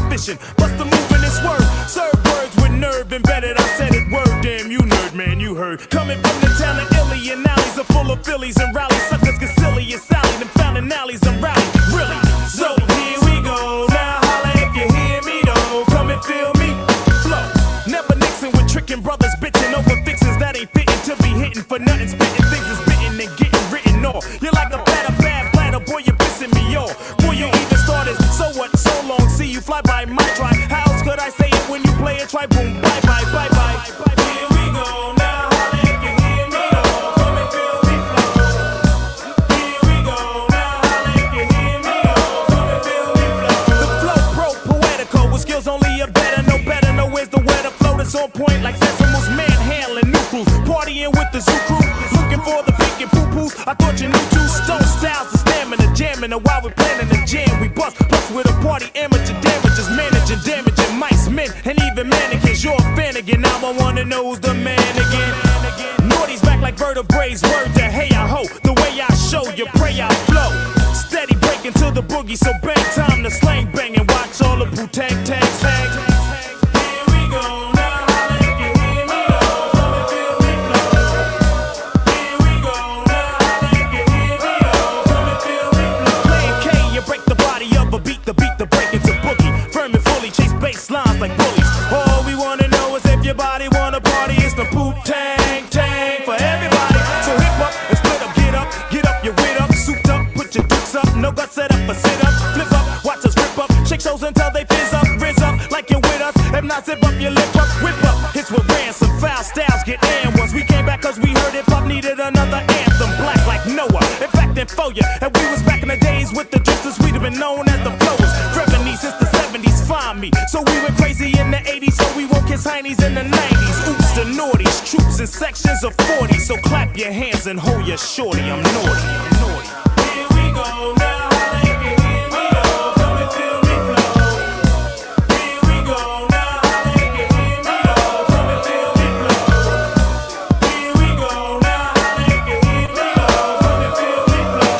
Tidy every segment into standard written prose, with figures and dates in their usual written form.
efficient. Bust the move in this word. Serve words with nerve embedded. I said it word. Damn, you nerd, man, you heard. Coming from the town of Illy and alleys are full of Phillies and rallies. Suckers get silly and Sally. Them founding alleys and rally. Really? So here we go. Now holla if you hear me though. Come and feel me. Flow. Never Nixon with tricking brothers bitching over fixins that ain't fitting to be hitting for nothing. Spitting things is bitten and getting written off. You're like a platter, bad platter. Boy, you're pissing me off. Boy, you even started. So what? So long. See you fly by my try. How else could I say it when you play it? Try boom. Bye bye. Bye bye. Here we go. Now holla if you hear me though. Come and feel me flow. Here we go. Now holla if you hear me though. Come and feel me flow. The flow pro poetical with skills only a better. No better. No where's the weather flow that's on point like decimals. Manhandling new crews. Partying with the zoo crew. Looking for the pink and poo-poos. I thought you knew two stone styles of stamina. Jamming and while we're planning the jam we bust. Plus with a party amateur damages. Managing damaging mice, men, and even mannequins. You're a fan again. Now I wanna know who's the man again. Naughty's back like vertebrae's. Word to hey I ho. The way I show you pray I flow. Steady breaking to the boogie. So bang time to slang bang and watch all the Wu-Tang tags tag. Here we go. Now holla if you hear me though. Come and feel me flow. Here we go. Now holla if you hear me though. Come and feel me flow. Playing K, you break the body of a beat, the break into boogie. Firm and fully chase bass lines like bullies. All we wanna know is if your body wanna party. It's the Wu-Tang tang for everybody. So hip up and split up, get up, your wit up, souped up, put your dukes up, no guts set up for sit up, flip up, watch us rip up, shake shows until they fizz up, rizz up, like you're with us. If not, zip up your lip up, whip up. Hits with ransom, foul styles get in once we came back cause we heard hip hop needed another anthem. Black like Noah, in fact, then for ya. And we was back in the days with the drifters, we'd have been known as the flowers. Revenue since the 70s, find me. So we went crazy in the 80s, so we won't kiss heinies in the 90s. Oops, the naughties, troops in sections of 40. So clap your hands and hold your shorty, I'm naughty. Here we go now, holla if you hear me though. Come and feel me flow. Here we go now, holla if you hear me though. Come and feel me flow. Here we go now, holla if you hear me though. Come and feel me flow.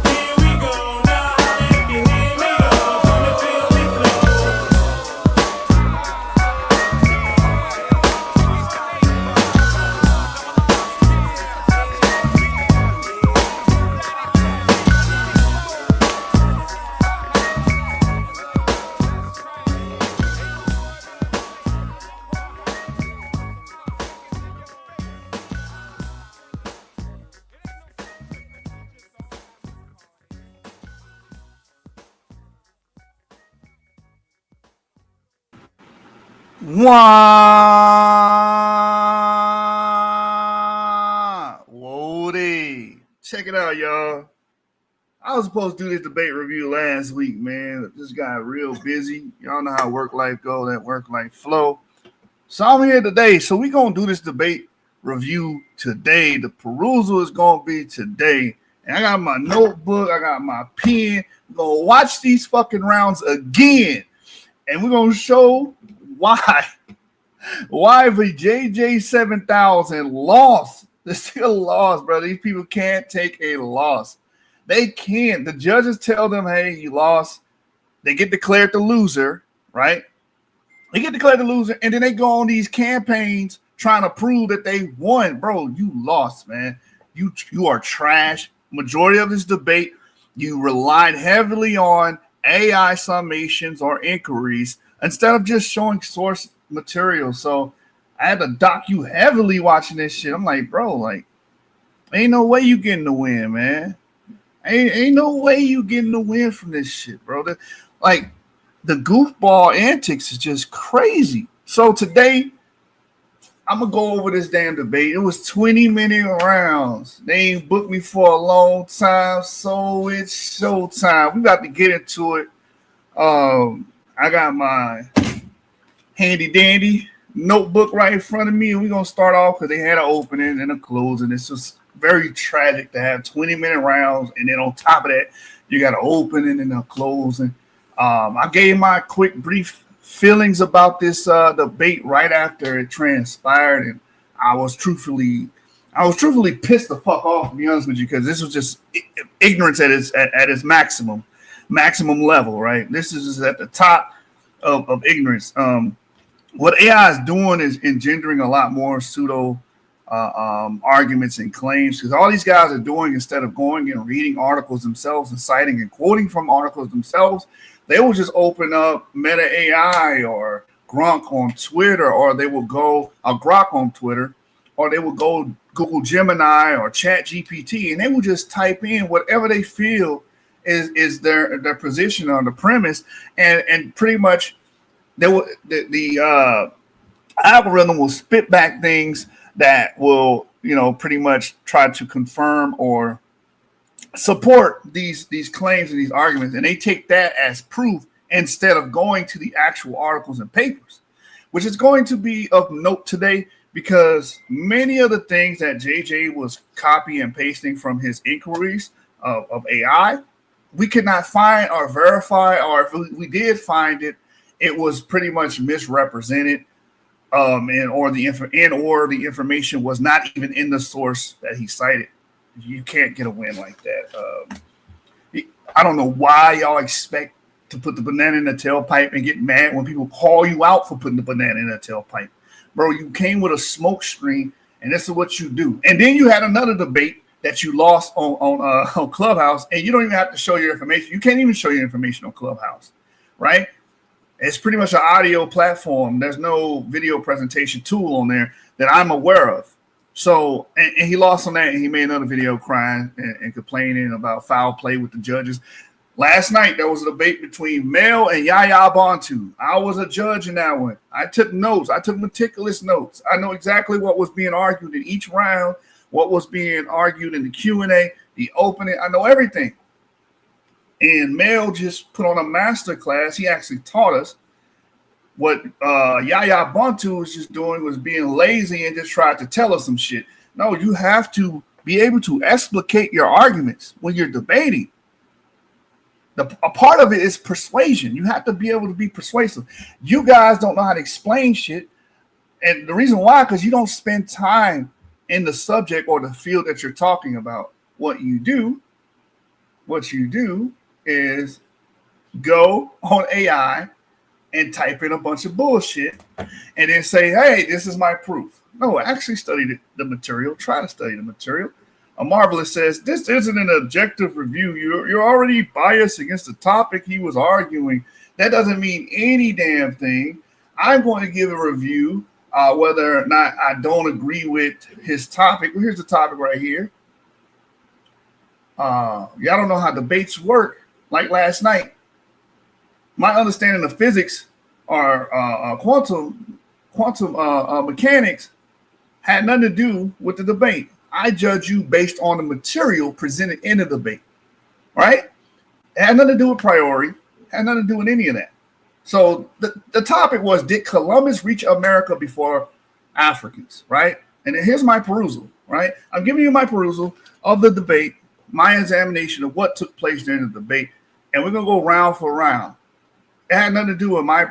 Here we go now, holla if you hear me though. Come and feel me flow. Whoa-dee. Check it out, y'all. I was supposed to do this debate review last week, man. Just got real busy. Y'all know how work life go, that work life flow. So I'm here today. So we're going to do this debate review today. The perusal is going to be today. And I got my notebook. I got my pen. We're going to watch these fucking rounds again. And we're going to show why VJJ7000 lost. They're still lost, bro. These people can't take a loss. They can't. The judges tell them, hey, you lost. They get declared the loser, right? They get declared the loser, and then they go on these campaigns trying to prove that they won. Bro, you lost, man. You are trash. Majority of this debate, you relied heavily on AI summations or inquiries instead of just showing source material. So I had to dock you heavily watching this shit. I'm like, bro, like, ain't no way you getting the win, man. Ain't no way you getting the win from this shit, bro. The goofball antics is just crazy. So today, I'm gonna go over this damn debate. It was 20-minute rounds. They ain't booked me for a long time, so it's showtime. We got to get into it. I got my handy dandy notebook right in front of me, and we're gonna start off because they had an opening and a closing. It's just very tragic to have 20-minute rounds, and then on top of that, you got an opening and a closing. I gave my quick, brief feelings about this debate right after it transpired, and I was truthfully pissed the fuck off, to be honest with you, because this was just ignorance at its maximum. maximum level, right? This is at the top of ignorance. What AI is doing is engendering a lot more pseudo arguments and claims, because all these guys are doing, instead of going and reading articles themselves and citing and quoting from articles themselves, they will just open up Meta AI or Grok on Twitter, or they will go Grok on Twitter, or they will go Google Gemini or Chat GPT, and they will just type in whatever they feel is their position on the premise, and pretty much they will the algorithm will spit back things that will, pretty much try to confirm or support these claims and these arguments, and they take that as proof instead of going to the actual articles and papers, which is going to be of note today, because many of the things that JJ was copying and pasting from his inquiries of AI, we could not find or verify, or if we did find it, it was pretty much misrepresented, or the information was not even in the source that he cited. You can't get a win like that. I don't know why y'all expect to put the banana in the tailpipe and get mad when people call you out for putting the banana in the tailpipe. Bro, you came with a smoke screen, and this is what you do. And then you had another debate that you lost on Clubhouse, and you don't even have to show your information. You can't even show your information on Clubhouse, right? It's pretty much an audio platform. There's no video presentation tool on there that I'm aware of. So, and he lost on that, and he made another video crying and complaining about foul play with the judges. Last night, there was a debate between Mel and Yaya Bantu. I was a judge in that one. I took notes. I took meticulous notes. I know exactly what was being argued in each round, what was being argued in the Q&A, the opening. I know everything. And Mel just put on a master class. He actually taught us. What Yaya Bantu was just doing was being lazy and just tried to tell us some shit. No, you have to be able to explicate your arguments when you're debating. A part of it is persuasion. You have to be able to be persuasive. You guys don't know how to explain shit. And the reason why, because you don't spend time in the subject or the field that you're talking about. What you do is go on AI and type in a bunch of bullshit and then say, hey, this is my proof. No, actually study the material. Try to study the material. A Marvelous says, this isn't an objective review. You're already biased against the topic he was arguing. That doesn't mean any damn thing. I'm going to give a review whether or not I don't agree with his topic. Well, here's the topic right here. Y'all don't know how debates work. Like last night, my understanding of physics or quantum mechanics had nothing to do with the debate. I judge you based on the material presented in the debate, right? It had nothing to do with priority, had nothing to do with any of that. So the topic was, did Columbus reach America before Africans, right? And then here's my perusal, right? I'm giving you my perusal of the debate, my examination of what took place during the debate, and we're going to go round for round. It had nothing to do with my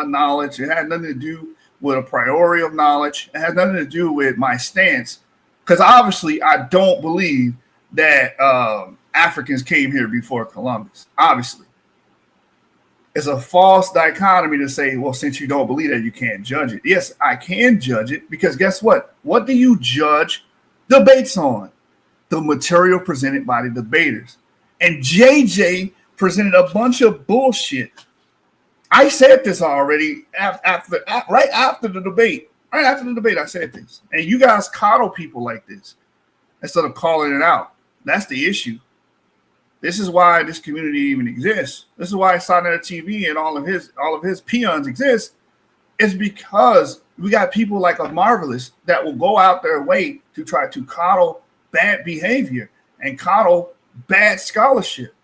knowledge. It had nothing to do with a priority of knowledge. It had nothing to do with my stance, because obviously I don't believe that Africans came here before Columbus. Obviously. It's a false dichotomy to say, well, since you don't believe that, you can't judge it. Yes, I can judge it, because guess what? What do you judge debates on? The material presented by the debaters. And JJ presented a bunch of bullshit. I said this already right after the debate. Right after the debate, I said this. And you guys coddle people like this instead of calling it out. That's the issue. This is why this community even exists. This is why Sonnet TV and all of his peons exist. It's because we got people like a Marvelous that will go out their way to try to coddle bad behavior and coddle bad scholarship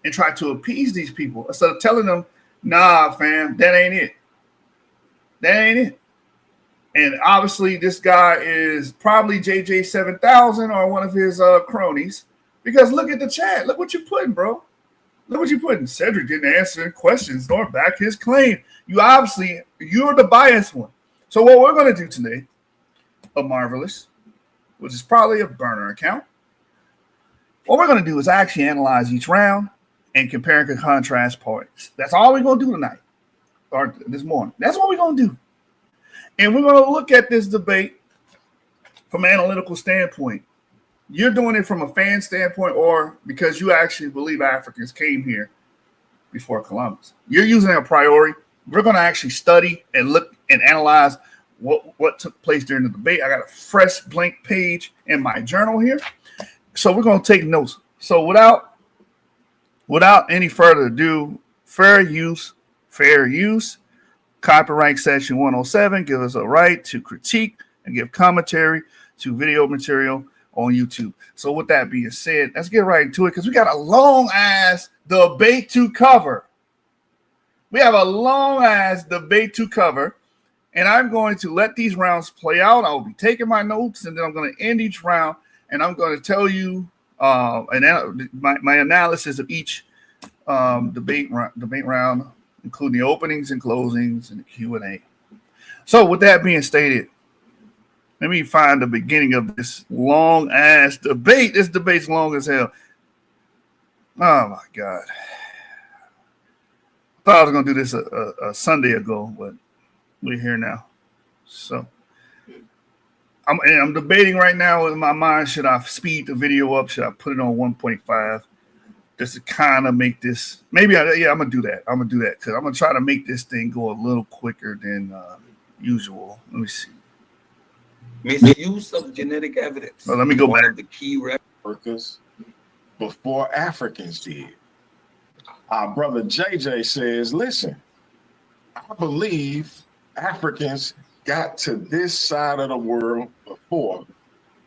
and try to appease these people instead of telling them, nah, fam, that ain't it. That ain't it. And obviously, this guy is probably VJJ7000 or one of his cronies. Because look at the chat. Look what you're putting, bro. Look what you're putting. Cedrick didn't answer questions nor back his claim. You're the biased one. So what we're going to do today, a Marvelous, which is probably a burner account, what we're going to do is actually analyze each round and compare and contrast points. That's all we're going to do tonight or this morning. That's what we're going to do. And we're going to look at this debate from an analytical standpoint. You're doing it from a fan standpoint or because you actually believe Africans came here before Columbus. You're using it a priori. We're going to actually study and look and analyze what took place during the debate. I got a fresh blank page in my journal here. So we're going to take notes. So without any further ado, fair use, copyright section 107 gives us a right to critique and give commentary to video material on YouTube. So with that being said, let's get right into it because we got a long ass debate to cover. We have a long ass debate to cover, and I'm going to let these rounds play out. I will be taking my notes, and then I'm going to end each round, and I'm going to tell you my analysis of each debate round, including the openings and closings and the Q&A. So with that being stated, let me find the beginning of this long ass debate. This debate's long as hell. Oh my God. I thought I was going to do this a Sunday ago, but we're here now. So I'm debating right now in my mind, should I speed the video up? Should I put it on 1.5 just to kind of make this? I'm going to do that. I'm going to do that because I'm going to try to make this thing go a little quicker than usual. Let me see. Misuse of genetic evidence. Let me go back. The key workers before Africans did. Our brother JJ says, listen, I believe Africans got to this side of the world before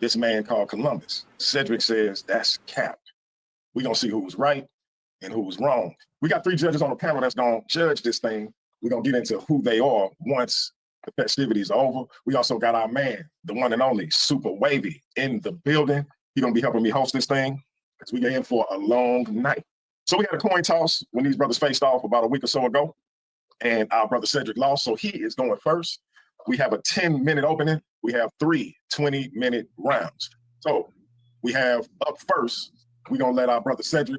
this man called Columbus. Cedrick says that's cap. We're going to see who's right and who's wrong. We got 3 judges on the panel that's going to judge this thing. We're going to get into who they are once the festivities are over. We also got our man, the one and only Super Wavy, in the building. He's going to be helping me host this thing because we get in for a long night. So we had a coin toss when these brothers faced off about a week or so ago, and our brother Cedrick lost, so he is going first. We have a 10-minute opening. We have 3 20-minute rounds. So we have up first, we're going to let our brother Cedrick.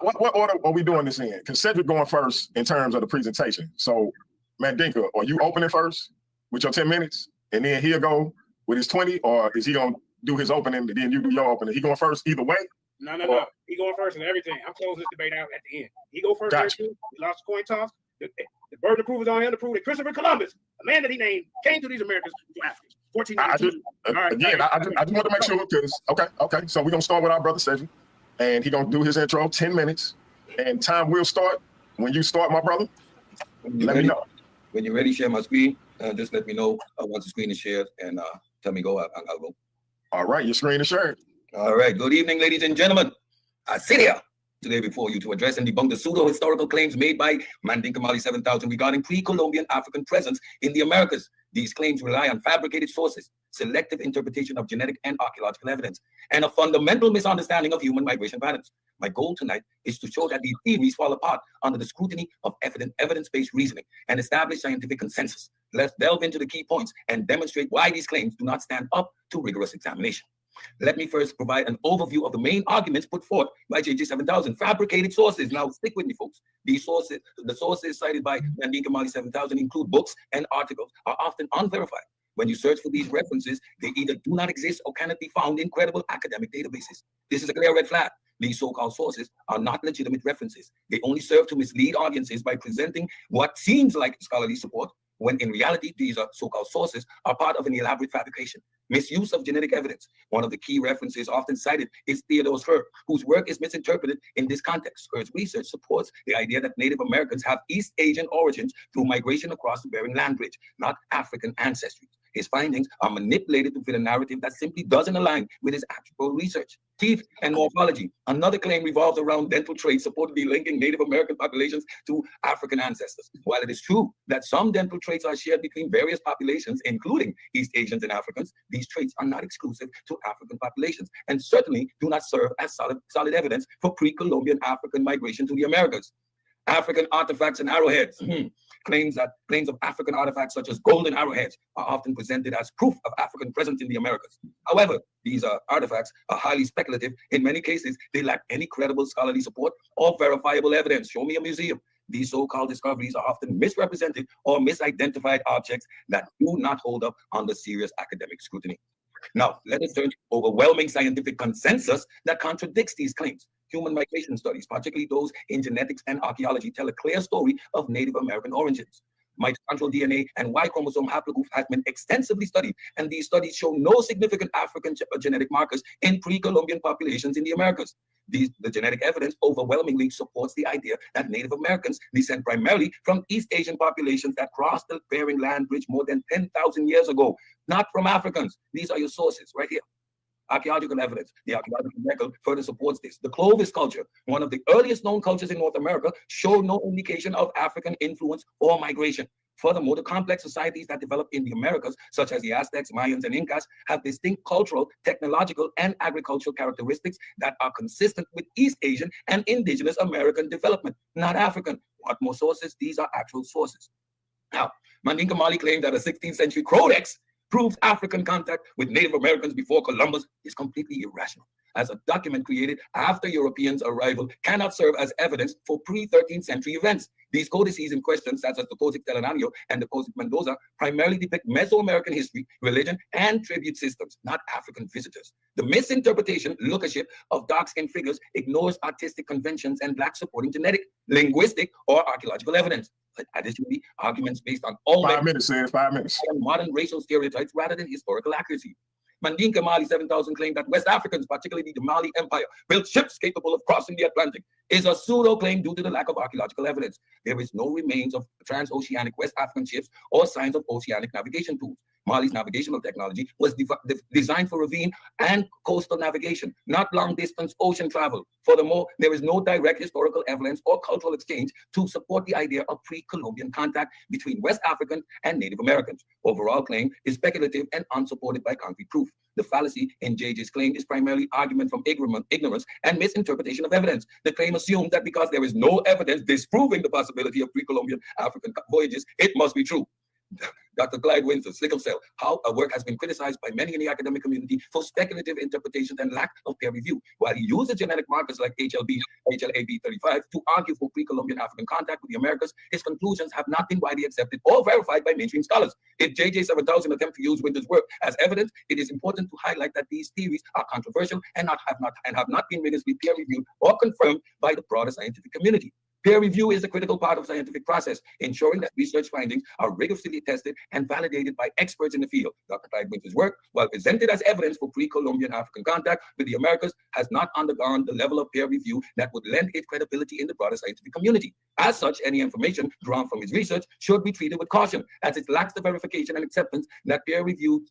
What order are we doing this in? Because Cedrick going first in terms of the presentation. So Mandinka, are you opening first with your 10 minutes? And then he'll go with his 20? Or is he going to do his opening and then you do your opening? He going first either way? No. He going first and everything. I'm closing this debate out at the end. He go first. Gotcha. He lost the coin toss. The burden of proof is on him to prove that Christopher Columbus, a man that he named, came to these Americas from Africa. 1492. I just want to make sure because, okay. So we're going to start with our brother Cedrick. And he's going to do his intro, 10 minutes. And time will start when you start, my brother. Let me know. When you're ready, share my screen. Just let me know once the screen is shared and tell me go. I'll go. All right, your screen is shared. All right. Good evening, ladies and gentlemen. I sit here today before you to address and debunk the pseudo-historical claims made by Mandinka 7000 regarding pre-Columbian African presence in the Americas. These claims rely on fabricated sources, selective interpretation of genetic and archaeological evidence, and a fundamental misunderstanding of human migration patterns. My goal tonight is to show that these theories fall apart under the scrutiny of evidence-based reasoning and establish scientific consensus. Let's delve into the key points and demonstrate why these claims do not stand up to rigorous examination. Let me first provide an overview of the main arguments put forth by VJJ7000, fabricated sources. Now, stick with me, folks. These sources, the sources cited by Mandinka 7000 include books and articles, are often unverified. When you search for these references, they either do not exist or cannot be found in credible academic databases. This is a clear red flag. These so-called sources are not legitimate references. They only serve to mislead audiences by presenting what seems like scholarly support, when in reality, these so-called sources are part of an elaborate fabrication. Misuse of genetic evidence. One of the key references often cited is Theodore Herr, whose work is misinterpreted in this context. Herr's research supports the idea that Native Americans have East Asian origins through migration across the Bering Land Bridge, not African ancestry. His findings are manipulated to fit a narrative that simply doesn't align with his actual research. Teeth and morphology. Another claim revolves around dental traits supposedly linking Native American populations to African ancestors. While it is true that some dental traits are shared between various populations, including East Asians and Africans, these traits are not exclusive to African populations and certainly do not serve as solid evidence for pre-Columbian African migration to the Americas. African artifacts and arrowheads. Claims of African artifacts such as golden arrowheads are often presented as proof of African presence in the Americas. However, these artifacts are highly speculative. In many cases, they lack any credible scholarly support or verifiable evidence. Show me a museum. These so-called discoveries are often misrepresented or misidentified objects that do not hold up under serious academic scrutiny. Now, let us turn to overwhelming scientific consensus that contradicts these claims. Human migration studies, particularly those in genetics and archaeology, tell a clear story of Native American origins. Mitochondrial DNA and Y chromosome haplogroup have been extensively studied, and these studies show no significant African genetic markers in pre-Columbian populations in the Americas. The genetic evidence overwhelmingly supports the idea that Native Americans descend primarily from East Asian populations that crossed the Bering Land Bridge more than 10,000 years ago, not from Africans. These are your sources right here. Archaeological evidence. The archaeological record further supports this. The Clovis culture, one of the earliest known cultures in North America, showed no indication of African influence or migration. Furthermore, the complex societies that developed in the Americas, such as the Aztecs, Mayans, and Incas, have distinct cultural, technological, and agricultural characteristics that are consistent with East Asian and indigenous American development, not African. What more sources? These are actual sources. Now, Mandinka Mali claimed that a 16th century codex proves African contact with Native Americans before Columbus is completely irrational, as a document created after Europeans' arrival cannot serve as evidence for pre-13th century events. These codices in question, such as the Codice Telenanio and the Codice Mendoza, primarily depict Mesoamerican history, religion, and tribute systems, not African visitors. The misinterpretation, lookership of dark-skinned figures ignores artistic conventions and lacks supporting genetic, linguistic, or archaeological evidence. But additionally, arguments based on all 5 minutes, Ed, 5 minutes. modern racial stereotypes rather than historical accuracy. Mandinka Mali 7000 claimed that West Africans, particularly the Mali Empire, built ships capable of crossing the Atlantic, is a pseudo-claim due to the lack of archaeological evidence. There is no remains of transoceanic West African ships or signs of oceanic navigation tools. Mali's navigational technology was designed for ravine and coastal navigation, not long-distance ocean travel. Furthermore, there is no direct historical evidence or cultural exchange to support the idea of pre-Columbian contact between West Africans and Native Americans. Overall claim is speculative and unsupported by concrete proof. The fallacy in JJ's claim is primarily argument from ignorance and misinterpretation of evidence. The claim assumes that because there is no evidence disproving the possibility of pre-Columbian African voyages, it must be true. Dr. Clyde Windsor, sickle cell, how a work has been criticized by many in the academic community for speculative interpretations and lack of peer review. While he uses genetic markers like HLA-B35 to argue for pre-Columbian African contact with the Americas, his conclusions have not been widely accepted or verified by mainstream scholars. If JJ7000 attempt to use Windsor's work as evidence, it is important to highlight that these theories are controversial and have not been rigorously peer reviewed or confirmed by the broader scientific community. Peer review is a critical part of the scientific process, ensuring that research findings are rigorously tested and validated by experts in the field. Dr. Clyde Winter's work, while presented as evidence for pre-Columbian African contact with the Americas, has not undergone the level of peer review that would lend it credibility in the broader scientific community. As such, any information drawn from his research should be treated with caution, as it lacks the verification and acceptance that peer-reviewed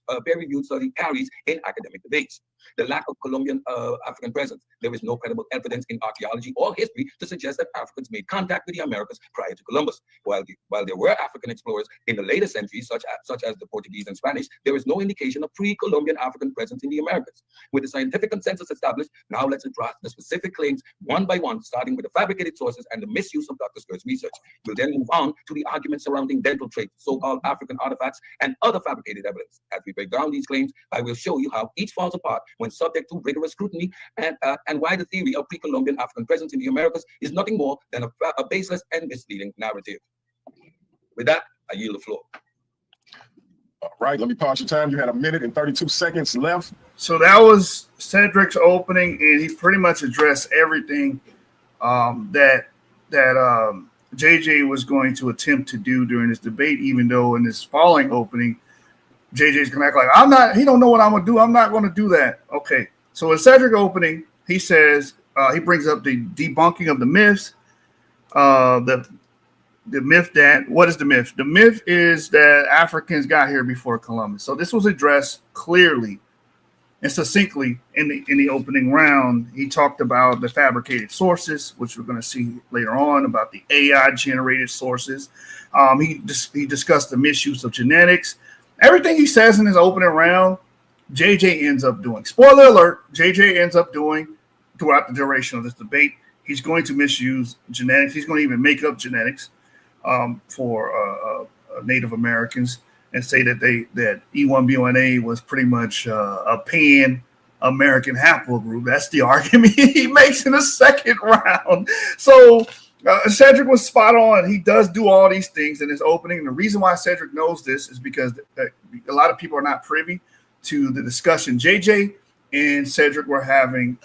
study carries in academic debates. The lack of Columbian African presence. There is no credible evidence in archaeology or history to suggest that Africans made contact with the Americas prior to Columbus. While there were African explorers in the later centuries, such as the Portuguese and Spanish, there is no indication of pre-Columbian African presence in the Americas. With the scientific consensus established, now let's address the specific claims one by one, starting with the fabricated sources and the misuse of Dr. Skirt's research. We'll then move on to the arguments surrounding dental traits, so-called African artifacts, and other fabricated evidence. As we break down these claims, I will show you how each falls apart when subject to rigorous scrutiny, and why the theory of pre-Columbian African presence in the Americas is nothing more than a baseless and misleading narrative. With that, I yield the floor. All right, let me pause your time. You had 1 minute and 32 seconds left. So that was Cedrick's opening, and he pretty much addressed everything that JJ was going to attempt to do during this debate, even though in this following opening, JJ's gonna act like he don't know what I'm gonna do. I'm not gonna do that. Okay. So in Cedric opening, he says he brings up the debunking of the myths. The myth that what is the myth? The myth is that Africans got here before Columbus. So this was addressed clearly and succinctly in the opening round. He talked about the fabricated sources, which we're going to see later on, about the AI generated sources. He discussed the misuse of genetics. Everything he says in his opening round, JJ ends up doing. Spoiler alert, JJ ends up doing throughout the duration of this debate. he's going to misuse genetics. He's going to even make up genetics for Native Americans and say that that E1B1A was pretty much a pan-American haplogroup. That's the argument he makes in the second round. So Cedrick was spot on. He does do all these things in his opening. And the reason why Cedrick knows this is because a lot of people are not privy to the discussion JJ and Cedrick were having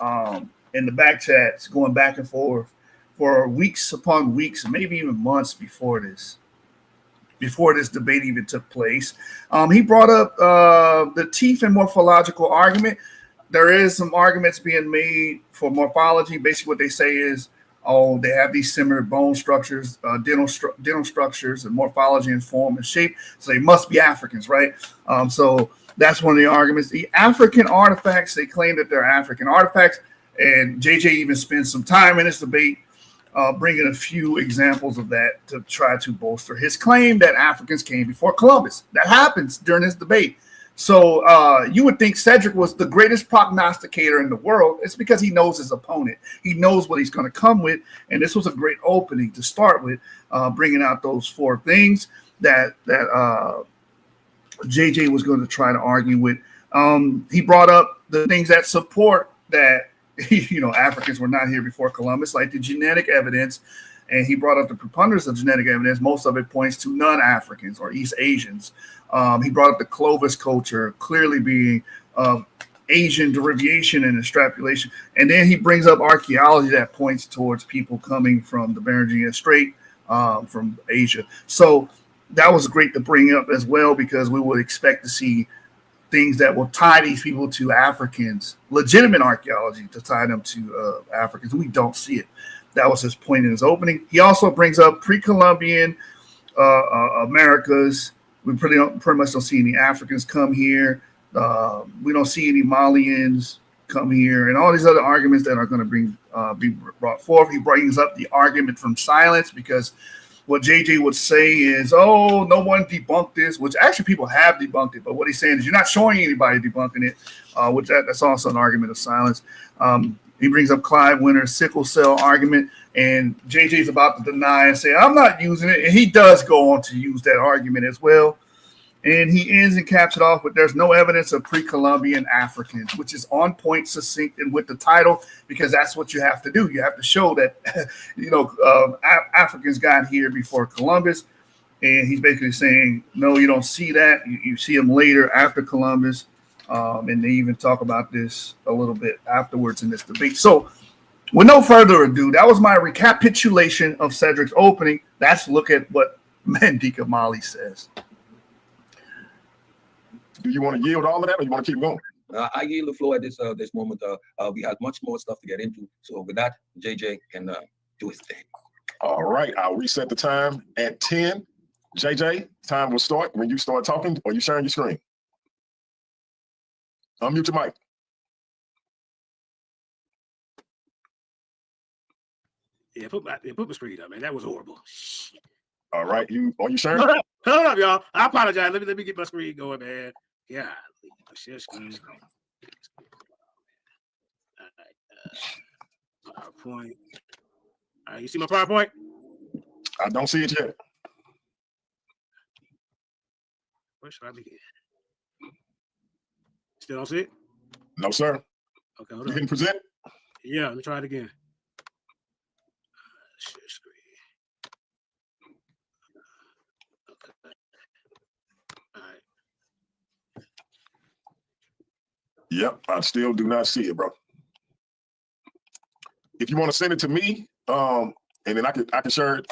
in the back chats, going back and forth for weeks upon weeks, maybe even months before this debate even took place. He brought up the teeth and morphological argument. There is some arguments being made for morphology. Basically what they say is, oh, they have these similar bone structures, dental structures and morphology and form and shape, so they must be Africans, right? So that's one of the arguments. The African artifacts, they claim that they're African artifacts, and JJ even spends some time in this debate bringing a few examples of that to try to bolster his claim that Africans came before Columbus. That happens during this debate. So you would think Cedrick was the greatest prognosticator in the world. It's because he knows his opponent. He knows what he's going to come with, and this was a great opening to start with, bringing out those four things that JJ was going to try to argue with. He brought up the things that support that Africans were not here before Columbus, like the genetic evidence, and he brought up the preponderance of genetic evidence. Most of it points to non-Africans or East Asians. He brought up the Clovis culture clearly being Asian derivation and extrapolation, and then he brings up archaeology that points towards people coming from the Bering Strait from Asia. So that was great to bring up as well, because we would expect to see things that will tie these people to Africans, legitimate archaeology to tie them to Africans. We don't see it. That was his point in his opening. He also brings up pre-Columbian Americas. We pretty much don't see any Africans come here. We don't see any Malians come here, and all these other arguments that are going to be brought forth. He brings up the argument from silence, because what JJ would say is, oh, no one debunked this, which actually people have debunked it. But what he's saying is you're not showing anybody debunking it, which that's also an argument of silence. He brings up Clive Winter's sickle cell argument, and JJ's about to deny and say, I'm not using it. And he does go on to use that argument as well. And he ends and caps it off with, there's no evidence of pre-Columbian Africans, which is on point, succinct, and with the title, because that's what you have to do. You have to show that, Africans got here before Columbus. And he's basically saying, no, you don't see that. You see them later after Columbus. And they even talk about this a little bit afterwards in this debate. So with no further ado, that was my recapitulation of Cedrick's opening. Let's look at what Mandinka Mali says. Do you want to yield all of that, or you want to keep going? I yield the floor at this moment. We have much more stuff to get into. So with that, JJ can do his thing. All right, I'll reset the time at 10. JJ, time will start when you start talking, or you sharing your screen. Unmute your mic. Yeah, put my screen up, man. That was horrible. Shit. All right, are you sharing? Hold up, y'all. I apologize. Let me get my screen going, man. Yeah, share screen. All right, PowerPoint. All right, you see my PowerPoint? I don't see it yet. Where should I begin? Still don't see it? No, sir. Okay, hold You on. can present? Yeah, let me try it again. Share screen. Okay. All right. Yep, I still do not see it, bro. If you want to send it to me, and then I can share it,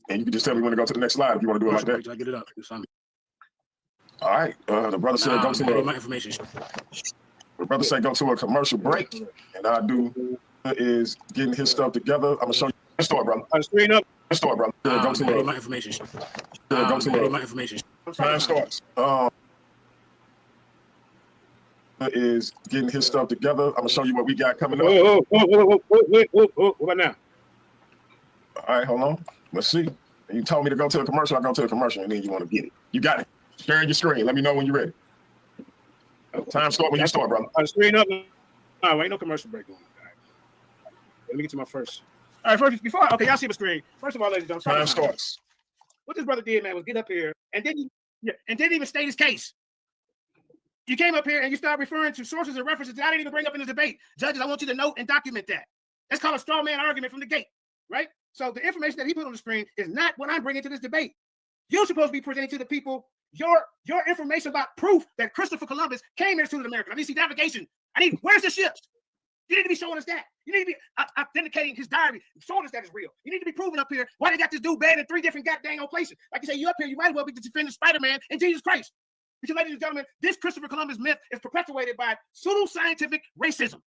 and you can just tell me when to go to the next slide if you want to do it like that. I get it up. All right. The brother said go to my information. The brother said go to a commercial break, and I do is getting his stuff together. I'm gonna show you the store, brother. Screen up. Store, brother. Go to my information. Go to my information. Time starts. Is getting his stuff together. I'm gonna show you what we got coming up. What about now? All right, hold on. Let's see. You told me to go to the commercial. I go to the commercial, and then you want to get it. You got it. Sharing your screen. Let me know when you're ready. Time start when you start, brother. Screen up. No, ain't no commercial break on. Right. Let me get to my first. All right, first, before, okay, y'all see the screen. First of all, ladies and gentlemen, Time starts. what this brother did, man, was get up here and didn't even state his case. You came up here and you started referring to sources and references that I didn't even bring up in the debate. Judges, I want you to note and document that. That's called a straw man argument from the gate, right? So the information that he put on the screen is not what I'm bringing to this debate. You're supposed to be presenting to the people your information about proof that Christopher Columbus came here to America. I need to see navigation. Where's the ships? You need to be showing us that. You need to be authenticating his diary, showing us that it's real. You need to be proving up here why they got this dude banned in 3 different goddamn places. Like you say, you up here, you might as well be defending Spider-Man and Jesus Christ. Because, ladies and gentlemen, this Christopher Columbus myth is perpetuated by pseudo-scientific racism.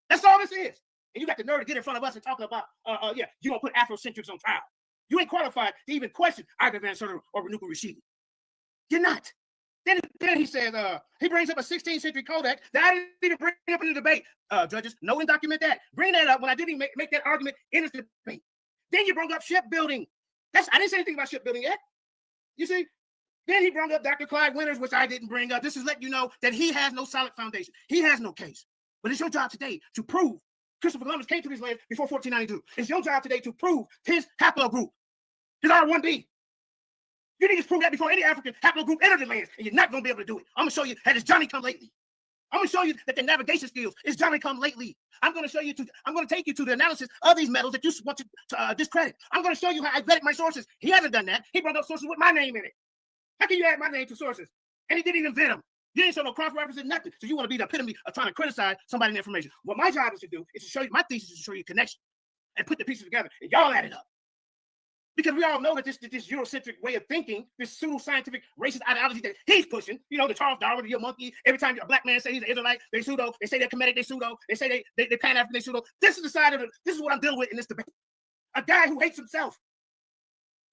That's all this is. And you got the nerve to get in front of us and talking about, you don't put Afrocentrics on trial. You ain't qualified to even question either Van Serter or Renuka Rashidi. You're not. Then he says, he brings up a 16th century codex that I didn't even bring up in the debate. Judges, no and document that. Bring that up when I didn't even make that argument in this debate. Then you brought up shipbuilding. I didn't say anything about shipbuilding yet. You see? Then he brought up Dr. Clyde Winters, which I didn't bring up. This is letting you know that he has no solid foundation. He has no case. But it's your job today to prove Christopher Columbus came to these lands before 1492. It's your job today to prove his haplogroup, his R1b. You need to prove that before any African haplogroup entered the lands, and you're not going to be able to do it. I'm going to show you that it's Johnny come lately. I'm going to show you that the navigation skills is Johnny come lately. I'm going to take you to the analysis of these metals that you want to discredit. I'm going to show you how I vetted my sources. He hasn't done that. He brought up sources with my name in it. How can you add my name to sources? And he didn't even vet them. You didn't show no cross-references, nothing. So you want to be the epitome of trying to criticize somebody's information. What my job is to do is to show you, my thesis is to show you connection and put the pieces together, and y'all add it up. Because we all know that this Eurocentric way of thinking, this pseudo-scientific racist ideology that he's pushing, the Charles Darwin, you're a monkey. Every time a black man says he's an Israelite, they pseudo. They say they're Kemetic, they pseudo. They say they Pan-African, they pseudo. This is the side of it. This is what I'm dealing with in this debate. A guy who hates himself.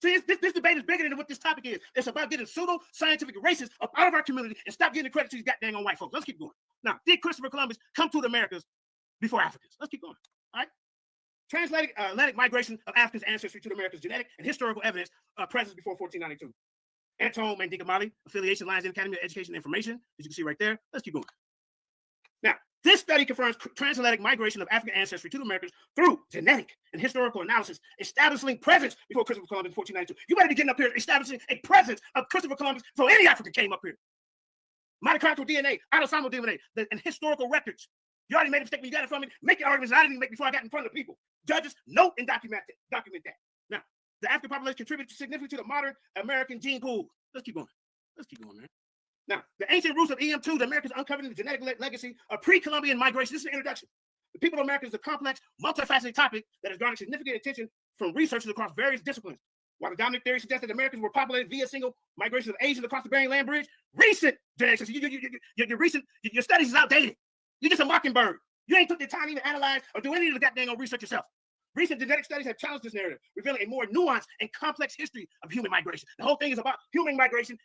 See, this debate is bigger than what this topic is. It's about getting pseudo-scientific racists up out of our community and stop giving the credit to these goddamn white folks. Let's keep going. Now, did Christopher Columbus come to the Americas before Africans? Let's keep going. All right. Transatlantic migration of Africans' ancestry to the Americas, genetic and historical evidence presence before 1492. Antone Mandinka Mali, affiliation lines in Academy of Education and Information, as you can see right there. Let's keep going. Now, this study confirms transatlantic migration of African ancestry to the Americas through genetic and historical analysis, establishing presence before Christopher Columbus in 1492. You better be getting up here establishing a presence of Christopher Columbus before any African came up here. Mitochondrial DNA, autosomal DNA, and historical records. You already made a mistake when you got it from me. Make your arguments I didn't even make before I got in front of the people. Judges, note and document that. Now, the African population contributed significantly to the modern American gene pool. Let's keep going. Man. Now, the ancient roots of EM2, the Americans uncovering the genetic legacy of pre-Columbian migration. This is an introduction. The people of America is a complex, multifaceted topic that has garnered significant attention from researchers across various disciplines. While the dominant theory suggests that Americans were populated via single migration of Asians across the Bering Land Bridge, recent genetics, your studies is outdated. You're just a mockingbird. You ain't took the time to even analyze or do any of the goddamn research yourself. Recent genetic studies have challenged this narrative, revealing a more nuanced and complex history of human migration. The whole thing is about human migration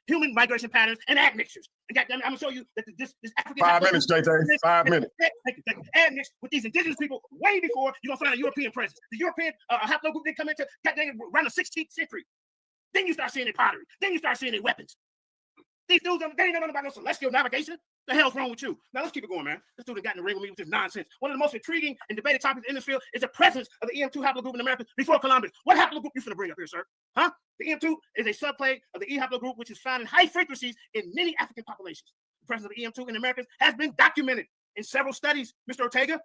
patterns, and admixtures. And goddamn, I'm gonna show you that this African 5 minutes, JJ. 5 minutes. Thank you. Admixed with these indigenous people way before you're gonna find a European presence. The European haplogroup didn't come into goddamn around the 16th century. Then you start seeing their pottery. Then you start seeing their weapons. These dudes, they ain't know nothing about no celestial navigation. The hell's wrong with you? Now let's keep it going, man. This dude got in the ring with me with this nonsense. One of the most intriguing and debated topics in this field is the presence of the EM2 haplogroup in America before Columbus. What haplogroup you finna bring up here, sir? Huh? The EM2 is a subclade of the E haplogroup, which is found in high frequencies in many African populations. The presence of the EM2 in Americas has been documented in several studies, Mr. Ortega.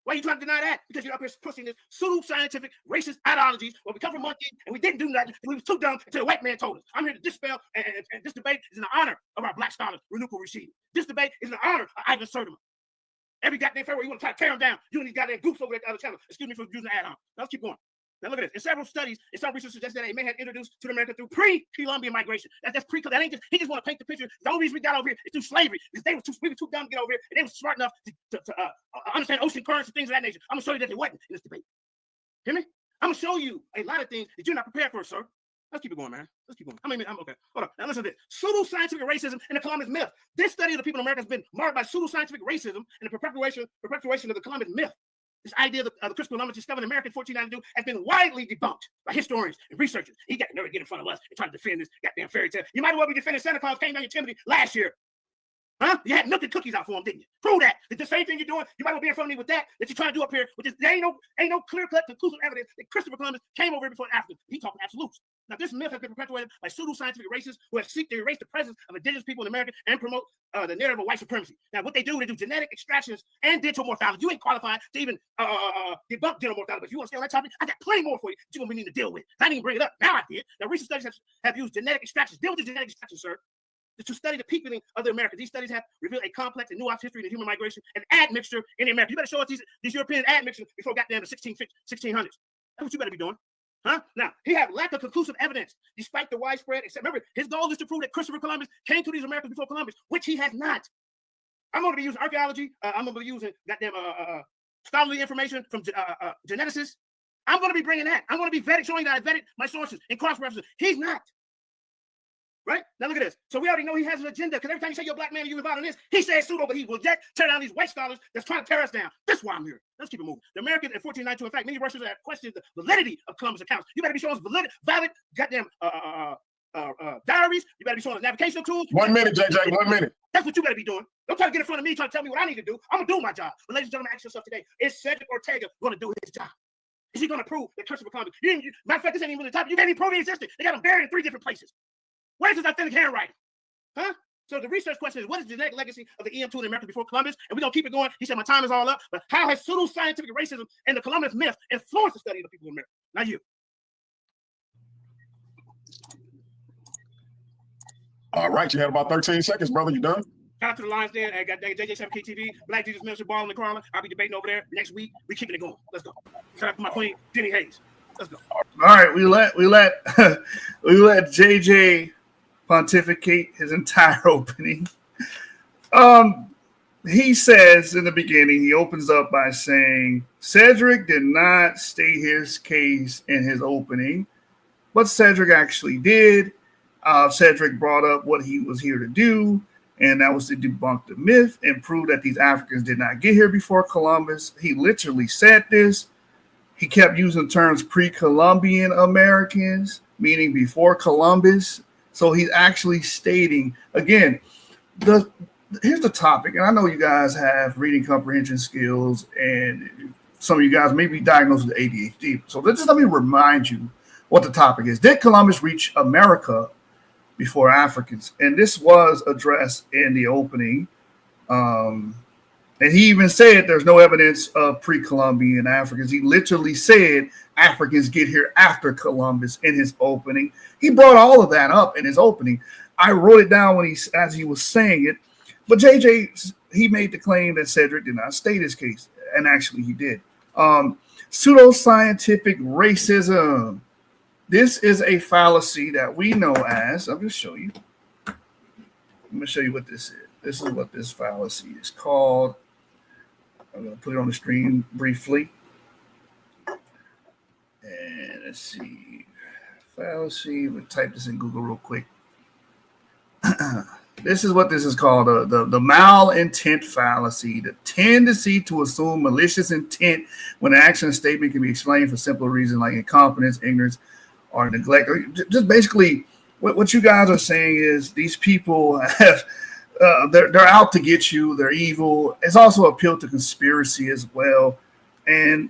Why are you trying to deny that? Because you're up here pushing this pseudo-scientific racist ideologies. Well, we come from monkeys and we didn't do nothing. We was too dumb until the white man told us. I'm here to dispel, and this debate is in the honor of our black scholars, Renuka Rashidi. This debate is in the honor of Ivan Sertima. Every goddamn February you want to try to tear him down. You and these goddamn goofs over at the other channel. Excuse me for using the ad-on. Now let's keep going. Now look at this. In several studies, and some research suggests that they may have introduced to America through pre-Columbian migration. That's that ain't just, he just want to paint the picture. The only reason we got over here is through slavery. Because we were too dumb to get over here, and they were smart enough to understand ocean currents and things of that nature. I'm gonna show you that they wasn't in this debate. Hear me? I'm gonna show you a lot of things that you're not prepared for, sir. Let's keep it going, man. Let's keep going. I'm okay. Hold on. Now listen to this. Pseudo-scientific racism and the Columbus myth. This study of the people in America has been marked by pseudo-scientific racism and the perpetuation of the Columbus myth. This idea of the Christopher Columbus discovered in America in 1492 has been widely debunked by historians and researchers. He got the nerve to get in front of us and try to defend this goddamn fairy tale. You might as well be defending Santa Claus came down your chimney last year. Huh? You had milk and cookies out for him, didn't you? Prove that. It's the same thing you're doing. You might well be in front of me with that you're trying to do up here. With this, there ain't no clear-cut, conclusive evidence that Christopher Columbus came over here before Africans. He talking absolutes. Now, this myth has been perpetuated by pseudo-scientific racists who have sought to erase the presence of indigenous people in America and promote the narrative of white supremacy. Now, what they do genetic extractions and dental mortality. You ain't qualified to even debunk dental mortality. But if you want to stay on that topic, I got plenty more for you that you're going to need to deal with. I didn't even bring it up. Now I did. Now, recent studies have used genetic extractions. Deal with the genetic extractions, sir. To study the peopling of the Americas. These studies have revealed a complex and nuanced history of human migration and admixture in the Americas. You better show us these European admixtures before goddamn the 1600s. That's what you better be doing. Huh? Now, he had lack of conclusive evidence despite the widespread, except remember, his goal is to prove that Christopher Columbus came to these Americas before Columbus, which he has not. I'm going to be using archaeology. I'm going to be using goddamn scholarly information from geneticists. I'm going to be bringing that. I'm going to be showing that I vetted my sources and cross-references. He's not. Right? Now look at this. So we already know he has an agenda, because every time you say you're a black man and you're involved in this, he says pseudo, but he will yet tear down these white scholars that's trying to tear us down. That's why I'm here. Let's keep it moving. The Americans in 1492, in fact, many Russians have questioned the validity of Columbus' accounts. You better be showing us valid goddamn diaries. You better be showing us navigational tools. 1 minute, JJ, 1 minute. That's what you better be doing. Don't try to get in front of me, trying to tell me what I need to do. I'm going to do my job. But ladies and gentlemen, ask yourself today, is Cedrick Ortega going to do his job? Is he going to prove that Christopher Columbus, matter of fact, this ain't even the topic. You can't even prove he existed. They got him buried in 3 different places. Where's his authentic handwriting? Huh? So the research question is, what is the genetic legacy of the EM2 in America before Columbus? And we're going to keep it going. He said, my time is all up. But how has pseudo-scientific racism and the Columbus myth influenced the study of the people in America? Now you. All right, you had about 13 seconds, brother. You done? Shout out to the Lions Den. I got VJJ7000 TV, Black Jesus Minister Ball in the Crawler. I'll be debating over there next week. We keeping it going. Let's go. Shout out to my queen, Jenny Hayes. Let's go. All right, we let JJ pontificate his entire opening. He says in the beginning, he opens up by saying Cedrick did not state his case in his opening, but Cedrick actually did. Cedrick brought up what he was here to do, and that was to debunk the myth and prove that these Africans did not get here before Columbus. He literally said this. He kept using terms pre-Columbian Americans, meaning before Columbus. So he's actually stating, again, here's the topic, and I know you guys have reading comprehension skills, and some of you guys may be diagnosed with ADHD. So just let me remind you what the topic is. Did Columbus reach America before Africans? And this was addressed in the opening. And he even said there's no evidence of pre-Columbian Africans. He literally said Africans get here after Columbus in his opening. He brought all of that up in his opening. I wrote it down as he was saying it. But JJ, he made the claim that Cedrick did not state his case. And actually he did. Pseudo-scientific racism. This is a fallacy that we know as, I'll just show you. I'm going to show you what this is. This is what this fallacy is called. I'm going to put it on the screen briefly. And let's see. Fallacy. We'll type this in Google real quick. This is what this is called. The malintent fallacy. The tendency to assume malicious intent when an action or statement can be explained for simple reasons like incompetence, ignorance, or neglect. Just basically what you guys are saying is these people have they're out to get you. They're evil. It's also appealed to conspiracy as well. And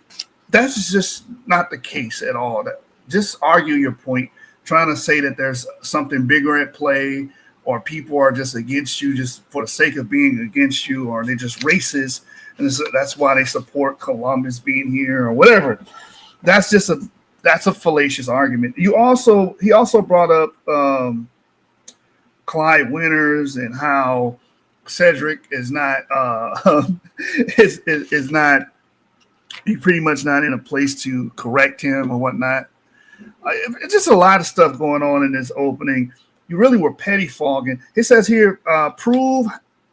that's just not the case at all. Just argue your point, trying to say that there's something bigger at play, or people are just against you just for the sake of being against you, or they're just racist, and that's why they support Columbus being here or whatever. That's a fallacious argument. He also brought up Clyde Winters and how Cedrick is not is not, he's pretty much not in a place to correct him or whatnot. It's just a lot of stuff going on in this opening. You really were pettifogging. It says here, prove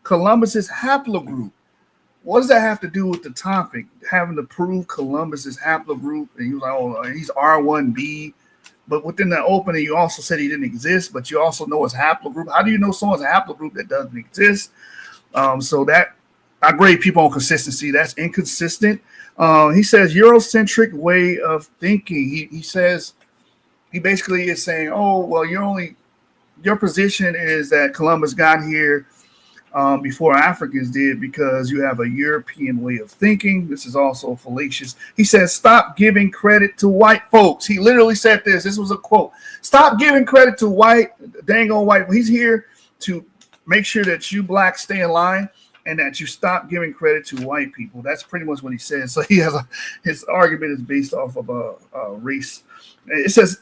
Columbus's haplogroup. What does that have to do with the topic? Having to prove Columbus's haplogroup, and he was like, oh, he's R1b. But within the opening, you also said he didn't exist, but you also know his haplogroup. How do you know someone's haplogroup that doesn't exist? So that I grade people on consistency. That's inconsistent. He says Eurocentric way of thinking. He says he basically is saying, oh, well, your position is that Columbus got here before Africans did, because you have a European way of thinking. This is also fallacious. He says, stop giving credit to white folks. He literally said this. This was a quote. Stop giving credit to dang on white. He's here to make sure that you blacks stay in line and that you stop giving credit to white people. That's pretty much what he says. So his argument is based off of a race. It says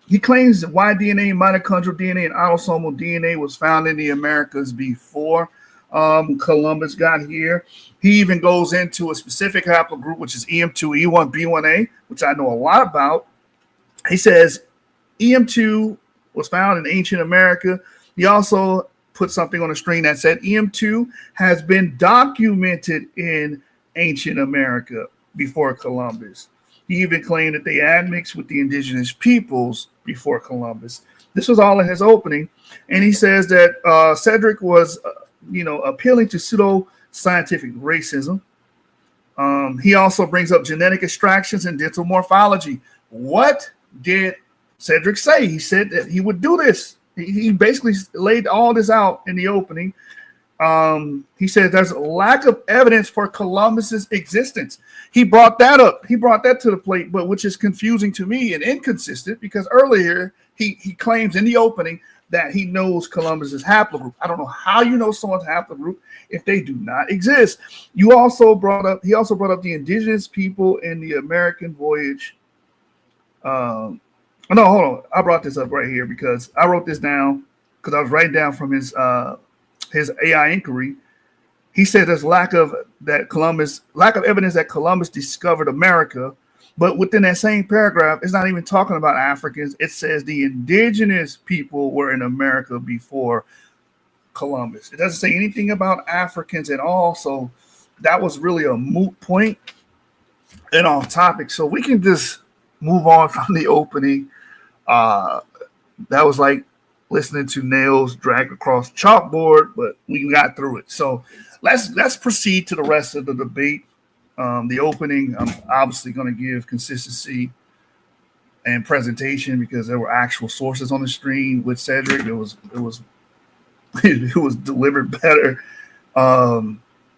he claims that Y DNA, mitochondrial DNA, and autosomal DNA was found in the Americas before Columbus got here. He even goes into a specific haplogroup, which is EM2, E1, B1A, which I know a lot about. He says EM2 was found in ancient America. He also put something on the screen that said EM2 has been documented in ancient America before Columbus. He even claimed that they admixed with the indigenous peoples before Columbus. This was all in his opening. And he says that Cedrick was, appealing to pseudo-scientific racism. He also brings up genetic extractions and dental morphology. What did Cedrick say? He said that he would do this. He basically laid all this out in the opening. He said there's a lack of evidence for Columbus's existence. He brought that up. He brought that to the plate, but which is confusing to me and inconsistent, because earlier he claims in the opening that he knows Columbus's haplogroup. I don't know how you know someone's haplogroup if they do not exist. He also brought up the indigenous people in the American voyage. No, hold on. I brought this up right here because I wrote this down because I was writing down from his AI inquiry. He said there's lack of evidence that Columbus discovered America, but within that same paragraph, it's not even talking about Africans. It says the indigenous people were in America before Columbus. It doesn't say anything about Africans at all. So that was really a moot point and off topic. So we can just move on from the opening. That was like listening to nails drag across chalkboard, but we got through it. So let's proceed to the rest of the debate. The opening, I'm obviously going to give consistency and presentation because there were actual sources on the screen with Cedrick. It was it was delivered better.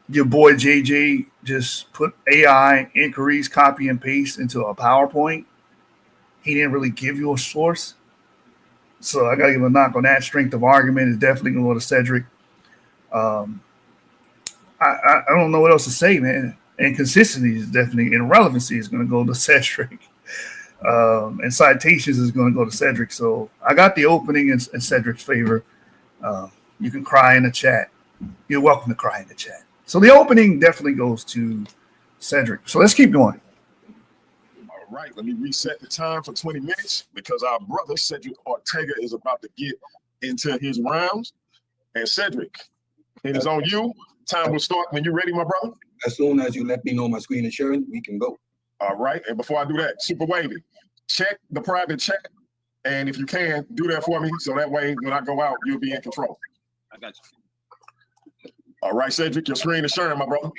Your boy JJ just put AI inquiries, copy and paste into a PowerPoint. He didn't really give you a source. So I got to give a knock on that. Strength of argument is definitely going to go to Cedrick. I don't know what else to say, man. And consistency is definitely, and relevancy is going to go to Cedrick. And citations is going to go to Cedrick. So I got the opening in Cedrick's favor. You can cry in the chat. You're welcome to cry in the chat. So the opening definitely goes to Cedrick. So let's keep going. All right, let me reset the time for 20 minutes because our brother Cedrick Ortega is about to get into his rounds. And Cedrick, it is on you. Time will start when you're ready, my brother. As soon as you let me know my screen is sharing, we can go. All right, and before I do that, Super Wavy, check the private chat. And if you can, do that for me so that way when I go out, you'll be in control. I got you. All right, Cedrick, your screen is sharing, my brother.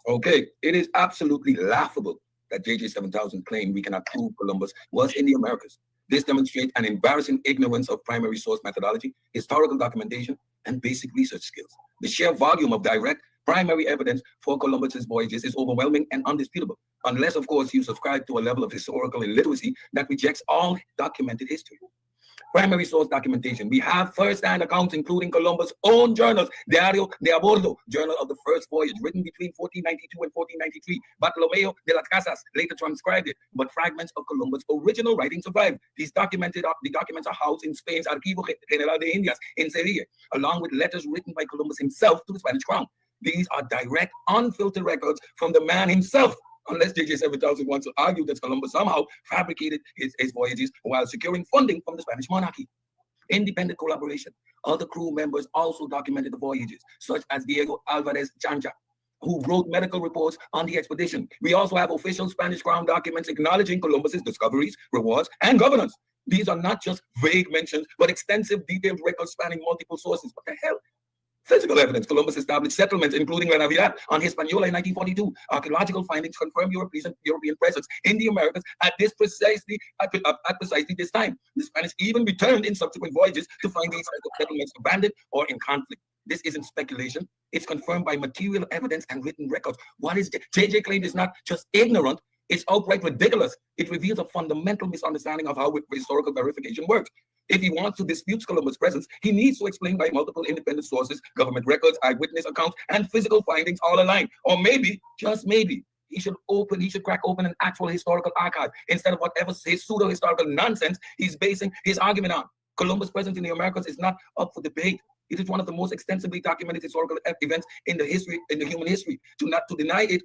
Okay, it is absolutely laughable that VJJ7000 claimed we cannot prove Columbus was in the Americas. This demonstrates an embarrassing ignorance of primary source methodology, historical documentation, and basic research skills. The sheer volume of direct primary evidence for Columbus's voyages is overwhelming and undisputable, unless, of course, you subscribe to a level of historical illiteracy that rejects all documented history. Primary source documentation. We have first-hand accounts, including Columbus' own journals, Diario de a Bordo, Journal of the First Voyage, written between 1492 and 1493. Bartolomeo de las Casas later transcribed it, but fragments of Columbus' original writing survive. The documents are housed in Spain's Archivo General de Indias in Sevilla, along with letters written by Columbus himself to the Spanish crown. These are direct, unfiltered records from the man himself, unless JJ7000 wants to argue that Columbus somehow fabricated his voyages while securing funding from the Spanish monarchy. Independent collaboration. Other crew members also documented the voyages, such as Diego Alvarez Chancha, who wrote medical reports on the expedition. We also have official Spanish crown documents acknowledging Columbus's discoveries, rewards, and governance. These are not just vague mentions, but extensive, detailed records spanning multiple sources. What the hell? Physical evidence. Columbus established settlements, including La Navidad on Hispaniola in 1942. Archaeological findings confirm European presence in the Americas at precisely this time. The Spanish even returned in subsequent voyages to find these settlements abandoned or in conflict. This isn't speculation. It's confirmed by material evidence and written records. What is JJ claimed is not just ignorant, it's outright ridiculous. It reveals a fundamental misunderstanding of how historical verification works. If he wants to dispute Columbus' presence, he needs to explain by multiple independent sources, government records, eyewitness accounts, and physical findings all aligned. Or maybe, just maybe, he should crack open an actual historical archive instead of whatever pseudo-historical nonsense he's basing his argument on. Columbus' presence in the Americas is not up for debate. It is one of the most extensively documented historical events in the human history. To deny it,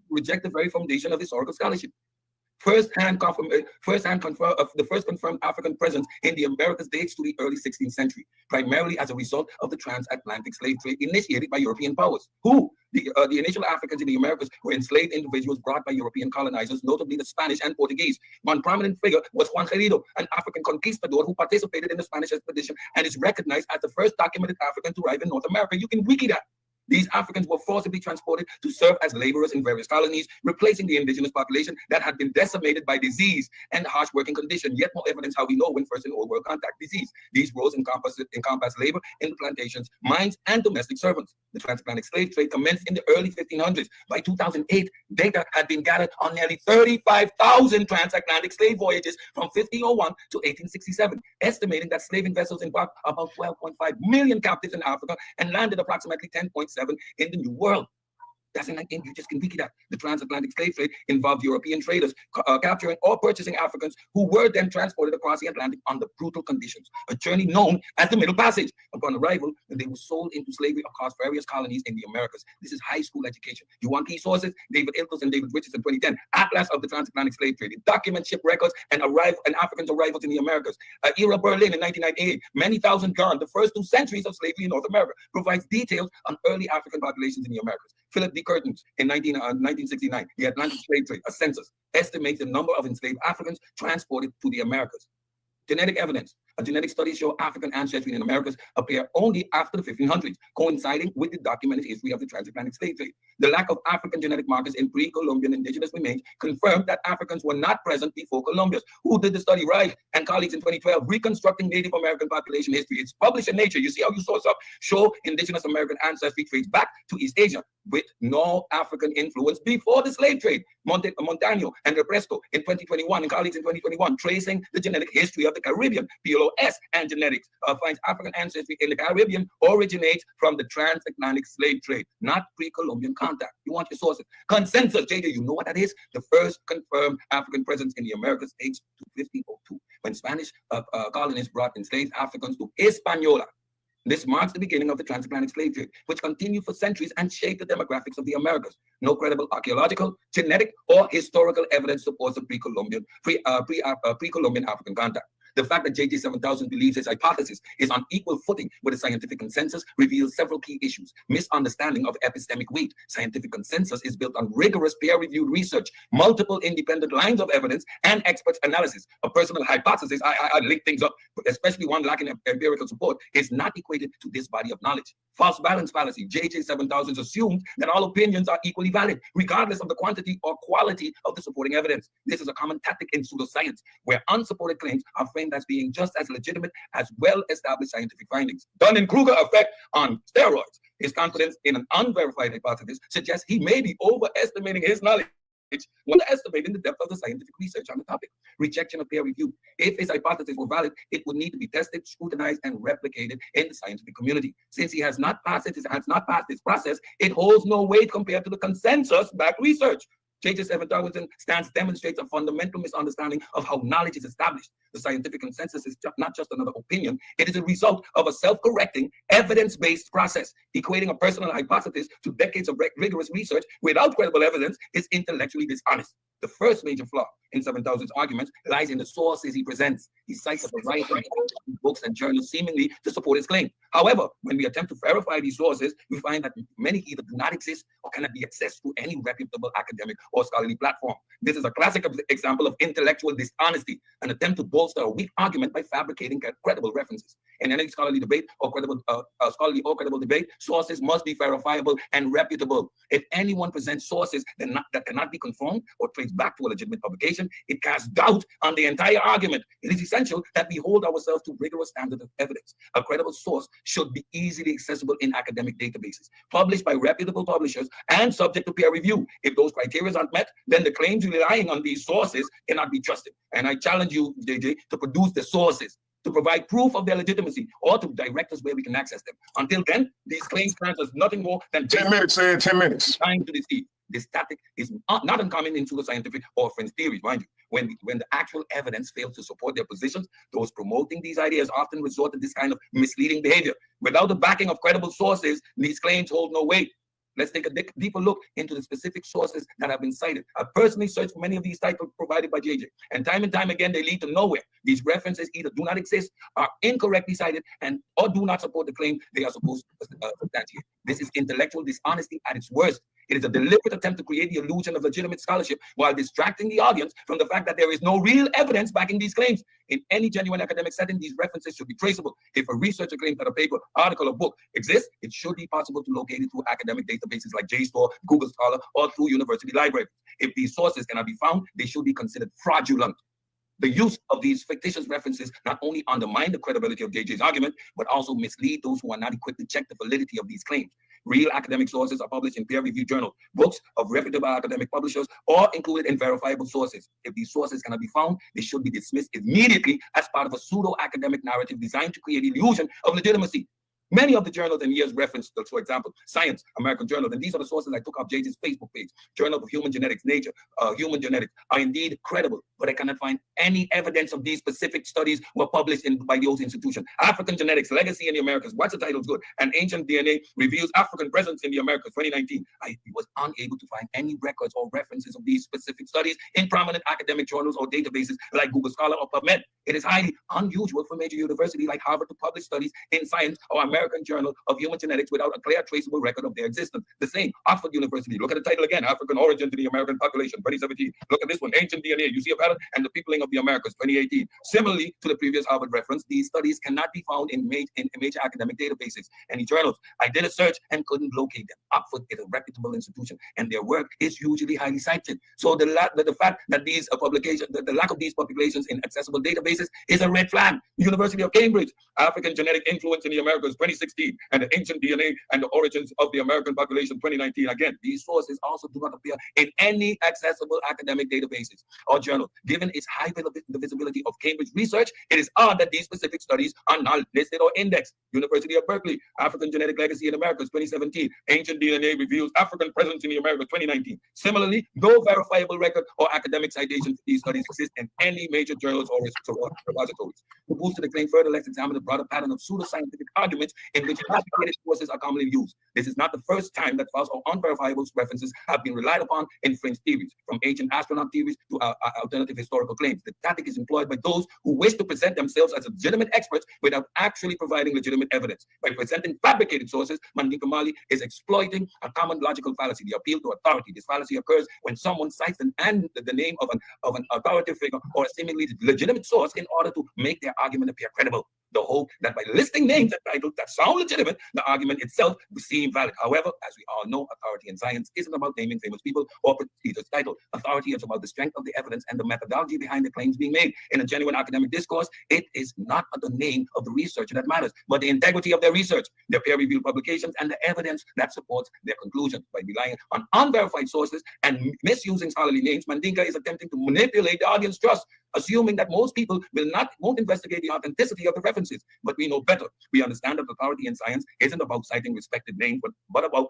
reject the very foundation of historical scholarship. The first confirmed African presence in the Americas dates to the early 16th century, primarily as a result of the transatlantic slave trade initiated by European powers. The initial Africans in the Americas were enslaved individuals brought by European colonizers, notably the Spanish and Portuguese. One prominent figure was Juan Querido, an African conquistador who participated in the Spanish expedition and is recognized as the first documented African to arrive in North America. You can wiki that. These Africans were forcibly transported to serve as laborers in various colonies, replacing the indigenous population that had been decimated by disease and harsh working conditions. Yet more evidence how we know when first in old world contact disease. These roles encompass labor in the plantations, mines, and domestic servants. The transatlantic slave trade commenced in the early 1500s. By 2008, data had been gathered on nearly 35,000 transatlantic slave voyages from 1501 to 1867, estimating that slaving vessels embarked about 12.5 million captives in Africa and landed approximately 10.7 in the New World. That's you just can wiki that. The transatlantic slave trade involved European traders capturing or purchasing Africans who were then transported across the Atlantic under brutal conditions, a journey known as the Middle Passage. Upon arrival, they were sold into slavery across various colonies in the Americas. This is high school education. You want key sources? David Ilkes and David Richardson, 2010, Atlas of the Transatlantic Slave Trade. It documents ship records and Africans' arrivals in the Americas. Era Berlin in 1998, many thousand gone, the first 2 centuries of slavery in North America, provides details on early African populations in the Americas. Philip D. Curtins in 1969, The Atlantic Slave Trade, a census, estimates the number of enslaved Africans transported to the Americas. Genetic evidence. Genetic studies show African ancestry in the Americas appear only after the 1500s, coinciding with the documented history of the transatlantic slave trade. The lack of African genetic markers in pre-Columbian indigenous remains confirmed that Africans were not present before Columbus. Who did the study? Wright and colleagues in 2012, Reconstructing Native American Population History. It's published in Nature. You see how you source up? Show indigenous American ancestry traces back to East Asia with no African influence before the slave trade. Montano and Represco in 2021 and colleagues in 2021, tracing the genetic history of the Caribbean. PLOS and genetics finds African ancestry in the Caribbean originates from the transatlantic slave trade, not pre-Columbian contact. You want your sources. Consensus, JJ, you know what that is? The first confirmed African presence in the Americas dates to 1502, when Spanish colonists brought enslaved Africans to Hispaniola. This marks the beginning of the transatlantic slave trade, which continued for centuries and shaped the demographics of the Americas. No credible archaeological, genetic, or historical evidence supports a pre-Columbian African contact. The fact that JJ7000 believes his hypothesis is on equal footing with the scientific consensus reveals several key issues. Misunderstanding of epistemic weight. Scientific consensus is built on rigorous peer-reviewed research, multiple independent lines of evidence, and expert analysis. A personal hypothesis, I link things up, especially one lacking empirical support, is not equated to this body of knowledge. False balance fallacy. JJ7000 assumes that all opinions are equally valid, regardless of the quantity or quality of the supporting evidence. This is a common tactic in pseudoscience, where unsupported claims are framed as being just as legitimate as well-established scientific findings. Dunning-Kruger effect on steroids. His confidence in an unverified hypothesis suggests he may be overestimating his knowledge while estimating the depth of the scientific research on the topic. Rejection of peer review. If his hypothesis were valid, it would need to be tested, scrutinized, and replicated in the scientific community. Since he has not passed this process, it holds no weight compared to the consensus-backed research. JJ7000 stance demonstrates a fundamental misunderstanding of how knowledge is established. The scientific consensus is not just another opinion. It is a result of a self-correcting, evidence-based process. Equating a personal hypothesis to decades of rigorous research without credible evidence is intellectually dishonest. The first major flaw in 7000's arguments lies in the sources he presents. He cites a variety of books and journals seemingly to support his claim. However, when we attempt to verify these sources, we find that many either do not exist or cannot be accessed through any reputable academic or scholarly platform. This is a classic example of intellectual dishonesty, an attempt to bolster a weak argument by fabricating credible references. In any scholarly debate or credible credible debate, sources must be verifiable and reputable. If anyone presents sources that cannot be confirmed or traced back to a legitimate publication, it casts doubt on the entire argument. It is essential that we hold ourselves to rigorous standards of evidence. A credible source should be easily accessible in academic databases, published by reputable publishers, and subject to peer review. If those criteria aren't met, then the claims relying on these sources cannot be trusted. And I challenge you, JJ, to produce the sources, to provide proof of their legitimacy, or to direct us where we can access them. Until then, these claims stand as nothing more than 10 minutes, 10 minutes. Trying to deceive. This tactic is not uncommon in pseudoscientific or fringe theories, mind you. When the actual evidence fails to support their positions, those promoting these ideas often resort to this kind of misleading behavior. Without the backing of credible sources, these claims hold no weight. Let's take a deeper look into the specific sources that have been cited. I personally searched for many of these titles provided by JJ, and time again, they lead to nowhere. These references either do not exist, are incorrectly cited, or do not support the claim they are supposed to substantiate. This is intellectual dishonesty at its worst. It is a deliberate attempt to create the illusion of legitimate scholarship while distracting the audience from the fact that there is no real evidence backing these claims. In any genuine academic setting, these references should be traceable. If a researcher claims that a paper, article, or book exists, it should be possible to locate it through academic databases like JSTOR, Google Scholar, or through university libraries. If these sources cannot be found, they should be considered fraudulent. The use of these fictitious references not only undermine the credibility of JJ's argument, but also mislead those who are not equipped to check the validity of these claims. Real academic sources are published in peer-reviewed journals, books of reputable academic publishers, or included in verifiable sources. If these sources cannot be found, they should be dismissed immediately as part of a pseudo-academic narrative designed to create illusion of legitimacy. Many of the journals and years referenced, for example, Science, American Journal, and these are the sources I took off JJ's Facebook page, Journal of Human Genetics, Nature, Human Genetics, are indeed credible, but I cannot find any evidence of these specific studies were published by those institutions. African Genetics, Legacy in the Americas, what's the title's good? And Ancient DNA Reveals African Presence in the Americas, 2019. I was unable to find any records or references of these specific studies in prominent academic journals or databases like Google Scholar or PubMed. It is highly unusual for a major university like Harvard to publish studies in Science or American Journal of Human Genetics without a clear, traceable record of their existence. The same, Oxford University. Look at the title again, African Origin to the American Population, 2017. Look at this one, Ancient DNA. You see a pattern? And the Peopling of the Americas, 2018. Similarly to the previous Harvard reference, these studies cannot be found in major academic databases, any journals. I did a search and couldn't locate them. Oxford is a reputable institution, and their work is usually highly cited. So the fact that these publications, the lack of these publications in accessible databases is a red flag. University of Cambridge, African Genetic Influence in the Americas, 2016, and the Ancient DNA and the Origins of the American Population, 2019. Again, these sources also do not appear in any accessible academic databases or journals. Given its high visibility of Cambridge research, it is odd that these specific studies are not listed or indexed. University of Berkeley, African Genetic Legacy in Americas, 2017, Ancient DNA Reveals African Presence in the Americas, 2019. Similarly, no verifiable record or academic citation for these studies exist in any major journals or repositories. To boost the claim further, let's examine the broader pattern of pseudoscientific arguments in which fabricated sources are commonly used. This is not the first time that false or unverifiable references have been relied upon in fringe theories, from ancient astronaut theories to alternative historical claims. The tactic is employed by those who wish to present themselves as legitimate experts without actually providing legitimate evidence. By presenting fabricated sources, Mandinka is exploiting a common logical fallacy, the appeal to authority. This fallacy occurs when someone cites the name of an authoritative figure or a seemingly legitimate source in order to make their argument appear credible. The hope that by listing names and titles that sound legitimate, the argument itself will seem valid. However, as we all know, authority in science isn't about naming famous people or prestigious titles. Authority is about the strength of the evidence and the methodology behind the claims being made. In a genuine academic discourse, it is not the name of the researcher that matters, but the integrity of their research, their peer-reviewed publications, and the evidence that supports their conclusions. By relying on unverified sources and misusing scholarly names, Mandinka is attempting to manipulate the audience trust, assuming that most people won't investigate the authenticity of the references. But we know better. We understand that authority in science isn't about citing respected names, but about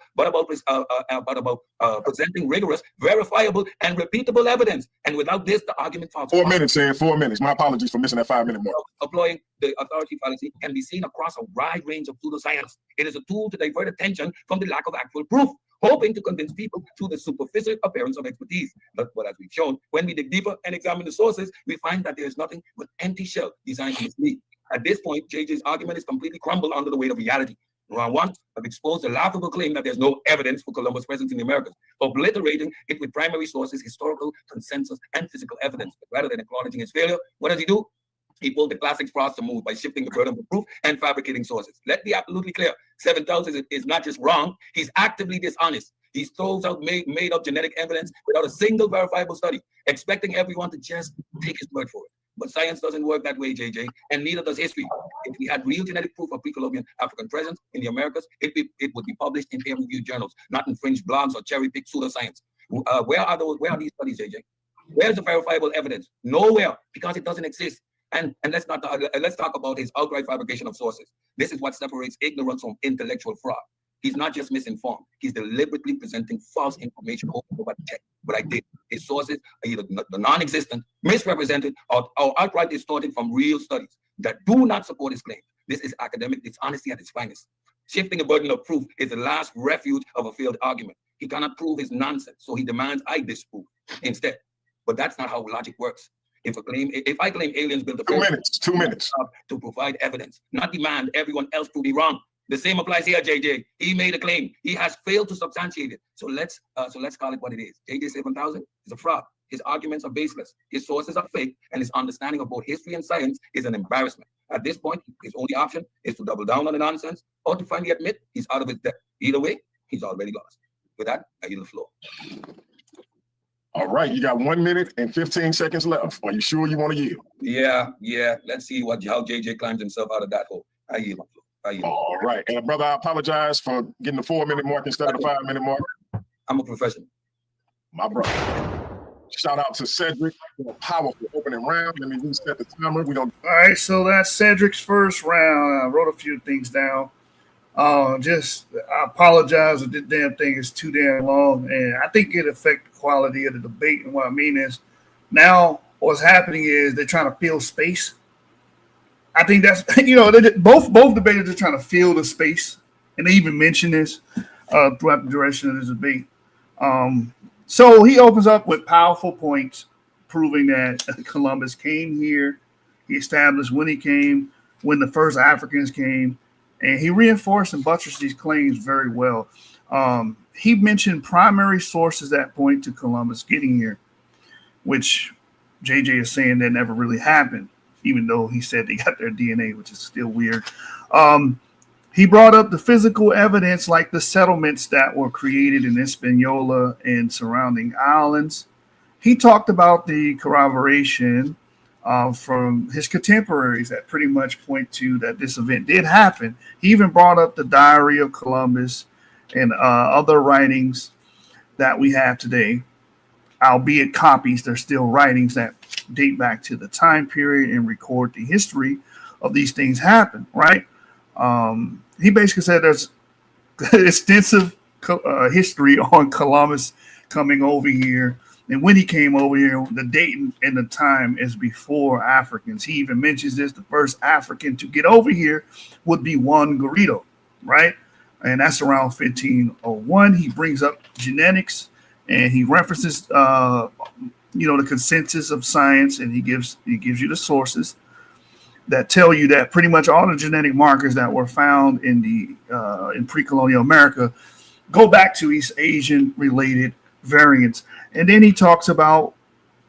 presenting rigorous, verifiable, and repeatable evidence. And without this, the argument falls. 4 minutes, Ed. 4 minutes. My apologies for missing that 5 minute mark. Employing the authority fallacy can be seen across a wide range of pseudoscience. It is a tool to divert attention from the lack of actual proof, hoping to convince people through the superficial appearance of expertise. But as we've shown, when we dig deeper and examine the sources, we find that there is nothing but empty shell designed to mislead. At this point, JJ's argument is completely crumbled under the weight of reality. Round one, I've exposed the laughable claim that there's no evidence for Columbus' presence in the Americas, obliterating it with primary sources, historical, consensus, and physical evidence. But rather than acknowledging his failure, what does he do? He pulled the classic Frost move by shifting the burden of proof and fabricating sources. Let's be absolutely clear. 7000 is not just wrong. He's actively dishonest. He throws out made up genetic evidence without a single verifiable study, expecting everyone to just take his word for it. But science doesn't work that way, JJ, and neither does history. If we had real genetic proof of pre-Columbian African presence in the Americas, it would be published in peer-reviewed journals, not in fringe blogs or cherry-picked pseudoscience. Where are these studies, JJ? Where's the verifiable evidence? Nowhere, because it doesn't exist. And let's talk about his outright fabrication of sources. This is what separates ignorance from intellectual fraud. He's not just misinformed. He's deliberately presenting false information over what I did. His sources are either the non-existent, misrepresented, or outright distorted from real studies that do not support his claim. This is academic dishonesty at its finest. Shifting the burden of proof is the last refuge of a failed argument. He cannot prove his nonsense, so he demands I disprove instead. But that's not how logic works. If I claim aliens built the 2 minutes to provide evidence, not demand everyone else to be wrong. The same applies here, JJ. He made a claim. He has failed to substantiate it. So let's call it what it is. VJJ7000 is a fraud. His arguments are baseless. His sources are fake, and his understanding of both history and science is an embarrassment. At this point, his only option is to double down on the nonsense or to finally admit he's out of his depth. Either way, he's already lost. With that, I yield the floor. All right, you got 1 minute and 15 seconds left. Are you sure you want to yield? Yeah. Let's see how JJ climbs himself out of that hole. I yield my floor. All right, and brother, I apologize for getting the 4 minute mark instead of the 5 minute mark. I'm a professional. My brother. Shout out to Cedrick for a powerful opening round. Let me reset the timer. All right, so that's Cedrick's first round. I wrote a few things down. I apologize if this damn thing is too damn long, and I think it affects the quality of the debate. And what I mean is, now what's happening is they're trying to fill space. I think that's both debaters are trying to fill the space, and they even mention this throughout the duration of this debate. So he opens up with powerful points, proving that Columbus came here. He established when he came, when the first Africans came. And he reinforced and buttressed these claims very well. He mentioned primary sources that point to Columbus getting here, which JJ is saying that never really happened, even though he said they got their DNA, which is still weird. He brought up the physical evidence like the settlements that were created in Hispaniola and surrounding islands. He talked about the corroboration from his contemporaries that pretty much point to that this event did happen. He even brought up the Diary of Columbus and other writings that we have today, albeit copies. They're still writings that date back to the time period and record the history of these things happen, right? He basically said there's extensive history on Columbus coming over here. And when he came over here, the date and the time is before Africans. He even mentions this: the first African to get over here would be Juan Garrido, right? And that's around 1501. He brings up genetics and he references, the consensus of science, and he gives you the sources that tell you that pretty much all the genetic markers that were found in the in pre-colonial America go back to East Asian related variants. And then he talks about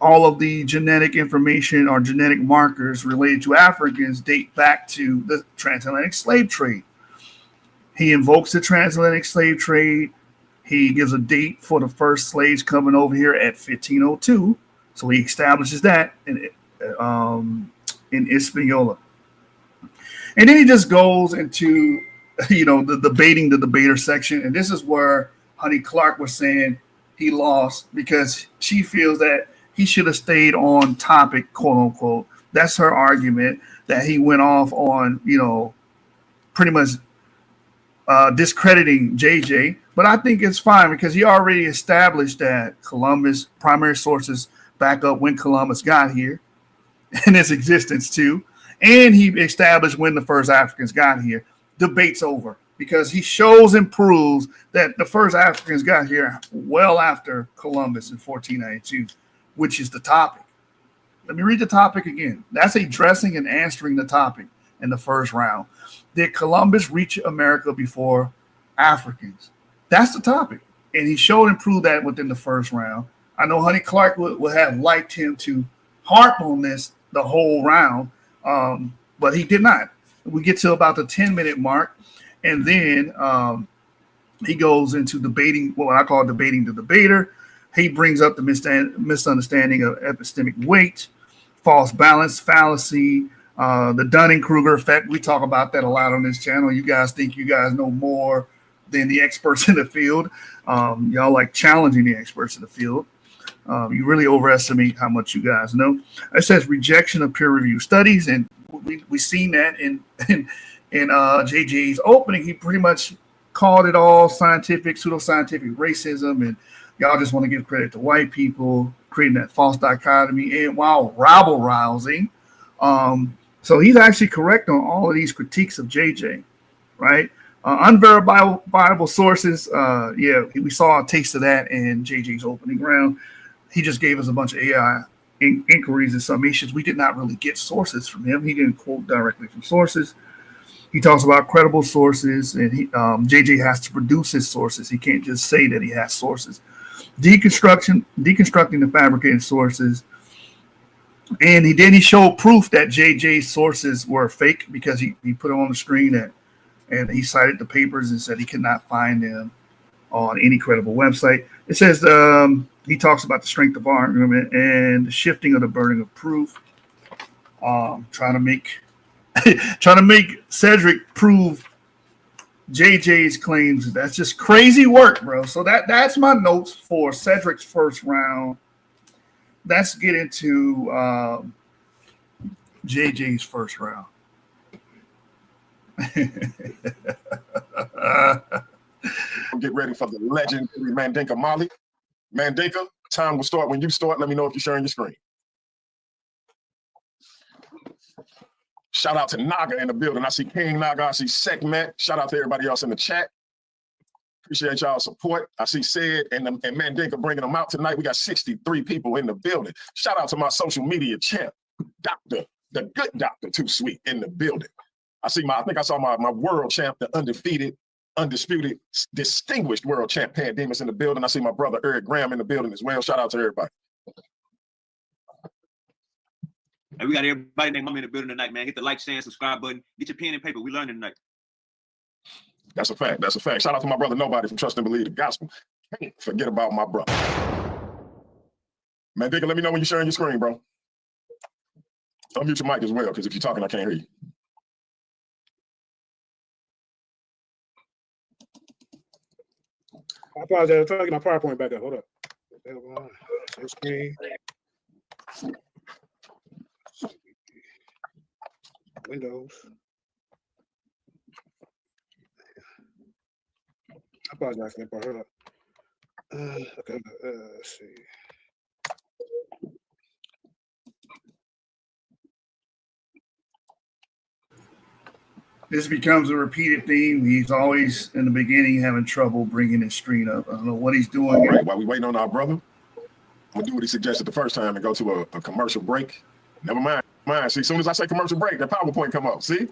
all of the genetic information or genetic markers related to Africans date back to the transatlantic slave trade. He invokes the transatlantic slave trade. He gives a date for the first slaves coming over here at 1502. So he establishes that in Hispaniola. And then he just goes into, the debating the debater section. And this is where Honey Clark was saying he lost because she feels that he should have stayed on topic, quote unquote. That's her argument, that he went off on, pretty much discrediting JJ. But I think it's fine because he already established that Columbus primary sources back up when Columbus got here and his existence too. And he established when the first Africans got here. Debate's over, because he shows and proves that the first Africans got here well after Columbus in 1492, which is the topic. Let me read the topic again. That's addressing and answering the topic in the first round. Did Columbus reach America before Africans? That's the topic. And he showed and proved that within the first round. I know Honey Clark would have liked him to harp on this the whole round. But he did not. We get to about the 10-minute mark, and then he goes into debating what I call debating the debater. He brings up the misunderstanding of epistemic weight, false balance, fallacy, the Dunning-Kruger effect. We talk about that a lot on this channel. You guys think you guys know more than the experts in the field. Y'all like challenging the experts in the field. You really overestimate how much you guys know. It says rejection of peer-reviewed studies, and we seen that in JJ's opening. He pretty much called it all scientific, pseudoscientific racism, and y'all just want to give credit to white people, creating that false dichotomy, and while rabble rousing. So he's actually correct on all of these critiques of JJ, right? Unverifiable sources, we saw a taste of that in JJ's opening round. He just gave us a bunch of AI inquiries and summations. We did not really get sources from him. He didn't quote directly from sources. He talks about credible sources, and JJ has to produce his sources. He can't just say that he has sources. Deconstructing the fabricated sources. And he showed proof that JJ's sources were fake because he put them on the screen and he cited the papers and said he could not find them on any credible website. It says he talks about the strength of argument and the shifting of the burden of proof. Trying to make Cedrick prove JJ's claims. That's just crazy work, bro. So that's my notes for Cedrick's first round. Let's get into JJ's first round. Get ready for the legendary Mandinka Mali. Mandinka, time will start when you start. Let me know if you're sharing your screen. Shout out to Naga in the building. I see King Naga. I see Sekhmet. Shout out to everybody else in the chat. Appreciate y'all's support. I see Sid and Mandinka bringing them out tonight. We got 63 people in the building. Shout out to my social media champ, Doctor, the good Doctor Too Sweet in the building. I think I saw my world champ, the undefeated, undisputed, distinguished world champ Pandemus in the building. I see my brother Eric Graham in the building as well. Shout out to everybody. Hey, we got everybody named in the building tonight, man. Hit the like, share, and subscribe button. Get your pen and paper. We learning tonight. That's a fact. That's a fact. Shout out to my brother Nobody from Trust and Believe the Gospel. Can't forget about my brother. Mandinka, let me know when you're sharing your screen, bro. Unmute your mic as well, because if you're talking, I can't hear you. I apologize. I'm trying to get my PowerPoint back up. Hold up. Share screen. Windows. I apologize for that part. Hold up. Okay. Let's see. This becomes a repeated theme. He's always in the beginning having trouble bringing his screen up. I don't know what he's doing. All right, while we waiting on our brother, I'm gonna do what he suggested the first time and go to a commercial break. Never mind. See, as soon as I say commercial break, that PowerPoint come up. See?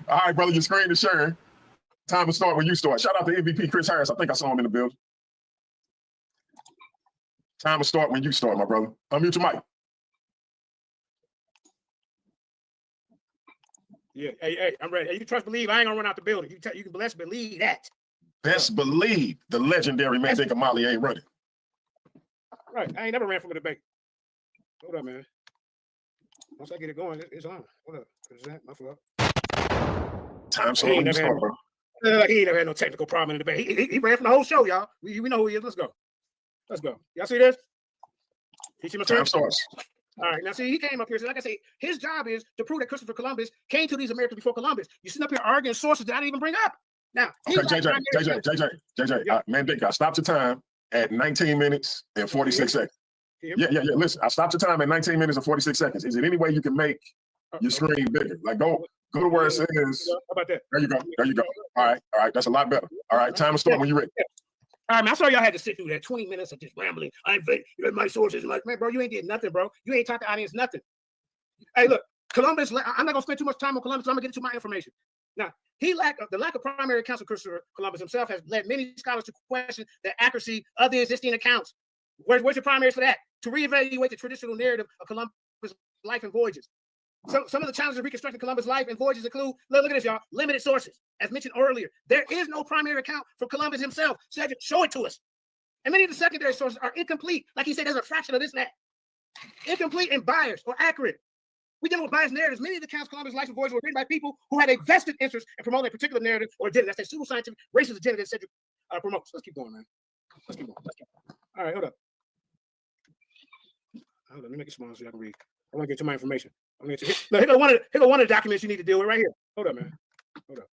All right, brother, your screen is sharing. Time to start when you start. Shout out to MVP Chris Harris. I think I saw him in the building. Time to start when you start, my brother. Unmute your mic. Yeah, hey, I'm ready. Hey, you trust believe I ain't gonna run out the building. You can best believe that. Best believe the legendary Mandinka Mali ain't running. Right, I ain't never ran from a debate. Hold up, man. Once I get it going, it's on. Hold up. Is that my fault? Time so when you start, bro. He ain't never had no technical problem in the debate. He ran from the whole show, y'all. We know who he is. Let's go. Y'all see this? You see my screen? Time starts. All right, now see, he came up here. So like I say, his job is to prove that Christopher Columbus came to these Americas before Columbus. You sitting up here arguing sources that I didn't even bring up. Now, okay, JJ, Mandinka, I stopped your time at 19 minutes and 46 seconds. Yeah. Listen, I stopped your time at 19 minutes and 46 seconds. Is it any way you can make your screen bigger? Like go to where it says. How about that? There you go. All right. That's a lot better. All right, time to start when you're ready. All right, man. I saw y'all had to sit through that 20 minutes of just rambling. I'm fake. My sources. Like, man, bro, you ain't getting nothing, bro. You ain't taught the audience nothing. Hey, look, Columbus. I'm not gonna spend too much time on Columbus. I'm gonna get into my information. Now, the lack of primary accounts of Christopher Columbus himself has led many scholars to question the accuracy of the existing accounts. Where's your primaries for that? To reevaluate the traditional narrative of Columbus' life and voyages. Some of the challenges of reconstructing Columbus' life and voyages include, look at this, y'all, limited sources. As mentioned earlier, there is no primary account from Columbus himself. Cedrick, show it to us. And many of the secondary sources are incomplete. Like he said, there's a fraction of this and that. Incomplete and biased or accurate. We deal with biased narratives. Many of the accounts of Columbus' life and voyages were written by people who had a vested interest in promoting a particular narrative or agenda. That's a pseudoscientific racist agenda that Cedrick promotes. Let's keep going, man. Let's keep going. All right, hold up. Hold on, let me make it smaller so I can read. I want to get to my information. I'm going to here go one of the documents you need to deal with right here. Hold up, man. Hold up.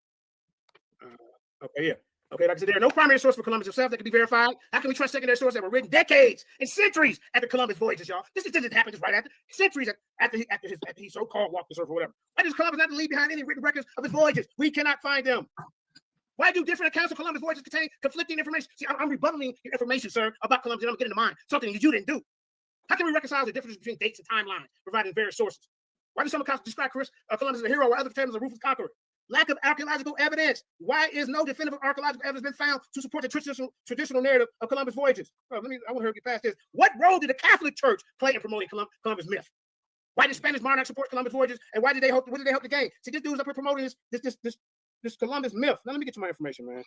Okay, yeah. Okay, like I said, there are no primary source for Columbus himself that can be verified. How can we trust secondary sources that were written decades and centuries after Columbus' voyages, y'all? This didn't happen just right after. Centuries after he so-called walked the earth or whatever. Why does Columbus not leave behind any written records of his voyages? We cannot find them. Why do different accounts of Columbus' voyages contain conflicting information? See, I'm rebuttaling your information, sir, about Columbus, and I'm getting to mine, something that you didn't do. How can we reconcile the difference between dates and timelines provided in various sources? Why do some accounts describe Columbus as a hero while others claim as a ruthless conqueror? Lack of archaeological evidence. Why is no definitive archaeological evidence been found to support the traditional narrative of Columbus' voyages? I want to hurry get past this. What role did the Catholic Church play in promoting Columbus myth? Why did Spanish monarchs support Columbus voyages, and what did they hope to gain? See, this dude's up here promoting this Columbus myth. Now let me get you my information, man.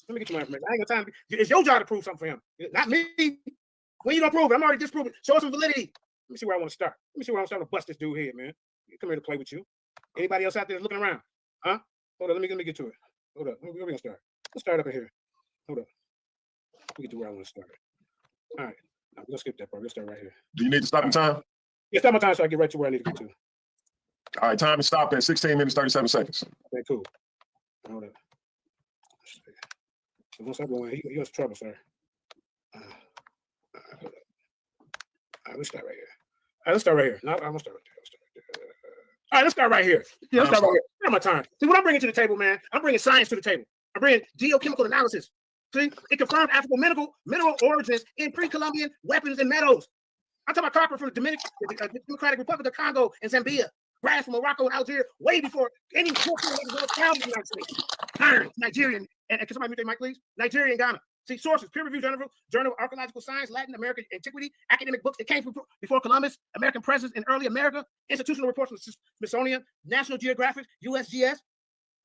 Let me get you my information. I ain't got time. It's your job to prove something for him, not me. When you don't prove it, I'm already disproving. Show us some validity. Let me see where I want to start. Let me see where I'm starting to bust this dude here, man. Come here to play with you. Anybody else out there looking around? Huh? Hold on, let me get to it. Hold up. Where we gonna start? Let's start up in here. Hold up. Let me get to where I want to start. All right. Now, let's skip that part. Let's start right here. Do you need to stop in time? Yeah, stop my time so I get right to where I need to get to. All right, time is stopped at 16 minutes, 37 seconds. Okay, cool. Hold up. Once I go in, he has trouble, sir. All right, let's start right here. All right, let's start right here. No, I'm gonna start right there. All right, let's start right here. Yeah, let's start right here. Not my time. See, what I'm bringing to the table, man, I'm bringing science to the table. I'm bringing geochemical analysis. See, it confirmed African mineral origins in pre-Columbian weapons and metals. I'm talking about copper from the Democratic Republic of Congo and Zambia, brass from Morocco and Algeria, way before any European was found in the United States. Iron, Nigerian, and can somebody mute their mic, please? Nigeria and Ghana. See, sources, peer-reviewed Journal of Archaeological Science, Latin American Antiquity, academic books that came from before Columbus, American presence in early America, institutional reports from the Smithsonian, National Geographic, USGS.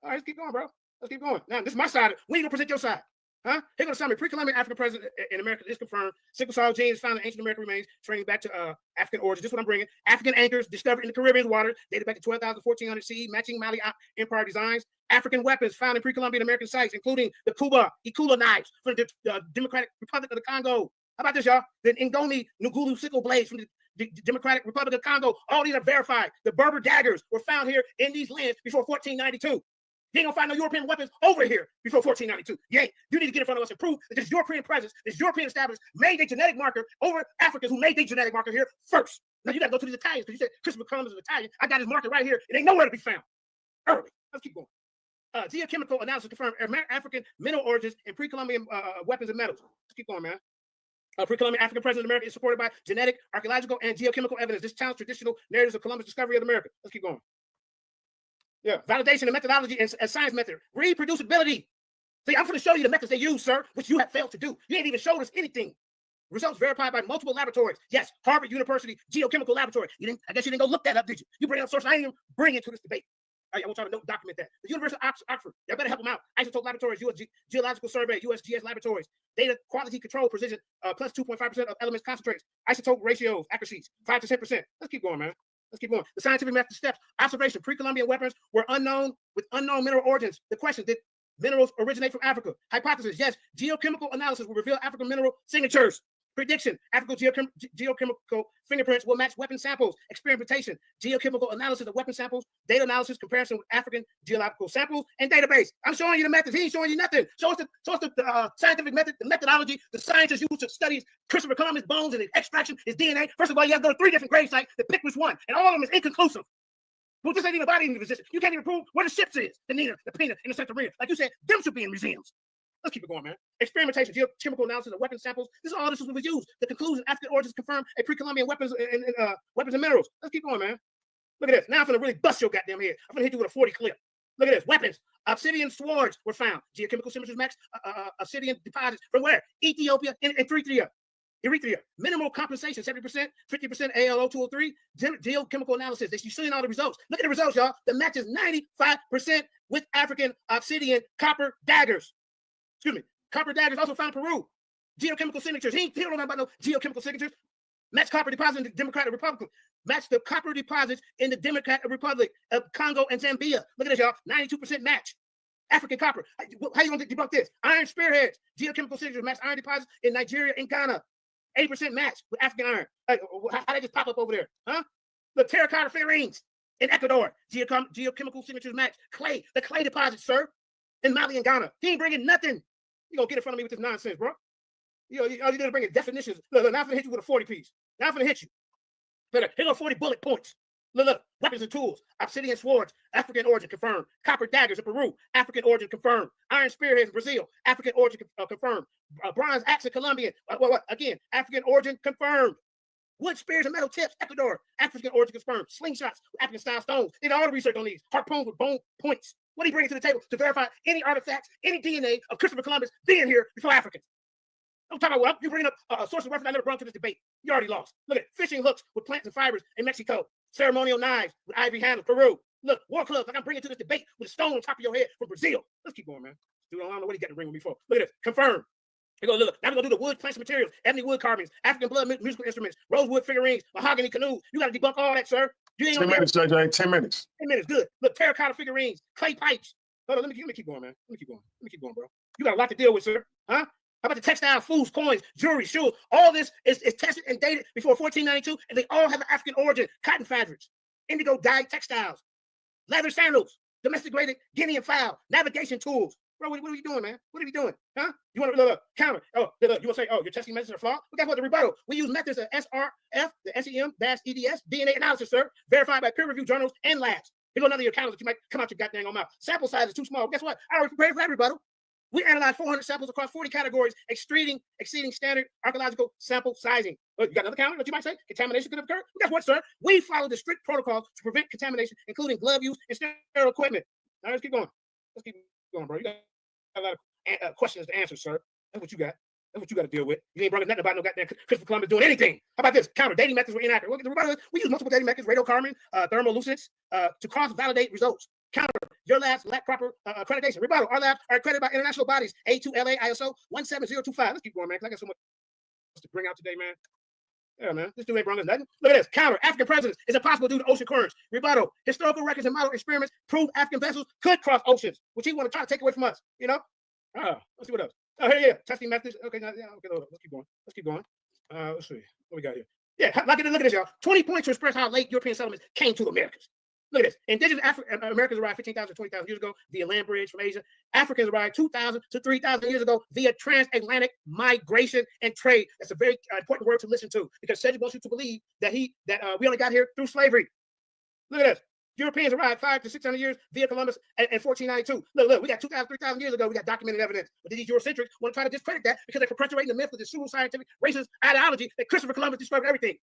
All right, let's keep going, bro. Let's keep going. Now, this is my side. When are you going to present your side? Huh? Here goes the summary. Pre-Columbian African presence in America is confirmed. Sickle cell genes found in ancient American remains, training back to African origins. This is what I'm bringing. African anchors discovered in the Caribbean waters, dated back to 12,000 1400 CE, matching Mali Empire designs. African weapons found in pre-Columbian American sites, including the Ikula knives from the Democratic Republic of the Congo. How about this, y'all? The Ngoni Ngulu sickle blades from the Democratic Republic of Congo. All these are verified. The Berber daggers were found here in these lands before 1492. You ain't gonna find no European weapons over here before 1492. You need to get in front of us and prove that this European presence, this European establishment made a genetic marker over Africans who made their genetic marker here first. Now you gotta go to these Italians because you said Christopher Columbus is Italian. I got his marker right here. It ain't nowhere to be found. Early. Let's keep going. Geochemical analysis confirmed African mineral origins in pre-Columbian weapons and metals. Let's keep going, man. Pre-Columbian African presence in America is supported by genetic, archaeological, and geochemical evidence. This challenges traditional narratives of Columbus' discovery of America. Let's keep going. Yeah, validation and methodology and science method. Reproducibility. See, I'm going to show you the methods they use, sir, which you have failed to do. You ain't even showed us anything. Results verified by multiple laboratories. Yes, Harvard University Geochemical Laboratory. I guess you didn't go look that up, did you? You bring up sources. I didn't even bring it to this debate. I want y'all to document that. The University of Oxford, y'all better help them out. Isotope Laboratories, US Geological Survey, USGS Laboratories, data quality control precision, plus 2.5% of elements concentrates, isotope ratios, accuracies, 5 to 10%. Let's keep going, man. Let's keep going. The scientific method steps. Observation. Pre-Columbian weapons were unknown with unknown mineral origins. The question, did minerals originate from Africa? Hypothesis. Yes. Geochemical analysis will reveal African mineral signatures. Prediction. African geochemical fingerprints will match weapon samples. Experimentation. Geochemical analysis of weapon samples. Data analysis comparison with African geological samples and database. I'm showing you the methods. He ain't showing you nothing. Show us the scientific method, the methodology, the scientists used to study Christopher Columbus' bones and his extraction, his DNA. First of all, you have to go to 3 different grave sites to pick which one, and all of them is inconclusive. Well, this ain't even body in position. You can't even prove where the ships is, the Nina, the Pina, and the Santorini. Like you said, them should be in museums. Let's keep it going, man. Experimentation, geochemical analysis of weapon samples. This was used. The conclusion, African origins confirm a pre-Columbian weapons and minerals. Let's keep going, man. Look at this. Now I'm gonna really bust your goddamn head. I'm gonna hit you with a 40 clip. Look at this. Weapons. Obsidian swords were found. Geochemical signatures match obsidian deposits from where? Ethiopia and Eritrea. Erythrea, minimal compensation, 70%, 50% ALO 203, geochemical analysis. You've seen all the results. Look at the results, y'all. The match is 95% with African obsidian copper daggers. Excuse me. Copper daggers also found in Peru. Geochemical signatures. He don't know about no geochemical signatures. Match copper deposits in the Democratic Republic. Match the copper deposits in the Democratic Republic of Congo and Zambia. Look at this, y'all. 92% match. African copper. How you going to debunk this? Iron spearheads. Geochemical signatures match iron deposits in Nigeria and Ghana. 80% match with African iron. How they just pop up over there? Huh? The terracotta figurines in Ecuador. Geochemical signatures match clay. The clay deposits, sir, in Mali and Ghana. He ain't bringing nothing. You gonna get in front of me with this nonsense, bro? All you did is bring definitions. Look, now I'm gonna hit you with a 40 piece. Now I'm gonna hit you. Here go 40 bullet points. Look, weapons and tools. Obsidian swords, African origin confirmed. Copper daggers in Peru, African origin confirmed. Iron spearheads in Brazil, African origin confirmed. Bronze axe in Colombia, again, African origin confirmed. Wood spears and metal tips, Ecuador, African origin confirmed. Slingshots with African style stones. Did all the research on these. Harpoons with bone points. What are you bringing to the table to verify any artifacts, any DNA of Christopher Columbus being here before Africans? I'm talking about you bring up a source of reference I never brought to this debate. You already lost. Look at fishing hooks with plants and fibers in Mexico. Ceremonial knives with ivory handles, Peru. Look, war clubs like I'm bringing to this debate with a stone on top of your head from Brazil. Let's keep going, man. Dude, I don't know what he got to bring with me for. Look at this. Confirmed. Look. Now we're going to do the wood, plants, and materials, ebony wood carvings, African blood musical instruments, rosewood figurines, mahogany canoes. You got to debunk all that, sir. You ain't 10 minutes, JJ. 10 minutes. 10 minutes, good. Look, terracotta figurines, clay pipes. Hold on, let me keep going, man. Let me keep going, bro. You got a lot to deal with, sir. Huh? How about the textile, foods, coins, jewelry, shoes? All this is tested and dated before 1492, and they all have an African origin. Cotton fabrics, indigo dyed textiles, leather sandals, domestic-graded Guinean fowl, navigation tools. Bro, what are you doing, man? What are you doing? Huh? You want to look, counter? Oh, look, you want to say, your testing methods are flawed? Well, guess what? The rebuttal. We use methods of SRF, the SEM-EDS, DNA analysis, sir, verified by peer-reviewed journals and labs. Here go another of your counters that you might come out your goddamn mouth. Sample size is too small. Guess what? I already prepared for that rebuttal. We analyzed 400 samples across 40 categories, exceeding standard archaeological sample sizing. You got another counter that you might say? Contamination could have occurred? Well, guess what, sir? We follow the strict protocols to prevent contamination, including glove use and sterile equipment. Now, let's keep going. Bro. You got a lot of questions to answer, sir. That's what you got. That's what you got to deal with. You ain't brought nothing about no goddamn Christopher Columbus doing anything. How about this? Counter. Dating methods were inaccurate. We use multiple dating methods, radiocarbon, thermolucents, to cross-validate results. Counter. Your labs lack proper accreditation. Rebuttal. Our labs are accredited by international bodies. A2LA ISO 17025. Let's keep going, man. I got so much to bring out today, man. Yeah, man. This dude ain't brought us nothing. Look at this. Counter. African presidents is impossible due to ocean currents. Rebuttal. Historical records and model experiments prove African vessels could cross oceans, which he want to try to take away from us. You know? Let's see what else. Oh, here, yeah. Testing methods. Okay, now, yeah, okay, hold on. Let's keep going. Let's see. What we got here? Yeah, look at this, y'all. 20 points to express how late European settlements came to the Americas. Look at this. Indigenous Americans arrived 15,000 to 20,000 years ago via land bridge from Asia. Africans arrived 2,000 to 3,000 years ago via transatlantic migration and trade. That's a very important word to listen to because Cedrick wants you to believe that we only got here through slavery. Look at this. Europeans arrived 500 to 600 years via Columbus in 1492. Look, we got 2,000, 3,000 years ago, we got documented evidence. But these Eurocentrics want to try to discredit that because they're perpetuating the myth of the pseudo-scientific racist ideology that Christopher Columbus discovered everything.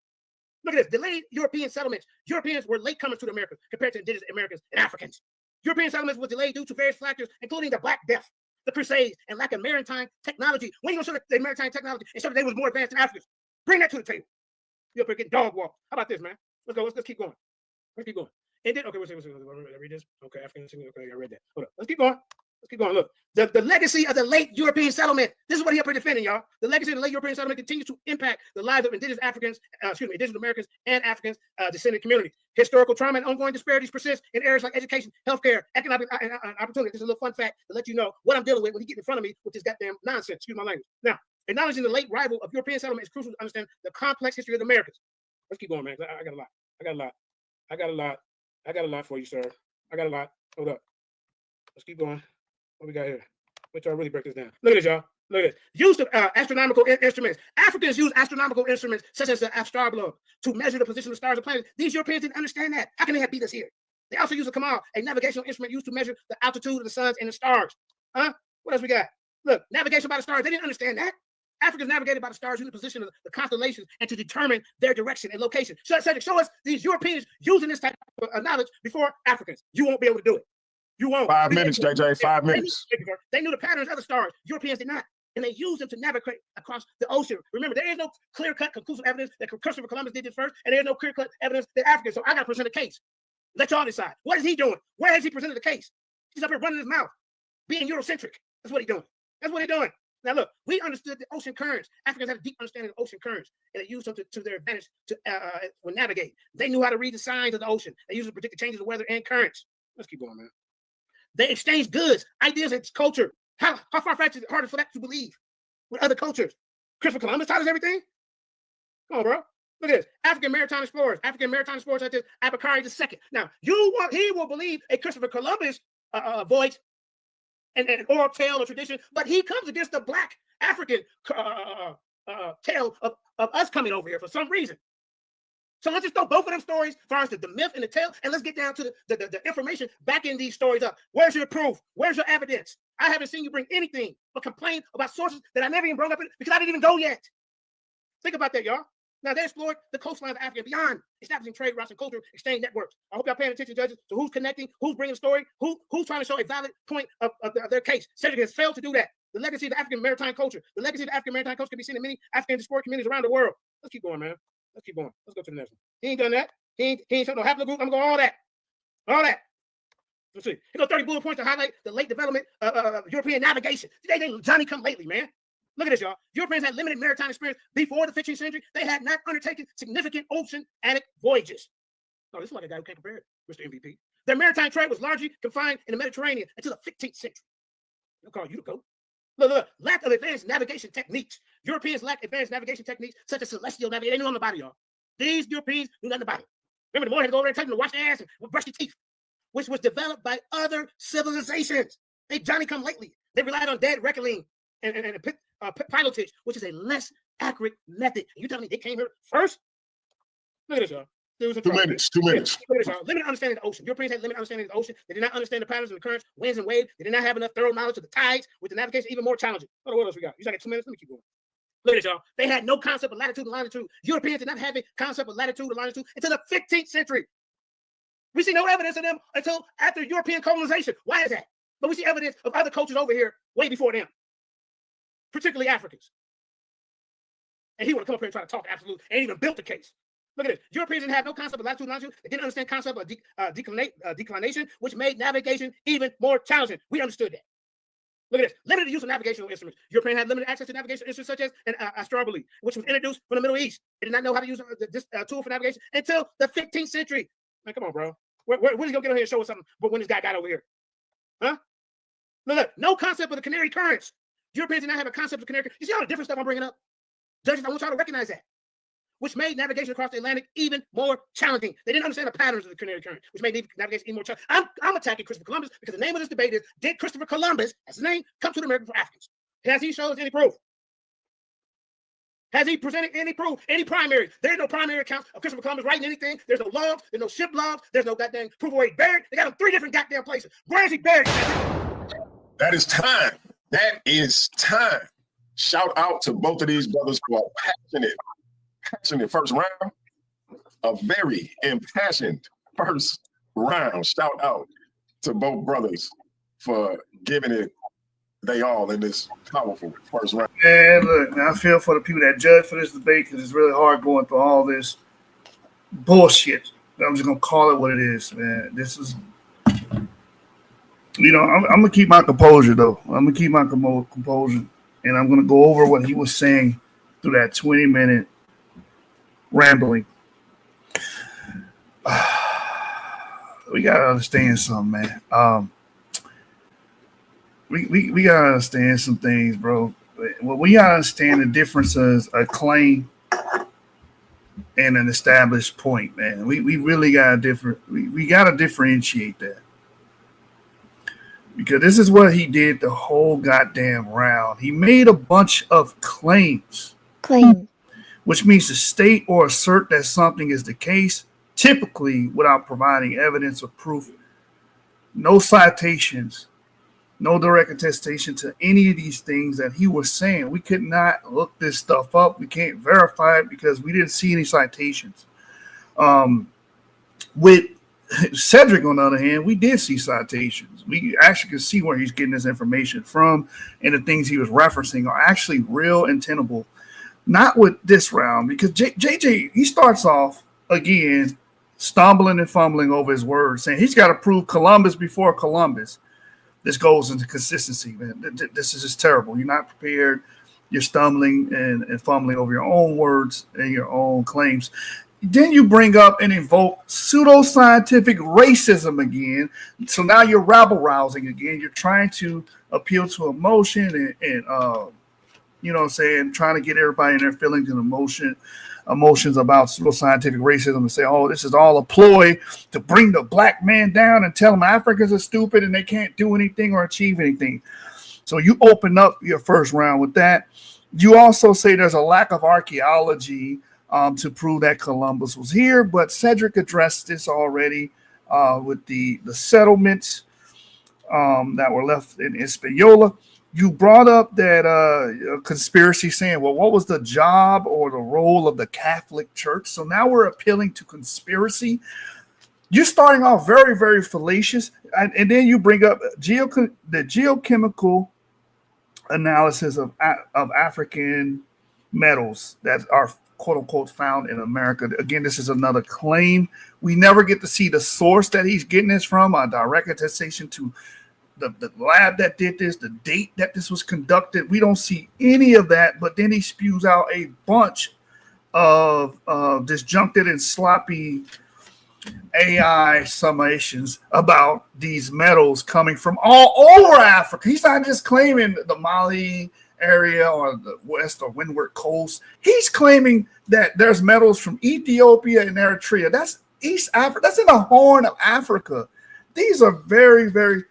Look at this. Delayed European settlements. Europeans were latecomers to the Americas compared to indigenous Americans and Africans. European settlements was delayed due to various factors, including the Black Death, the Crusades, and lack of maritime technology. When you going to show the maritime technology and show that they was more advanced than Africans? Bring that to the table. You're up here getting dog walked. How about this, man? Let's go. Let's keep going. And then, okay, let's read this. Okay, African. Okay, I read that. Hold up. Let's keep going. Look, the legacy of the late European settlement. This is what he up here defending, y'all. The legacy of the late European settlement continues to impact the lives of indigenous Americans and Africans descendant communities. Historical trauma and ongoing disparities persist in areas like education, healthcare, economic opportunity. This is a little fun fact to let you know what I'm dealing with when he get in front of me with this goddamn nonsense. Excuse my language. Now, acknowledging the late rival of European settlement is crucial to understand the complex history of the Americas. Let's keep going, man. I got a lot for you, sir. I got a lot. Hold up. Let's keep going. What we got here? Wait till I really break this down. Look at this, y'all. Look at this. Use of astronomical instruments. Africans use astronomical instruments such as the astrolabe to measure the position of stars and planets. These Europeans didn't understand that. How can they have beat us here? They also use a kamal, a navigational instrument used to measure the altitude of the suns and the stars. Huh? What else we got? Look, navigation by the stars. They didn't understand that. Africans navigated by the stars using the position of the constellations and to determine their direction and location. Cedrick, show us these Europeans using this type of knowledge before Africans. You won't be able to do it. You won't. 5 minutes, JJ. 5 minutes. They knew the patterns of the stars. Europeans did not. and they use them to navigate across the ocean. Remember, there is no clear-cut, conclusive evidence that Christopher Columbus did this first, and there is no clear-cut evidence that Africans. So I got to present a case. Let y'all decide. What is he doing? Where has he presented the case? He's up here running his mouth, being Eurocentric. That's what he's doing. That's what he's doing. Now, look, we understood the ocean currents. Africans had a deep understanding of ocean currents, and they used them to their advantage to navigate. They knew how to read the signs of the ocean. They used it to predict the changes of weather and currents. Let's keep going, man. They exchanged goods, ideas, and culture. How far-fetched is it harder for that to believe with other cultures? Christopher Columbus taught us everything? Come on, bro. Look at this. African maritime explorers such as Abakari II. Now, he will believe a Christopher Columbus voyage and oral tale or tradition, but he comes against the Black African tale of us coming over here for some reason. So let's just throw both of them stories, as far as the myth and the tale, and let's get down to the information back in these stories up. Where's your proof? Where's your evidence? I haven't seen you bring anything but complain about sources that I never even brought up because I didn't even go yet. Think about that, y'all. Now, they explored the coastlines of Africa and beyond, establishing trade routes and cultural exchange networks. I hope y'all paying attention, judges, to who's connecting, who's bringing the story, who's trying to show a valid point of their case. Cedrick has failed to do that. The legacy of the African maritime culture. The legacy of the African maritime culture can be seen in many African diaspora communities around the world. Let's keep going, man. Let's keep going. Let's go to the next one. He ain't done that. He ain't shown no haplogroup. I'm going to go all that. All that. Let's see. Here go 30 bullet points to highlight the late development of European navigation. They Johnny come lately, man. Look at this, y'all. Europeans had limited maritime experience before the 15th century. They had not undertaken significant oceanic voyages. No, this is like a guy who can't compare it, Mr. MVP. Their maritime trade was largely confined in the Mediterranean until the 15th century. They'll call you to go. Look, lack of advanced navigation techniques. Europeans lacked advanced navigation techniques such as celestial navigation. They knew nothing about it, y'all. These Europeans knew nothing about it. Remember, the morning had to go over there and tell them to wash their ass and brush their teeth, which was developed by other civilizations. They Johnny come lately. They relied on dead reckoning and pilotage, which is a less accurate method. You telling me they came here first? Look at this, y'all. 2 minutes. 2 minutes. Look at this, y'all. Limited understanding of the ocean. Europeans had limited understanding of the ocean. They did not understand the patterns of the currents, winds, and waves. They did not have enough thorough knowledge of the tides, with the navigation even more challenging. What else we got? You got 2 minutes? Let me keep going. Look at this, y'all. They had no concept of latitude and longitude. Europeans did not have a concept of latitude and longitude until the 15th century. We see no evidence of them until after European colonization. Why is that? But we see evidence of other cultures over here way before them, particularly Africans. And he would have come up here and try to talk absolute and even built the case. Look at this. Europeans didn't have no concept of latitude and longitude. They didn't understand concept of declination, which made navigation even more challenging. We understood that. Look at this. Limited use of navigational instruments. Europeans had limited access to navigation instruments such as an astrolabe, which was introduced from the Middle East. They did not know how to use this tool for navigation until the 15th century. Man, come on, bro. When is he going to get over here and show us something? But when this guy got over here? Huh? Look, no concept of the Canary currents. Europeans did not have a concept of Canary currents. You see all the different stuff I'm bringing up? Judges, I want y'all to recognize that, which made navigation across the Atlantic even more challenging. They didn't understand the patterns of the Canary current, which made navigation even more challenging. I'm attacking Christopher Columbus because the name of this debate is, did Christopher Columbus, as his name, come to the America for Africans? Has he shown us any proof? Has he presented any proof, any primary? There's no primary accounts of Christopher Columbus writing anything. There's no logs. There's no ship logs. There's no goddamn proof of where he's buried. They got him 3 different goddamn places. Where is he buried? That is time. That is time. Shout out to both of these brothers for a passionate first round. A very impassioned first round. Shout out to both brothers for giving it they all in this powerful first round. Man, look, I feel for the people that judge for this debate because it's really hard going through all this bullshit. I'm just gonna call it what it is, man. This is, I'm gonna keep my composure though. I'm gonna keep my composure, and I'm gonna go over what he was saying through that 20-minute rambling. We gotta understand something, man. We gotta understand some things, bro. Well, we gotta understand the differences a claim and an established point, man. We really gotta we gotta differentiate that. Because this is what he did the whole goddamn round. He made a bunch of claims. Which means to state or assert that something is the case, typically without providing evidence or proof. No citations, no direct attestation to any of these things that he was saying. We could not look this stuff up. We can't verify it because we didn't see any citations. With Cedrick, on the other hand, we did see citations. We actually could see where he's getting his information from, and the things he was referencing are actually real and tenable. Not with this round, because JJ, he starts off again stumbling and fumbling over his words, saying he's got to prove Columbus before Columbus. This goes into consistency, man. This is just terrible. You're not prepared. You're stumbling and fumbling over your own words and your own claims. Then you bring up and invoke pseudoscientific racism again. So now you're rabble rousing again. You're trying to appeal to emotion and you know what I'm saying, trying to get everybody in their feelings and emotions about pseudoscientific racism and say, oh, this is all a ploy to bring the black man down and tell them Africans are stupid and they can't do anything or achieve anything. So you open up your first round with that. You also say there's a lack of archaeology to prove that Columbus was here, but Cedrick addressed this already with the settlements that were left in Hispaniola. You brought up that conspiracy saying, well, what was the job or the role of the Catholic Church? So now we're appealing to conspiracy. You're starting off very, very fallacious. And then you bring up the geochemical analysis of African metals that are quote unquote found in America. Again, this is another claim. We never get to see the source that he's getting this from, a direct attestation to the lab that did this, the date that this was conducted. We don't see any of that, but then he spews out a bunch of disjuncted and sloppy AI summations about these metals coming from all over Africa. He's not just claiming the Mali area or the west or windward coast. He's claiming that there's metals from Ethiopia and Eritrea. That's East Africa. That's in the Horn of Africa. These are very, very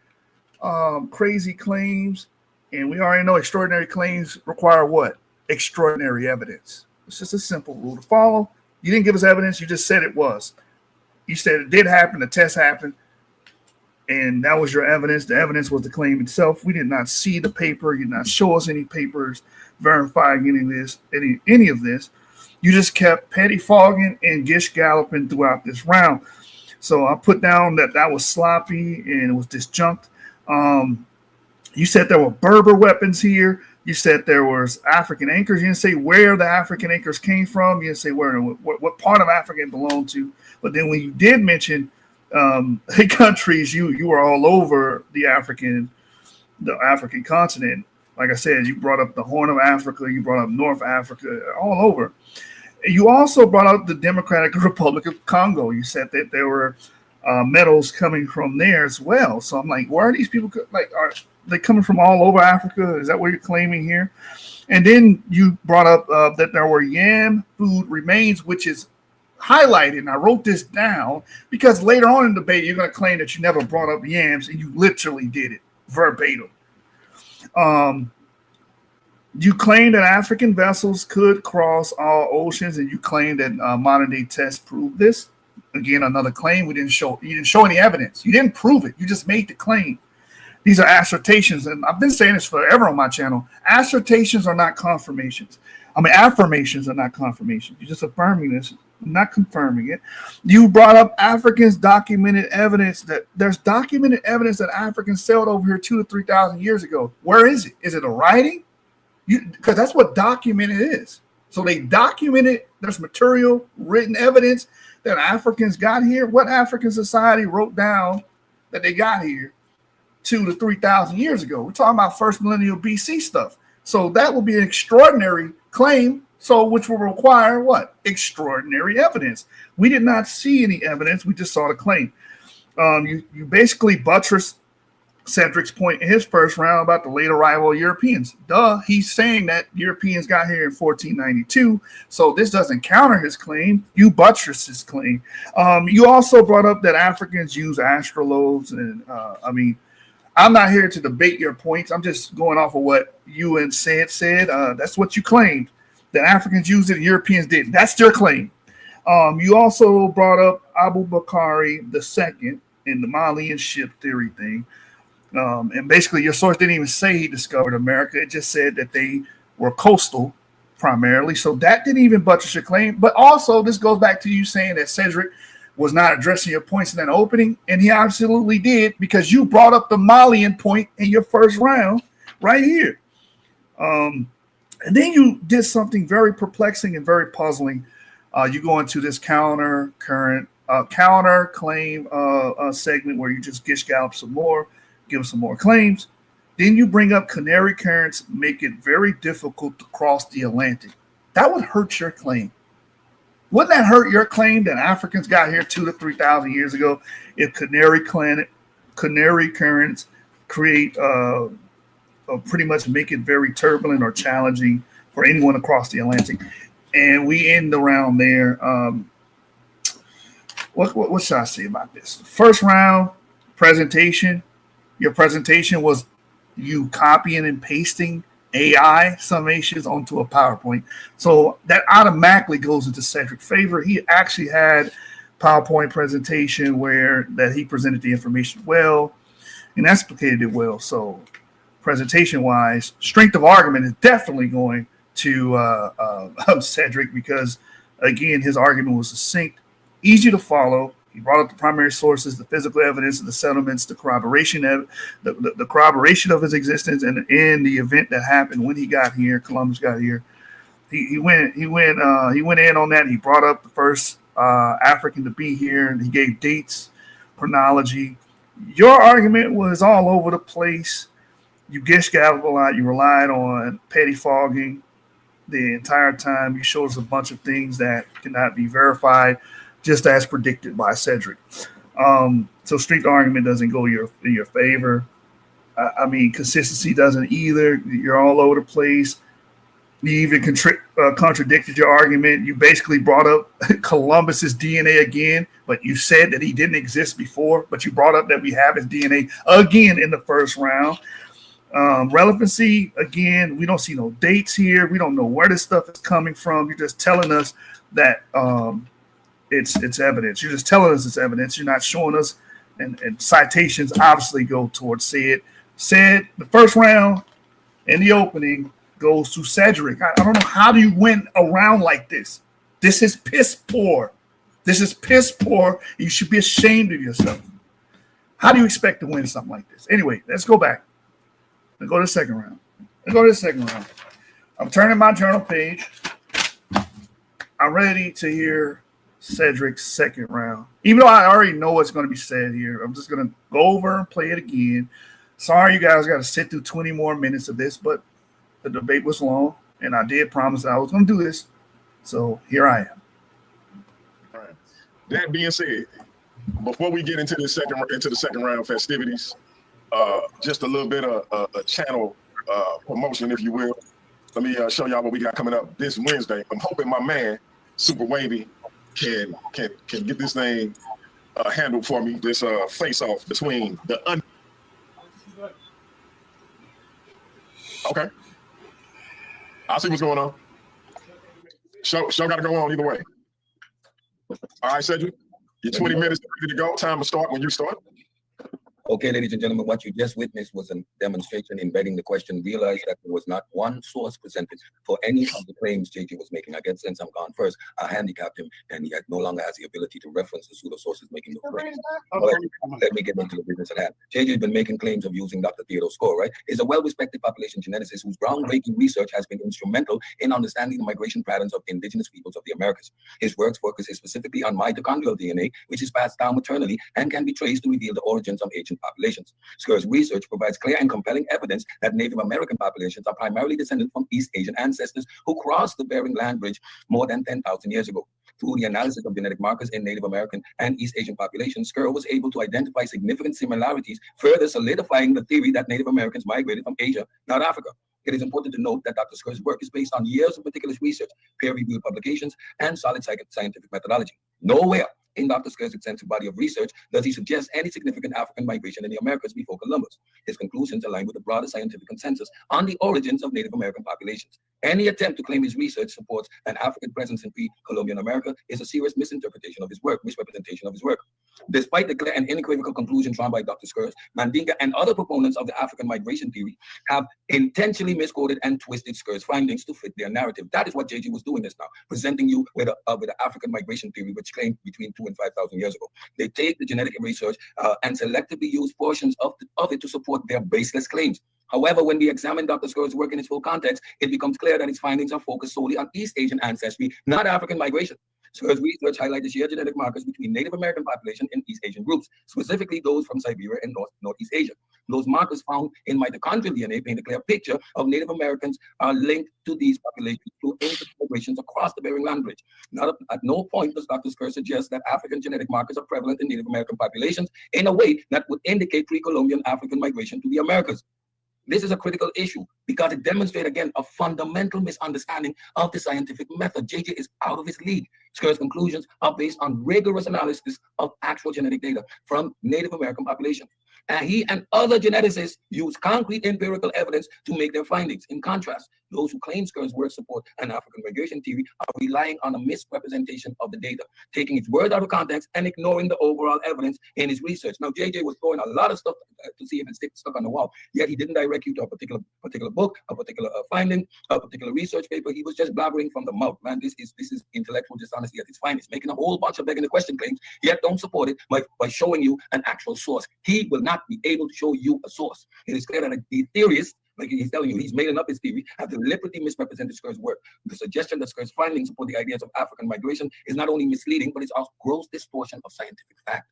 crazy claims, and we already know extraordinary claims require what? Extraordinary evidence. It's just a simple rule to follow. You didn't give us evidence. You just said it was. You said it did happen. The test happened, and that was your evidence. The evidence was the claim itself. We did not see the paper. You did not show us any papers verifying any of this. You just kept pettifogging and gish galloping throughout this round. So I put down that was sloppy and it was disjunct. You said there were Berber weapons here. You said there was African anchors. You didn't say where the African anchors came from. You didn't say what part of Africa it belonged to. But then when you did mention countries, you were all over the African continent. Like I said, you brought up the Horn of Africa. You brought up North Africa, all over. You also brought up the Democratic Republic of Congo. You said that there were metals coming from there as well. So I'm like, where are these people? Like, are they coming from all over Africa? Is that what you're claiming here? And then you brought up that there were yam food remains, which is highlighted. And I wrote this down because later on in the debate, you're going to claim that you never brought up yams, and you literally did it verbatim. You claim that African vessels could cross all oceans, and you claim that modern day tests prove this. Again, another claim. You didn't show any evidence. You didn't prove it. You just made the claim. These are assertions, and I've been saying this forever on my channel. Assertions are not confirmations. I mean, affirmations are not confirmations. You're just affirming this, not confirming it. You brought up Africans' documented evidence that there's documented evidence that Africans sailed over here 2,000 to 3,000 years ago. Where is it? Is it a writing? Because that's what documented is. So they documented, there's material, written evidence that Africans got here. What African society wrote down that they got here 2,000 to 3,000 years ago? We're talking about first millennial BC stuff. So that will be an extraordinary claim. So which will require what? Extraordinary evidence. We did not see any evidence. We just saw the claim. You basically buttressed Cedrick's point in his first round about the late arrival of Europeans. He's saying that Europeans got here in 1492, so this doesn't counter his claim. You buttress his claim. You also brought up that Africans use astrolabes, and I'm not here to debate your points. I'm just going off of what you and said. That's what you claimed, that Africans used it and Europeans didn't. That's their claim. You also brought up Abu Bakari II in the Malian ship theory thing. And basically, your source didn't even say he discovered America. It just said that they were coastal primarily. So that didn't even buttress your claim. But also, this goes back to you saying that Cedrick was not addressing your points in that opening, and he absolutely did, because you brought up the Malian point in your first round right here. And then you did something very perplexing and very puzzling. You go into this counter claim segment where you just gish gallop some more, give some more claims. Then you bring up canary currents, make it very difficult to cross the Atlantic. That would hurt your claim. Wouldn't that hurt your claim that Africans got here 2,000 to 3,000 years ago? If canary currents create pretty much make it very turbulent or challenging for anyone across the Atlantic, and we end around there. What should I say about this? First round presentation. Your presentation was you copying and pasting AI summations onto a PowerPoint. So that automatically goes into Cedrick's favor. He actually had PowerPoint presentation where that he presented the information well and explicated it well. So presentation wise, strength of argument is definitely going to Cedrick, because again, his argument was succinct, easy to follow. He brought up the primary sources, the physical evidence of the settlements, the corroboration of the corroboration of his existence, and in the event that happened when he got here, Columbus got here. He went in on that. He brought up the first African to be here, and he gave dates, chronology. Your argument was all over the place. You gish-galloped a lot. You relied on pettifogging the entire time. You showed us a bunch of things that cannot be verified, just as predicted by Cedrick. So strength argument doesn't go in your favor. I mean, consistency doesn't either. You're all over the place. You even contradicted your argument. You basically brought up Columbus's DNA again, but you said that he didn't exist before, but you brought up that we have his DNA again in the first round. Relevancy, again, we don't see no dates here. We don't know where this stuff is coming from. You're just telling us that it's evidence. You're just telling us it's evidence. You're not showing us, and citations obviously go towards said. The first round in the opening goes to Cedrick. I don't know, how do you win a round like this? This is piss poor. You should be ashamed of yourself. How do you expect to win something like this? Anyway, let's go back. Let's go to the second round. I'm turning my journal page. I'm ready to hear Cedrick's second round. Even though I already know what's going to be said here, I'm just going to go over and play it again. Sorry, you guys got to sit through 20 more minutes of this, but the debate was long, and I did promise that I was going to do this. So here I am. All right. That being said, before we get into the second round festivities, just a little bit of a channel promotion, if you will. Let me show y'all what we got coming up this Wednesday. I'm hoping my man Super Wavy can get this thing handled for me. This face off between the Okay, I'll see what's going on. Show got to go on either way. All right, Cedrick, your 20 minutes ready to go. Time to start when you start. Okay, ladies and gentlemen, what you just witnessed was a demonstration in betting the question. Realize that there was not one source presented for any of the claims JJ was making. I guess since I'm gone first, I handicapped him, and he no longer has the ability to reference the pseudo sources making the claims. Let me get into the business of that. JJ has been making claims of using Dr. Theodore's score, right? He's a well-respected population geneticist whose groundbreaking research has been instrumental in understanding the migration patterns of indigenous peoples of the Americas. His work focuses specifically on mitochondrial DNA, which is passed down maternally and can be traced to reveal the origins of ancient populations. Sker's research provides clear and compelling evidence that Native American populations are primarily descended from East Asian ancestors who crossed the Bering Land Bridge more than 10,000 years ago. Through the analysis of genetic markers in Native American and East Asian populations, Sker was able to identify significant similarities, further solidifying the theory that Native Americans migrated from Asia, not Africa. It is important to note that Dr. Sker's work is based on years of meticulous research, peer-reviewed publications, and solid scientific methodology. Nowhere in Dr. Sker's extensive body of research does he suggest any significant African migration in the Americas before Columbus. His conclusions align with the broader scientific consensus on the origins of Native American populations. Any attempt to claim his research supports an African presence in pre-Columbian America is a serious misinterpretation of his work, misrepresentation of his work. Despite the clear and unequivocal conclusion drawn by Dr. Skurs, Mandinka and other proponents of the African migration theory have intentionally misquoted and twisted Skurs' findings to fit their narrative. That is what JJ was doing this now, presenting you with the African migration theory, which claimed between 2,000 and 5,000 years ago. They take the genetic research and selectively use portions of it to support their baseless claims. However, when we examine Dr. Skurs' work in its full context, it becomes clear that his findings are focused solely on East Asian ancestry, not African migration. Skurs' research highlights the shared genetic markers between Native American population and East Asian groups, specifically those from Siberia and Northeast Asia. Those markers found in mitochondrial DNA paint a clear picture of Native Americans are linked to these populations through migrations across the Bering Land Bridge. At no point does Dr. Skurs suggest that African genetic markers are prevalent in Native American populations in a way that would indicate pre-Columbian African migration to the Americas. This is a critical issue because it demonstrates, again, a fundamental misunderstanding of the scientific method. JJ is out of his league. Skurs' conclusions are based on rigorous analysis of actual genetic data from Native American populations. And he and other geneticists use concrete empirical evidence to make their findings. In contrast, those who claim Skurs' work support an African migration theory are relying on a misrepresentation of the data, taking its word out of context and ignoring the overall evidence in his research. Now, JJ was throwing a lot of stuff to see if it stuck on the wall, yet he didn't direct you to a particular book, a particular finding, a particular research paper. He was just blabbering from the mouth. Man, this is intellectual dishonesty at its finest, making a whole bunch of begging the question claims, yet don't support it by showing you an actual source. He will not be able to show you a source. It is clear that the theorists, like he's telling you, he's making up his theory, have deliberately misrepresented Skurs' work. The suggestion that Skurs' findings support the ideas of African migration is not only misleading, but it's also gross distortion of scientific fact.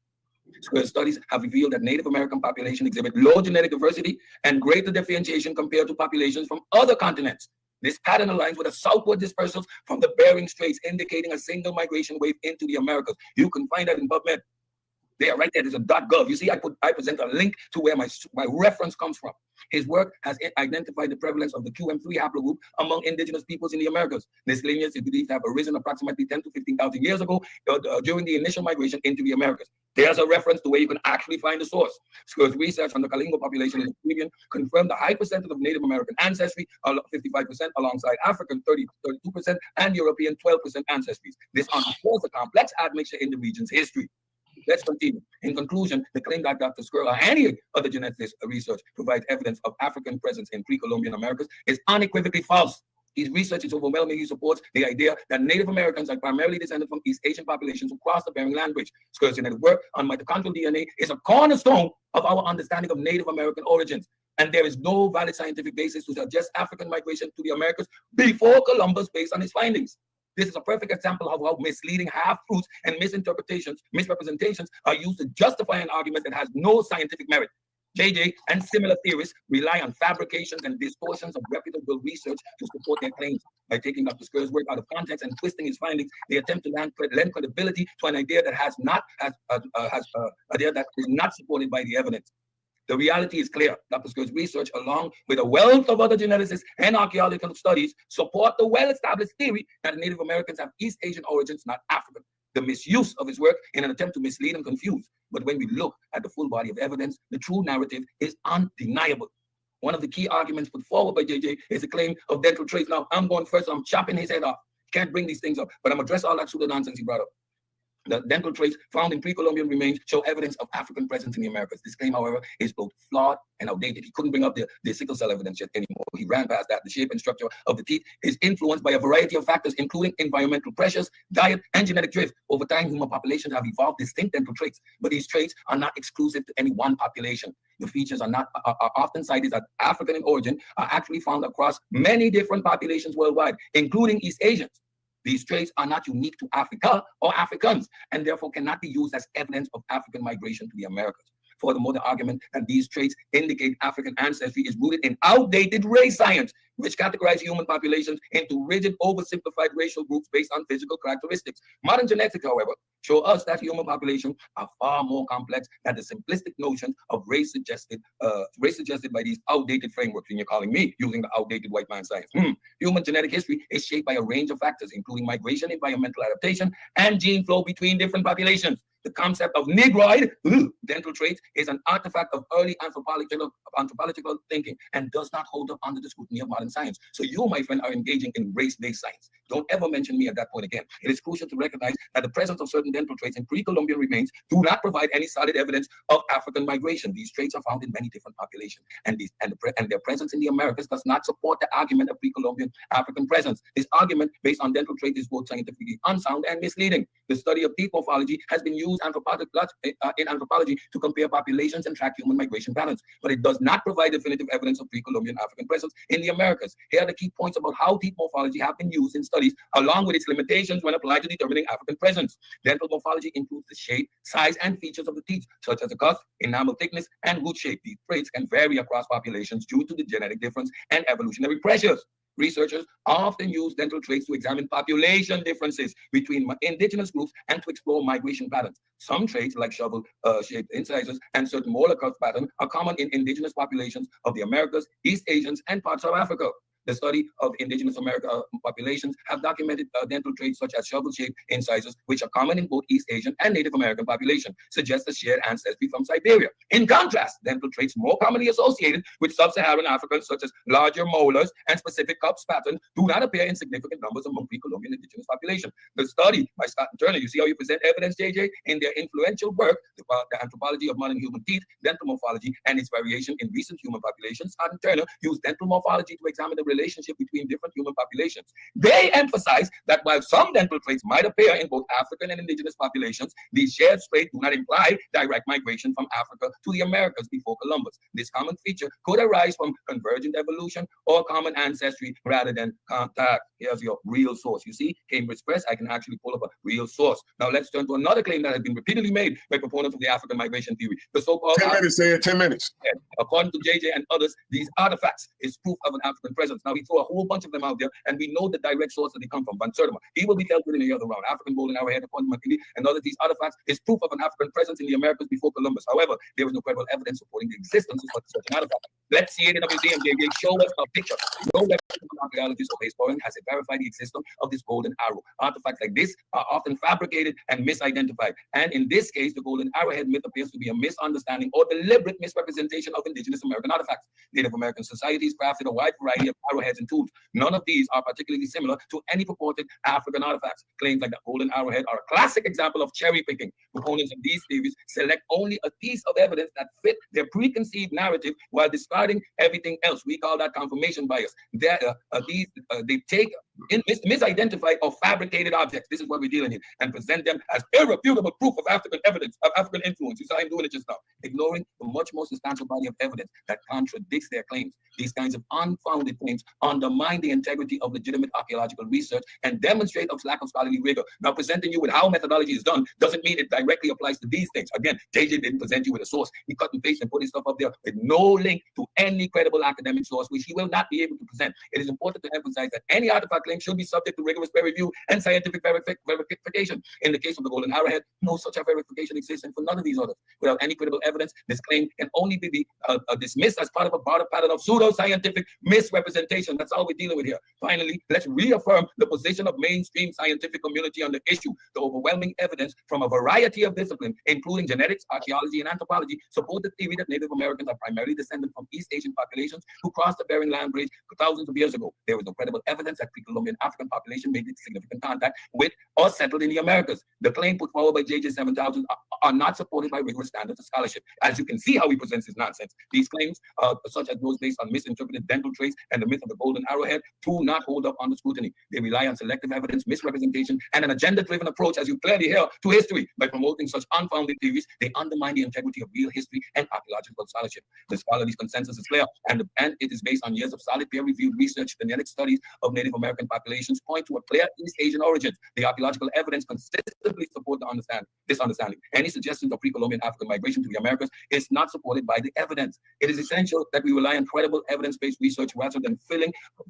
Skurs' studies have revealed that Native American population exhibit low genetic diversity and greater differentiation compared to populations from other continents. This pattern aligns with the southward dispersals from the Bering Straits, indicating a single migration wave into the Americas. You can find that in PubMed. There, right there, there's a .gov. You see, I present a link to where my reference comes from. His work has identified the prevalence of the QM3 haplogroup among indigenous peoples in the Americas. This lineage is believed to have arisen approximately 10 to 15,000 years ago during the initial migration into the Americas. There's a reference to where you can actually find the source. Skurs' research on the Kalingo population in the Caribbean confirmed the high percentage of Native American ancestry, 55% alongside African 32%, and European 12% ancestries. This underscores a complex admixture in the region's history. Let's continue. In conclusion, the claim that Dr. Skurs or any other geneticist research provides evidence of African presence in pre-Columbian Americas is unequivocally false. His research is overwhelmingly supports the idea that Native Americans are primarily descended from East Asian populations who crossed the Bering Land Bridge. Skurs' genetic work on mitochondrial DNA is a cornerstone of our understanding of Native American origins. And there is no valid scientific basis to suggest African migration to the Americas before Columbus based on his findings. This is a perfect example of how misleading half-truths and misrepresentations are used to justify an argument that has no scientific merit. JJ and similar theorists rely on fabrications and distortions of reputable research to support their claims. By taking Dr. Skurs' work out of context and twisting his findings, they attempt to lend credibility to an idea that is not supported by the evidence. The reality is clear. Dr. Skurs' research, along with a wealth of other geneticists and archaeological studies, support the well-established theory that Native Americans have East Asian origins, not African. The misuse of his work in an attempt to mislead and confuse. But when we look at the full body of evidence, the true narrative is undeniable. One of the key arguments put forward by JJ is the claim of dental traits. Now, I'm going first, so I'm chopping his head off. Can't bring these things up, but I'm going to address all that pseudo nonsense he brought up. The dental traits found in pre-Columbian remains show evidence of African presence in the Americas. This claim, however, is both flawed and outdated. He couldn't bring up the sickle cell evidence yet anymore. He ran past that. The shape and structure of the teeth is influenced by a variety of factors, including environmental pressures, diet, and genetic drift. Over time, human populations have evolved distinct dental traits, but these traits are not exclusive to any one population. The features are often cited as African in origin, are actually found across many different populations worldwide, including East Asians. These traits are not unique to Africa or Africans, and therefore cannot be used as evidence of African migration to the Americas. Furthermore, the argument that these traits indicate African ancestry is rooted in outdated race science, which categorizes human populations into rigid, oversimplified racial groups based on physical characteristics. Modern genetics, however, show us that human populations are far more complex than the simplistic notions of race suggested by these outdated frameworks. And you're calling me using the outdated white man science. Human genetic history is shaped by a range of factors, including migration, environmental adaptation, and gene flow between different populations. The concept of Negroid dental traits is an artifact of early anthropological thinking and does not hold up under the scrutiny of modern modern science. So you, my friend, are engaging in race-based science. Don't ever mention me at that point again. It is crucial to recognize that the presence of certain dental traits in pre-Columbian remains do not provide any solid evidence of African migration. These traits are found in many different populations, and their presence in the Americas does not support the argument of pre-Columbian African presence. This argument based on dental traits is both scientifically unsound and misleading. The study of teeth morphology has been used in anthropology to compare populations and track human migration patterns, but it does not provide definitive evidence of pre-Columbian African presence in the Americas. Here are the key points about how teeth morphology have been used in studies, along with its limitations when applied to determining African presence. Dental morphology includes the shape, size, and features of the teeth, such as the cusp, enamel thickness, and root shape. These traits can vary across populations due to the genetic difference and evolutionary pressures. Researchers often use dental traits to examine population differences between indigenous groups and to explore migration patterns. Some traits, like shovel-shaped incisors and certain molar curve pattern, are common in indigenous populations of the Americas, East Asians, and parts of Africa. The study of indigenous America populations have documented dental traits such as shovel-shaped incisors, which are common in both East Asian and Native American population, suggest a shared ancestry from Siberia. In contrast, dental traits more commonly associated with sub-Saharan Africans, such as larger molars and specific cups pattern, do not appear in significant numbers among pre-Columbian indigenous population. The study by Scott and Turner, you see how you present evidence, JJ, in their influential work, the anthropology of modern human teeth, dental morphology, and its variation in recent human populations. Scott and Turner used dental morphology to examine the relationship between different human populations. They emphasize that while some dental traits might appear in both African and indigenous populations, these shared traits do not imply direct migration from Africa to the Americas before Columbus. This common feature could arise from convergent evolution or common ancestry rather than contact. Here's your real source. You see, Cambridge Press, I can actually pull up a real source. Now let's turn to another claim that has been repeatedly made by proponents of the African migration theory. The so-called 10 minutes, 10 minutes. According to JJ and others, these artifacts is proof of an African presence. Now, he threw a whole bunch of them out there, and we know the direct source that they come from, Van Sertima. He will be dealt with in the other round. African golden arrowhead, according to McKinney, and other these artifacts is proof of an African presence in the Americas before Columbus. However, there is no credible evidence supporting the existence of such an artifact. Let's see it in a museum, JJ. Show us a picture. No archaeologist or historian has verified the existence of this golden arrow. Artifacts like this are often fabricated and misidentified. And in this case, the golden arrowhead myth appears to be a misunderstanding or deliberate misrepresentation of indigenous American artifacts. Native American societies crafted a wide variety of arrowheads and tools. None of these are particularly similar to any purported African artifacts. Claims like the golden arrowhead are a classic example of cherry picking. Proponents of these theories select only a piece of evidence that fit their preconceived narrative while discarding everything else. We call that confirmation bias. They take misidentified or fabricated objects. This is what we're dealing in, and present them as irrefutable proof of African evidence, of African influence. You saw him doing it just now, ignoring the much more substantial body of evidence that contradicts their claims. These kinds of unfounded claims undermine the integrity of legitimate archaeological research and demonstrate a lack of scholarly rigor. Now, presenting you with how methodology is done doesn't mean it directly applies to these things. Again, JJ didn't present you with a source. He cut and pasted and put his stuff up there with no link to any credible academic source, which he will not be able to present. It is important to emphasize that any artifact claim should be subject to rigorous peer review and scientific verification. In the case of the golden arrowhead, no such verification exists, and for none of these others. Without any credible evidence, this claim can only be dismissed as part of a broader pattern of pseudo-scientific misrepresentation. That's all we're dealing with here. Finally, let's reaffirm the position of mainstream scientific community on the issue. The overwhelming evidence from a variety of disciplines, including genetics, archaeology, and anthropology, support the theory that Native Americans are primarily descended from East Asian populations who crossed the Bering Land Bridge thousands of years ago. There is no credible evidence that pre-Columbian African population made significant contact with or settled in the Americas. The claim put forward by VJJ7000 are not supported by rigorous standards of scholarship. As you can see how he presents his nonsense. These claims, such as those based on misinterpreted dental traits and the myth of the golden arrowhead, do not hold up under scrutiny. They rely on selective evidence, misrepresentation, and an agenda-driven approach, as you clearly hear, to history. By promoting such unfounded theories, they undermine the integrity of real history and archaeological scholarship. The scholarly consensus is clear, and it is based on years of solid peer-reviewed research. The genetic studies of Native American populations point to a clear East Asian origin. The archaeological evidence consistently support this understanding. Any suggestions of pre-Columbian African migration to the Americas is not supported by the evidence. It is essential that we rely on credible evidence-based research rather than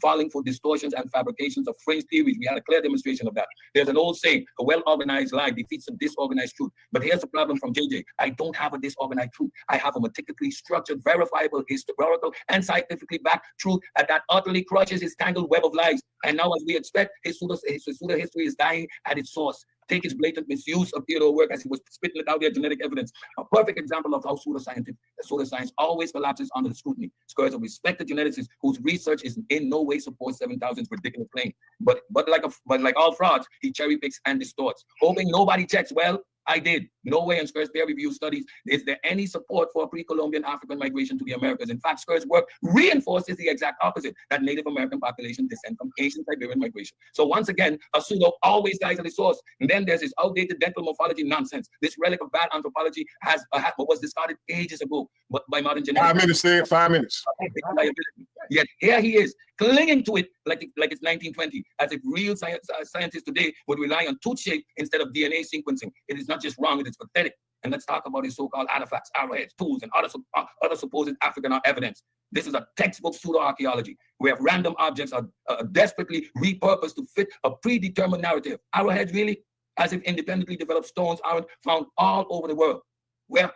falling for distortions and fabrications of fringe theories. We had a clear demonstration of that. There's an old saying, a well-organized lie defeats a disorganized truth. But here's the problem from JJ. I don't have a disorganized truth. I have a meticulously structured, verifiable, historical, and scientifically backed truth that utterly crushes his tangled web of lies. And now, as we expect, his pseudo history is dying at its source. Take his blatant misuse of Theodore work as he was spitting it out there, genetic evidence. A perfect example of how pseudoscience always collapses under the scrutiny. Scores of respected geneticists whose research is in no way supports 7000's ridiculous claim. But like all frauds, he cherry picks and distorts, hoping nobody checks. Well, I did. No way in Skur's peer-reviewed studies is there any support for pre-Columbian African migration to the Americas. In fact, Skur's work reinforces the exact opposite, that Native American population descend from Asian Siberian migration. So once again, a pseudo always dies at the source. And then there's this outdated dental morphology nonsense. This relic of bad anthropology was discarded ages ago by modern genetics. 5 minutes, Sid, 5 minutes. Yet here he is, clinging to it like it's 1920, as if real scientists today would rely on tooth shape instead of DNA sequencing. It is not just wrong, it is pathetic. And let's talk about his so-called artifacts, arrowheads, tools, and other supposed African evidence. This is a textbook pseudo-archaeology, where random objects are desperately repurposed to fit a predetermined narrative. Arrowheads, really? As if independently developed stones aren't found all over the world. Where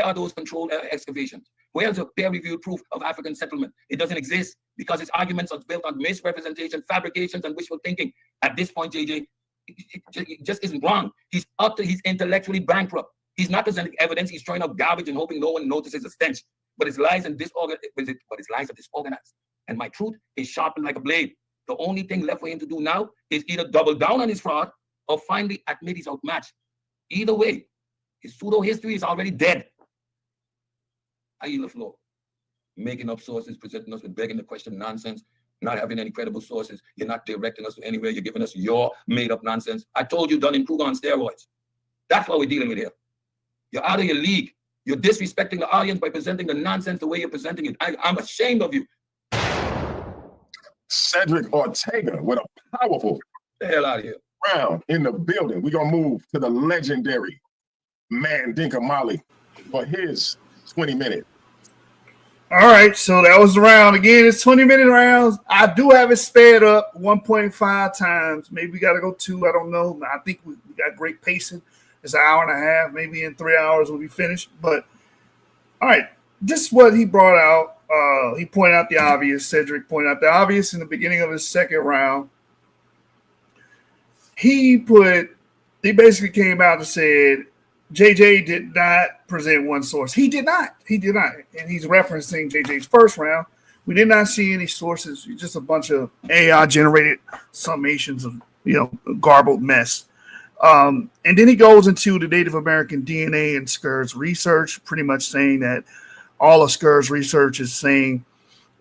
are those controlled excavations? Where's the peer-reviewed proof of African settlement? It doesn't exist because its arguments are built on misrepresentation, fabrications, and wishful thinking. At this point, JJ, it just isn't wrong. He's intellectually bankrupt. He's not presenting evidence. He's throwing out garbage and hoping no one notices the stench. But his lies are disorganized. And my truth is sharpened like a blade. The only thing left for him to do now is either double down on his fraud or finally admit he's outmatched. Either way, his pseudo history is already dead. I yield the floor. Making up sources, presenting us with begging the question nonsense, not having any credible sources. You're not directing us to anywhere. You're giving us your made-up nonsense. I told you, Dunning-Kruger on steroids. That's what we're dealing with here. You're out of your league. You're disrespecting the audience by presenting the nonsense the way you're presenting it. I'm ashamed of you. Cedrick Ortega with a powerful Get the hell out of here. round in the building. We're going to move to the legendary Mandinka Mali for his 20-minute. All right, so that was the round. Again, it's 20-minute rounds. I do have it sped up 1.5 times. Maybe we got to go 2. I don't know. I think we got great pacing. It's an hour and a half. Maybe in 3 hours we'll be finished. But, all right, this is what he brought out. He pointed out the obvious. Cedrick pointed out the obvious in the beginning of his second round. He basically came out and said, JJ did not present one source. He did not. And he's referencing JJ's first round. We did not see any sources. Just a bunch of AI generated summations of, garbled mess. And then he goes into the Native American DNA and Skur's research, pretty much saying that all of Skur's research is saying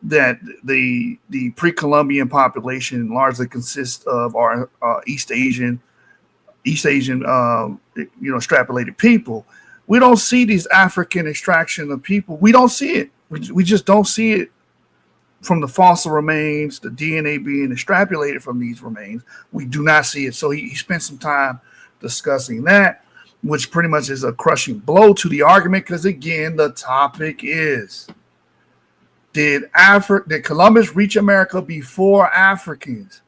that the pre-Columbian population largely consists of our East Asian, extrapolated people. We don't see these African extraction of people. We don't see it. We just don't see it from the fossil remains, the DNA being extrapolated from these remains. We do not see it. So he spent some time discussing that, which pretty much is a crushing blow to the argument because, again, the topic is, did Columbus reach America before Africans?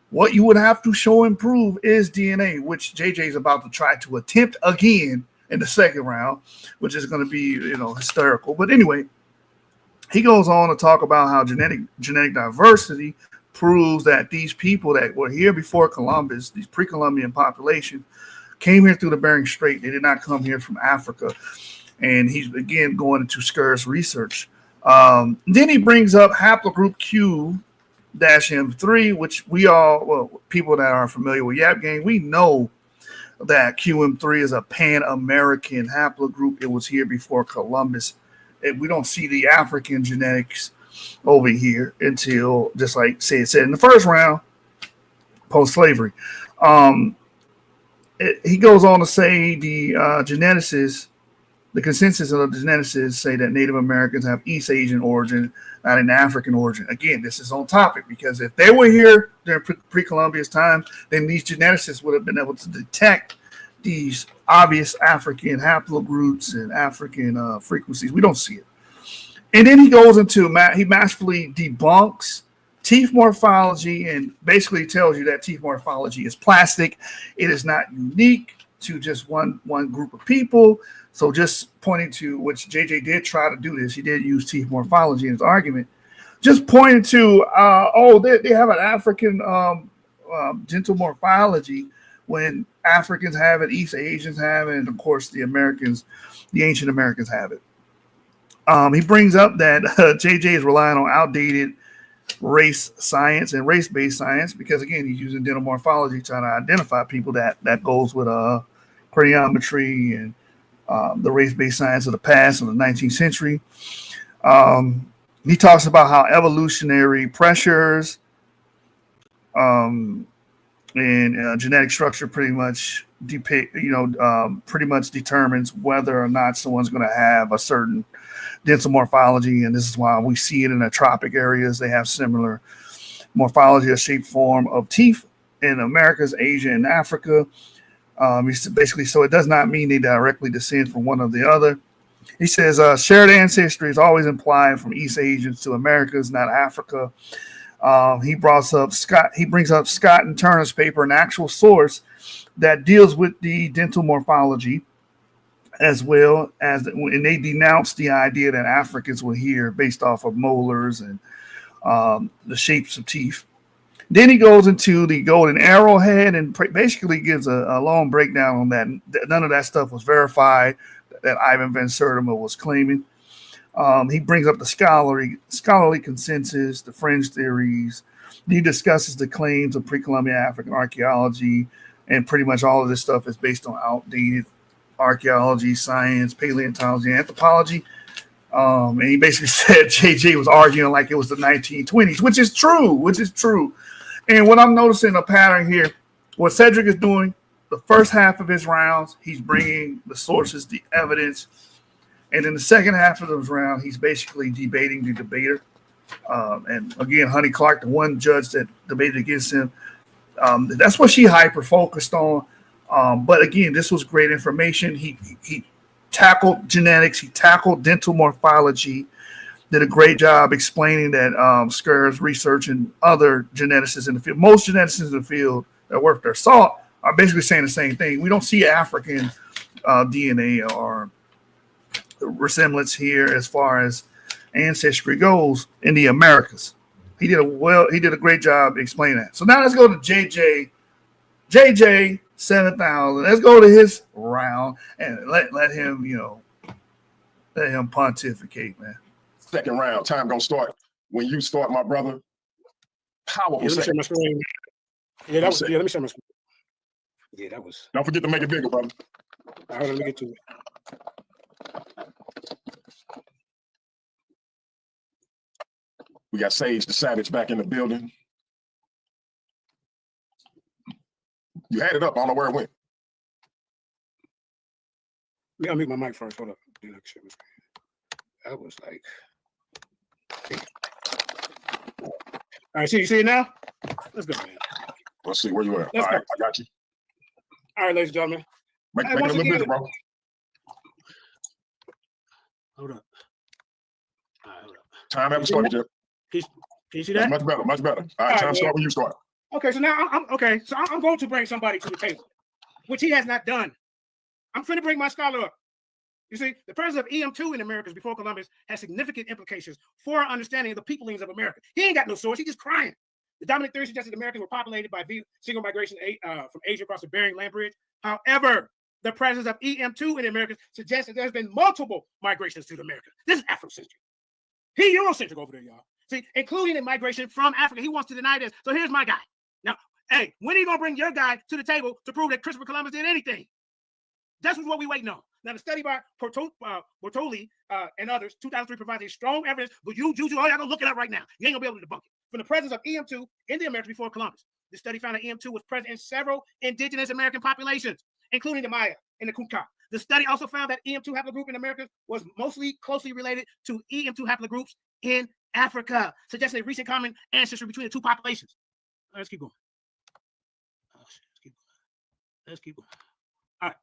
What you would have to show and prove is DNA, which JJ is about to try to attempt again in the second round, which is going to be, hysterical. But anyway, he goes on to talk about how genetic diversity proves that these people that were here before Columbus, these pre-Columbian population, came here through the Bering Strait. They did not come here from Africa. And he's, again, going into Skur's research. Then he brings up haplogroup Q-M3, which people that are familiar with Yap Gang, we know that QM3 is a Pan-American haplogroup. It was here before Columbus. We don't see the African genetics over here until, just like Sid said in the first round, post-slavery. He goes on to say the geneticists, the consensus of the geneticists say that Native Americans have East Asian origin, not an African origin. Again, this is on topic because if they were here during pre-Columbia's time, then these geneticists would have been able to detect these obvious African haplogroups and African frequencies. We don't see it. And then he goes into, he masterfully debunks teeth morphology and basically tells you that teeth morphology is plastic. It is not unique to just one group of people. So just pointing to, which JJ did try to do this, he did use teeth morphology in his argument just pointing to, they have an African gentle morphology when Africans have it, East Asians have it, and of course the ancient Americans have it. He brings up that JJ is relying on outdated race science and race-based science because, again, he's using dental morphology trying to identify people that goes with craniometry and the race-based science of the past in the 19th century. He talks about how evolutionary pressures and genetic structure pretty much determines whether or not someone's going to have a certain dental morphology, and this is why we see it in the tropic areas. They have similar morphology or shape form of teeth in Americas, Asia, and Africa. Basically, so it does not mean they directly descend from one or the other. He says shared ancestry is always implied from East Asians to Americas, not Africa. He brings up Scott and Turner's paper, an actual source that deals with the dental morphology, as well as, and they denounced the idea that Africans were here based off of molars and the shapes of teeth. Then he goes into the golden arrowhead and basically gives a long breakdown on that. None of that stuff was verified that Ivan Van Sertima was claiming. He brings up the scholarly consensus, the fringe theories. He discusses the claims of pre-Columbian African archaeology, and pretty much all of this stuff is based on outdated archaeology, science, paleontology, anthropology. And he basically said JJ was arguing like it was the 1920s, which is true. And what I'm noticing a pattern here, what Cedrick is doing, the first half of his rounds, he's bringing the sources, the evidence. And in the second half of those rounds, he's basically debating the debater. And again, Honey Clark, the one judge that debated against him, that's what she hyper-focused on. But again, this was great information. He tackled genetics. He tackled dental morphology. Did a great job explaining that Sker's research and other geneticists in the field, most geneticists in the field that work their salt, are basically saying the same thing. We don't see African DNA or resemblance here as far as ancestry goes in the Americas. He did a great job explaining that. So now let's go to JJ7000. Let's go to his round and let him pontificate, man. Second round, time gonna start when you start, my brother. Powerful. Let me share my screen. Yeah, let me share my screen. Yeah, that was. Don't forget to make it bigger, brother. All right, let me get to it. We got Sage the Savage back in the building. You had it up. I don't know where it went. I'll mute my mic first. Hold up. That was like. All right, so you see it now? Let's go, man. Let's see where you at. Let's All go. right, I got you. All right, ladies and gentlemen. Make it a little bigger, bro. Hold up. All right, hold up. Time haven't started yet. Can you see that? Much better, much better. All right, time start when you start. Okay, so now I'm going to bring somebody to the table, which he has not done. I'm going to bring my scholar up. You see, the presence of EM2 in Americas before Columbus has significant implications for our understanding of the peoplings of America. He ain't got no source. He's just crying. The dominant theory suggests that Americans were populated by single migration from Asia across the Bering Land Bridge. However, the presence of EM2 in the Americas suggests that there's been multiple migrations to the Americas. This is Afrocentric. He Eurocentric over there, y'all. See, including the migration from Africa. He wants to deny this. So here's my guy. Now, hey, when are you going to bring your guy to the table to prove that Christopher Columbus did anything? That's what we waiting on. Now, the study by Bortoli and others, 2003, provides a strong evidence, but y'all gonna look it up right now. You ain't gonna be able to debunk it. From the presence of EM2 in the Americas before Columbus, the study found that EM2 was present in several indigenous American populations, including the Maya and the Kuka. The study also found that EM2 haplogroup in America was mostly closely related to EM2 haplogroups in Africa, suggesting a recent common ancestry between the two populations. Let's keep going. Let's keep going. All right.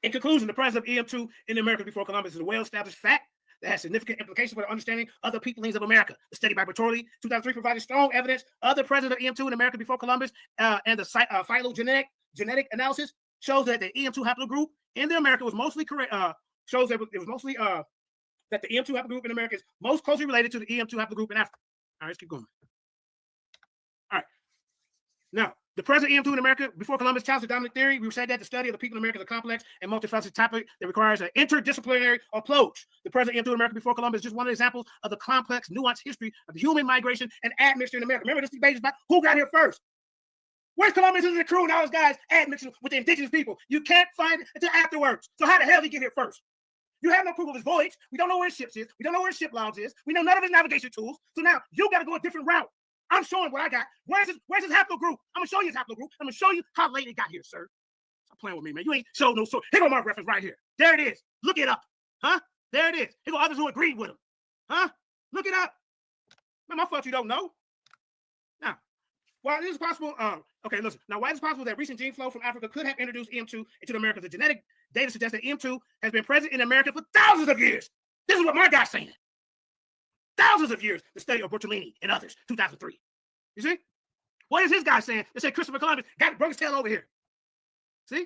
In conclusion, the presence of EM2 in the Americas before Columbus is a well-established fact that has significant implications for the understanding of the peoplings of America. The study by Bertolli, 2003, provided strong evidence of the presence of EM2 in America before Columbus, and the phylogenetic analysis shows that the EM2 haplogroup in the America was mostly correct. Shows that it was mostly that the EM2 haplogroup in America is most closely related to the EM2 haplogroup in Africa. right, let's keep going. All right. Now, the present EM2 in America before Columbus challenged the dominant theory. We said that the study of the people in America is a complex and multifaceted topic that requires an interdisciplinary approach. The present EM2 in America before Columbus is just one of the examples of the complex, nuanced history of human migration and admixture in America. Remember, this debate is about who got here first. Where's Columbus and the crew and all those guys admixture with the indigenous people? You can't find it until afterwards. So how the hell did he get here first? You have no proof of his voyage. We don't know where his ships is. We don't know where his ship lounge is. We know none of his navigation tools. So now you got to go a different route. I'm showing what I got. Where's his haplogroup? I'm going to show you his haplogroup. I'm going to show you how late it got here, sir. Stop playing with me, man. You ain't showed no source. Here go my reference right here. There it is. Look it up. Huh? There it is. Here go others who agreed with him. Huh? Look it up. Man, my fault you don't know. Now, while it is possible, okay, listen. Now, why is it possible that recent gene flow from Africa could have introduced EM2 into the Americas? The genetic data suggests that EM2 has been present in America for thousands of years. This is what my guy's saying. Thousands of years. The study of Bertolini and others, 2003. You see? What is his guy saying? They say Christopher Columbus brought his tail over here. See?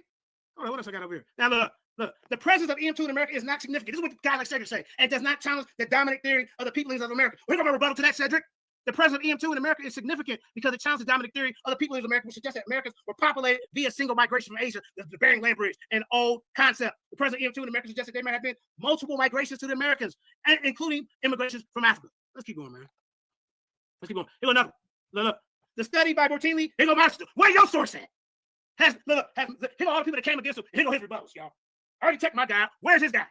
All right, what else I got over here? Now, look. The presence of EM2 in America is not significant. This is what guys like Cedrick say. And does not challenge the dominant theory of the peoplings of America. We're going to rebuttal to that, Cedrick. The presence of EM2 in America is significant because it challenges the dominant theory of the peoplings of America, which suggests that Americans were populated via single migration from Asia, the Bering Land Bridge, an old concept. The presence of EM2 in America suggests that there may have been multiple migrations to the Americans, including immigrations from Africa. Let's keep going, man. Let's keep going. Here go another. Look. The study by Bertolini, here go my where your source at? Here go all the people that came against him. Here go his rebuttals, y'all. I already checked my guy. Where's his guy?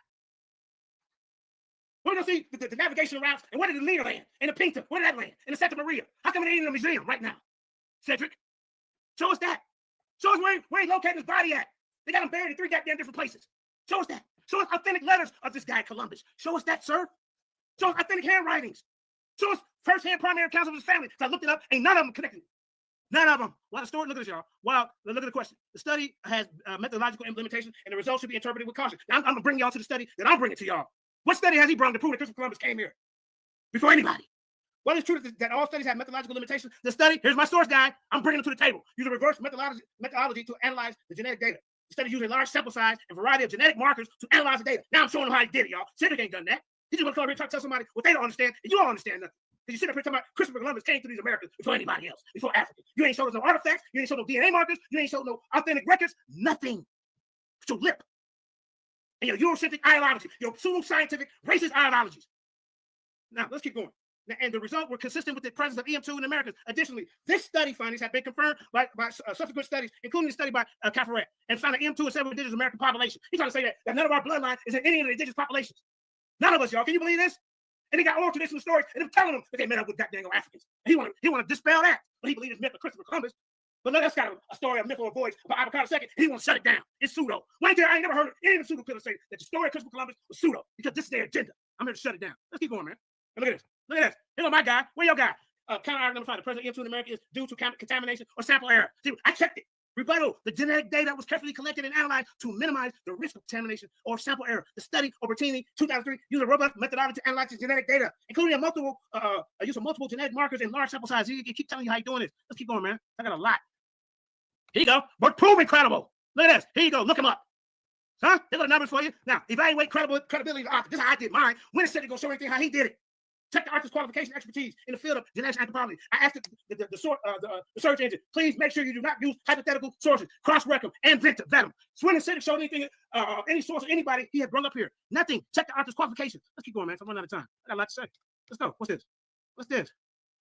We're going to see the navigation routes. And where did the leader land? In the Pinta. Where did that land? In the Santa Maria. How come it ain't in the museum right now? Cedrick, show us that. Show us where he located his body at. They got him buried in 3 goddamn different places. Show us that. Show us authentic letters of this guy, Columbus. Show us that, sir. Show us authentic handwritings. Show us first-hand primary accounts of his family. So I looked it up. Ain't none of them connected. None of them. Well, the story, look at this, y'all. Well, look at the question. The study has methodological implementation, and the results should be interpreted with caution. Now, I'm going to bring y'all to the study that I'm bringing to y'all. What study has he brought to prove that Christopher Columbus came here before anybody? Well, it's true that all studies have methodological limitations. The study, here's my source guy. I'm bringing them to the table. Use a reverse methodology to analyze the genetic data. The study uses a large sample size and variety of genetic markers to analyze the data. Now I'm showing them how he did it, y'all. Cedrick ain't done that. He just want to come over here and tell somebody what they don't understand, and you don't understand nothing. Because you sit up here talking about Christopher Columbus came to these Americas before anybody else, before Africa. You ain't showed us no artifacts. You ain't showed no DNA markers. You ain't showed no authentic records. Nothing. It's your lip. And your Eurocentric ideology, your pseudo-scientific racist ideologies. Now, let's keep going. And the result were consistent with the presence of EM2 in the Americas. Additionally, this study findings have been confirmed by subsequent studies, including the study by Caffaret, and found that EM2 in several indigenous American populations. He's trying to say that none of our bloodline is in any of the indigenous populations. None of us, y'all. Can you believe this? And they got oral traditional stories, and they're telling them that they met up with goddamn Africans. And he want to dispel that, but he believes it's myth of Christopher Columbus. But look, that's got a story of myth or voyage about Avocado II. He wants to shut it down. It's pseudo. I ain't never heard any of the pseudo people say that the story of Christopher Columbus was pseudo because this is their agenda. I'm here to shut it down. Let's keep going, man. And look at this. Look at this. Here go my guy. Where your guy? Counter argument number 5. The present EM2 in America is due to contamination or sample error. See, I checked it. Rebuttal. The genetic data was carefully collected and analyzed to minimize the risk of contamination or sample error. The study of Bertolini 2003 used a robust methodology to analyze the genetic data, including a use of multiple genetic markers in large sample size. He keep telling you how you're doing this. Let's keep going, man. I got a lot. Here you go. But prove incredible. Look at this. Here you go. Look him up. Huh? They got the numbers for you. Now, evaluate credibility of the author. This is how I did mine. When it said to go show anything how he did it. Check the author's qualification expertise in the field of genetic anthropology. I asked the search engine, please make sure you do not use hypothetical sources, cross-reference them, and vet them. Swin and Cedrick showed anything, any source or anybody he had brought up here. Nothing. Check the author's qualifications. Let's keep going, man. I'm running out of time. I got a lot to say. Let's go. What's this? What's this?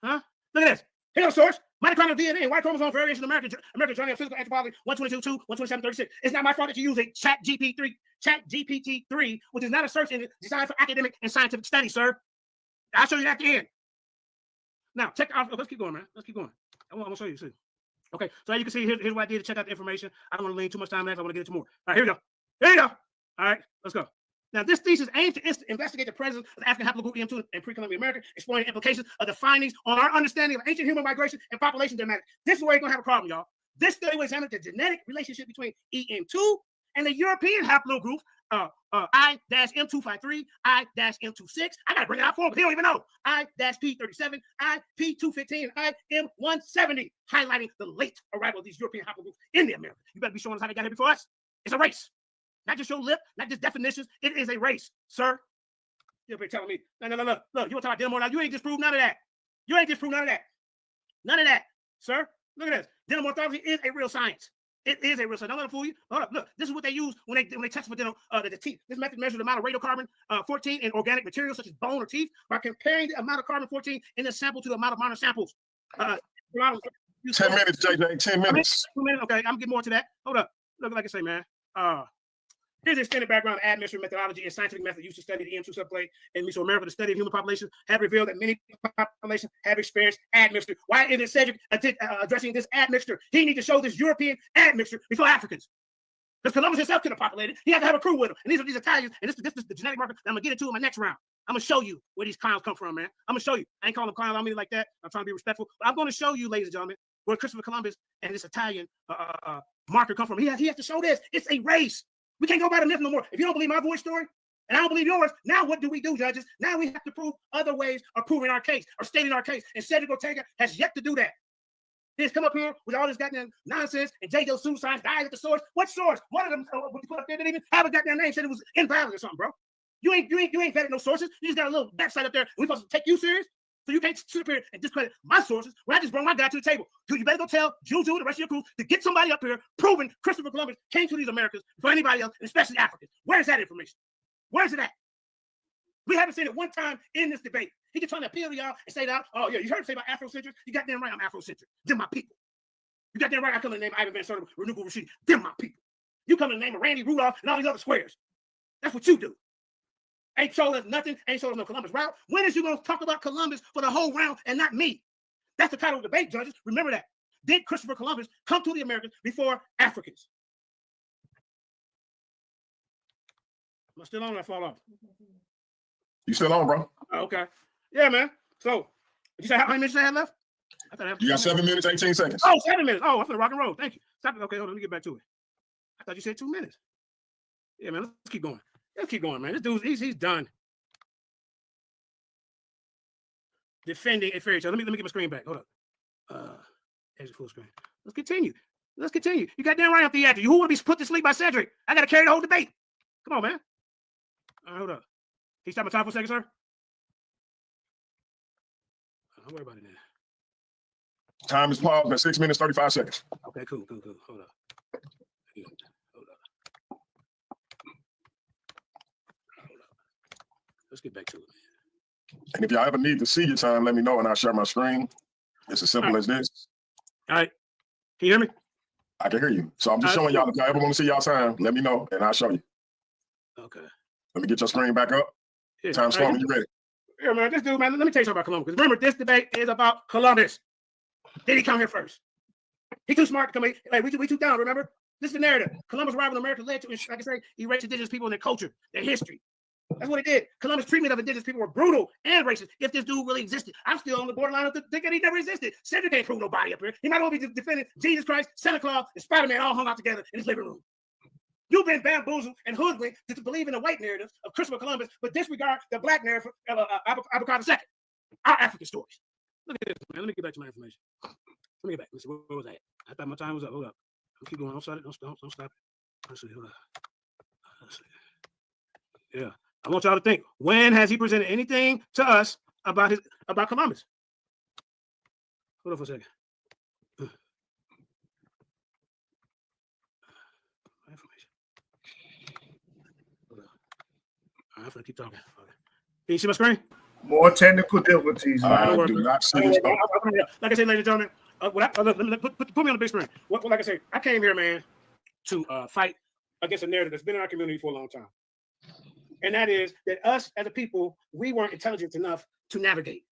Huh? Look at this. Here's a source. Mitochondrial DNA and Y chromosome variation in American Journal of Physical Anthropology 122.2, 127.36. It's not my fault that you use a ChatGPT-3, which is not a search engine designed for academic and scientific study, sir. I'll show you that at the end. Now, check out. Let's keep going, man. Let's keep going. I'm going to show you. See. Okay, so as you can see, here's what I did to check out the information. I don't want to lean too much time on that. I want to get into more. All right, here we go. Here you go. All right, let's go. Now, this thesis aims to investigate the presence of the African haplogroup EM2 in pre-Columbian America, exploring the implications of the findings on our understanding of ancient human migration and population dynamics. This is where you're going to have a problem, y'all. This study will examine the genetic relationship between EM2 and the European haplogroup I-M253, I-M26. I got to bring it out for him, but he don't even know. I-P37, I-P215, I-M170, highlighting the late arrival of these European haplogroups in the Americas. You better be showing us how they got here before us. It's a race. Not just your lip, not just definitions. It is a race, sir. You'll be telling me, no. Look, you want to talk about Delmore now? You ain't disproved none of that. You ain't disproved none of that. None of that, sir. Look at this. Dental morphology is a real science. It is a real science. Don't let it fool you. Hold up. Look, this is what they use when they test for dental the teeth. This method measures the amount of radiocarbon 14 in organic materials such as bone or teeth by comparing the amount of carbon 14 in the sample to the amount of minor samples. 10 minutes, JJ. 10 minutes. 2 minutes. Okay, I'm getting more to that. Hold up. Look, like I say, man. Here's the extended background of admixture methodology and scientific method used to study the EM2 subclade in Mesoamerica. The study of human populations have revealed that many populations have experienced admixture. Why is it Cedrick addressing this admixture? He needs to show this European admixture before Africans. Because Columbus himself could have populated. He had to have a crew with him. And these are these Italians. And this is the genetic marker that I'm going to get into in my next round. I'm going to show you where these clowns come from, man. I'm going to show you. I ain't calling them clowns. I don't mean it like that. I'm trying to be respectful. But I'm going to show you, ladies and gentlemen, where Christopher Columbus and this Italian marker come from. He has to show this. It's a race. We can't go by the myth no more. If you don't believe my voice story, and I don't believe yours, now what do we do, judges? Now we have to prove other ways of proving our case or stating our case. And Cedrick Ortega has yet to do that. He's come up here with all this goddamn nonsense and JJ pseudoscience, guys at the source. What source? One of them, what you put up there didn't even have a goddamn name, said it was invalid or something, bro. You ain't vetted no sources. You just got a little website up there. We supposed to take you serious? So you can't sit up here and discredit my sources when I just brought my guy to the table. You better go tell Juju and the rest of your crew to get somebody up here proving Christopher Columbus came to these Americas for anybody else, and especially Africans. Where's that information? Where's it at? We haven't seen it one time in this debate. He just trying to appeal to y'all and say that, oh yeah, you heard him say about Afrocentric? You got damn right I'm Afrocentric. They're my people. You got damn right I come to name Ivan Van Sertima, Renewable Rashidi. They're my people. You come to the name of Randy Rudolph and all these other squares. That's what you do. Ain't showing us nothing, ain't showing us no Columbus route. When is you going to talk about Columbus for the whole round and not me? That's the title of the debate, judges. Remember that. Did Christopher Columbus come to the Americas before Africans? Am I still on or I fall off? You still on, bro? Okay. Yeah, man. So, did you say how many minutes I had left? I thought I had You got 7 minutes, 18 seconds. Oh, 7 minutes. Oh, I'm finna rock and roll. Thank you. Stop it. Okay, hold on. Let me get back to it. I thought you said 2 minutes. Yeah, man. Let's keep going. Let's keep going, man. This dude, he's done defending a fairy tale. Let me get my screen back. Hold up. Exit full screen. Let's continue. Let's continue. You got damn right I'm theatrical. You who want to be put to sleep by Cedrick? I got to carry the whole debate. Come on, man. All right, hold up. Can you stop my time for a second, sir? Don't worry about it now. Time is paused at 6 minutes, 35 seconds. Okay, cool. Hold up. Hold up. Let's get back to it, man. And if y'all ever need to see your time, let me know and I'll share my screen. It's as simple as this. All right. Can you hear me? I can hear you. So I'm just showing y'all, if y'all ever want to see y'all time, let me know and I'll show you. Okay. Let me get your screen back up. Yeah. Time start when you're ready. Yeah, man, this dude, man, let me tell you something about Columbus. Because remember, this debate is about Columbus. Did he come here first? He too smart to come here. Like, we too down, remember? This is the narrative. Columbus arrival in America led to, like I say, erase indigenous people and their culture, their history. That's what it did. Columbus' treatment of indigenous people were brutal and racist. If this dude really existed, I'm still on the borderline of thinking he never existed. Cedrick ain't prove nobody up here. He might well be defending Jesus Christ, Santa Claus, and Spider-Man all hung out together in his living room. You've been bamboozled and hoodwinked to believe in the white narratives of Christopher Columbus, but disregard the black narrative of Abercrombie II, our African stories. Look at this, man. Let me get back to my information. Let me get back. Let's see, where was I at? I thought my time was up. Hold up. I'll keep going. Don't stop it. Don't stop it. Let's see. Hold up. Let's see. Yeah. I want y'all to think, when has he presented anything to us about Columbus? Hold on for a second. Information. Hold on. I'm gonna keep talking. Okay. Can you see my screen? More technical difficulties. I do not see this. Like I said, ladies and gentlemen, put me on the big screen. Like I said, I came here, man, to fight against a narrative that's been in our community for a long time. And that is that us as a people, we weren't intelligent enough to navigate.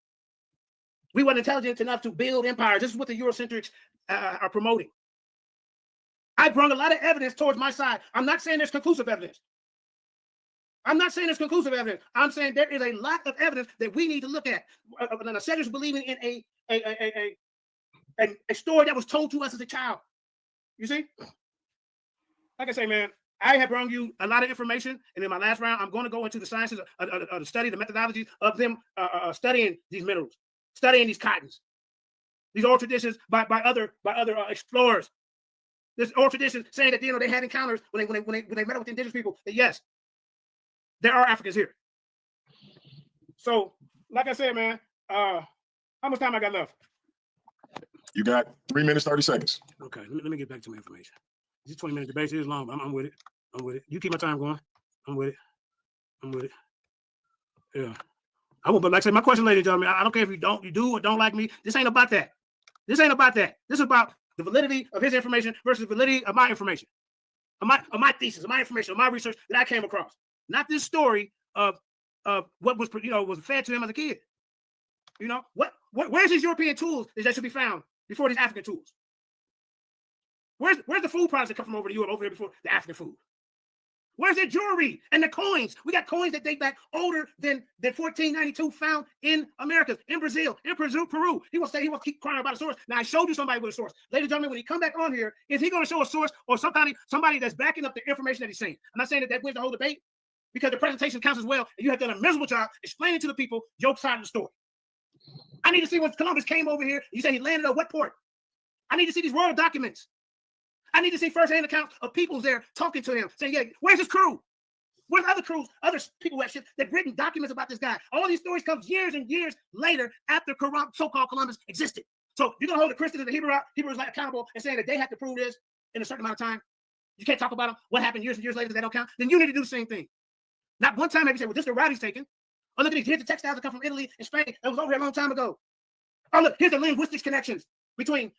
We weren't intelligent enough to build empires. This is what the Eurocentrics are promoting. I brought a lot of evidence towards my side. I'm not saying there's conclusive evidence. I'm saying there is a lot of evidence that we need to look at. Cedrick's believing in a story that was told to us as a child. You see? Like I say, man, I have brought you a lot of information, and in my last round, I'm going to go into the sciences of the study, the methodologies of them studying these minerals, studying these cottons, these oral traditions by other explorers. There's oral traditions saying that they had encounters when they met up with indigenous people. That yes, there are Africans here. So, like I said, man, How much time I got left? You got 3 minutes, 30 seconds. Okay, let me get back to my information. This 20-minute debate is long. I'm with it. I'm with it. You keep my time going. I'm with it. I'm with it. Yeah. I won't, but like I said, my question, ladies and gentlemen, I don't care if you do or don't like me. This ain't about that. This ain't about that. This is about the validity of his information versus the validity of my information, of my thesis, of my information, of my research that I came across. Not this story of what was was fed to him as a kid. Where's his European tools that should be found before these African tools? Where's the food products that come from over to Europe over here before the African food? Where's their jewelry and the coins? We got coins that date back older than 1492 found in America, in Brazil, in Peru. He will keep crying about a source. Now, I showed you somebody with a source. Ladies and gentlemen, when he come back on here, is he going to show a source or somebody that's backing up the information that he's saying? I'm not saying that wins the whole debate because the presentation counts as well, and you have done a miserable job explaining to the people your side of the story. I need to see when Columbus came over here. You say he landed at what port? I need to see these royal documents. I need to see first-hand accounts of people there talking to him, saying, yeah, where's his crew? Where's other crews, other people who have shit that written documents about this guy? All these stories come years and years later after so-called Columbus existed. So you're going to hold the Christians and the Hebrews accountable and saying that they have to prove this in a certain amount of time? You can't talk about them. What happened years and years later that don't count? Then you need to do the same thing. Not one time have you said, well, this is the route he's taken. Oh, look at these. Here's the textiles that come from Italy and Spain. That was over here a long time ago. Oh, look, here's the linguistics connections between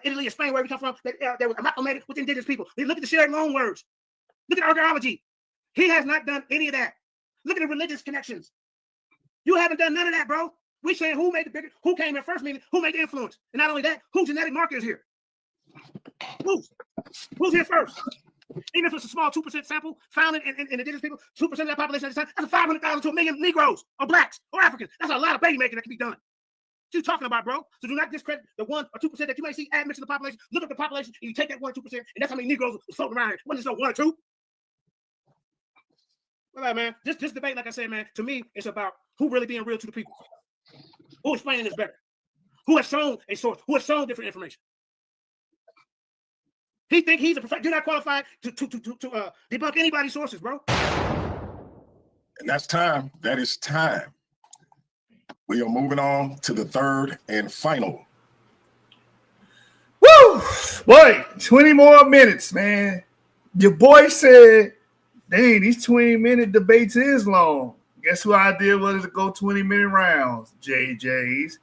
Italy and Spain, where we come from, that was amalgamated with indigenous people. Look at the shared loan words. Look at archaeology. He has not done any of that. Look at the religious connections. You haven't done none of that, bro. We're saying who made the bigger, who came in first, meaning who made the influence. And not only that, who genetic marker is here? Who's here first? Even if it's a small 2% sample found in indigenous people, 2% of that population at the time, that's 500,000 to 1 million Negroes or blacks or Africans. That's a lot of baby making that can be done. What you talking about, bro? So do not discredit the 1 or 2% that you may see admixed to the population. Look at the population, and you take that 1 or 2%, and that's how many Negroes are floating around here. Wasn't it so 1 or 2? Well, man, this debate, like I said, man, to me, it's about who really being real to the people. Who explaining this better? Who has shown a source? Who has shown different information? He think he's a professor. You're not qualified to debunk anybody's sources, bro. And that's time. That is time. We are moving on to the third and final. Woo! Boy, 20 more minutes, man. Your boy said, dang, these 20-minute debates is long. Guess who idea was to go 20-minute rounds? JJ's.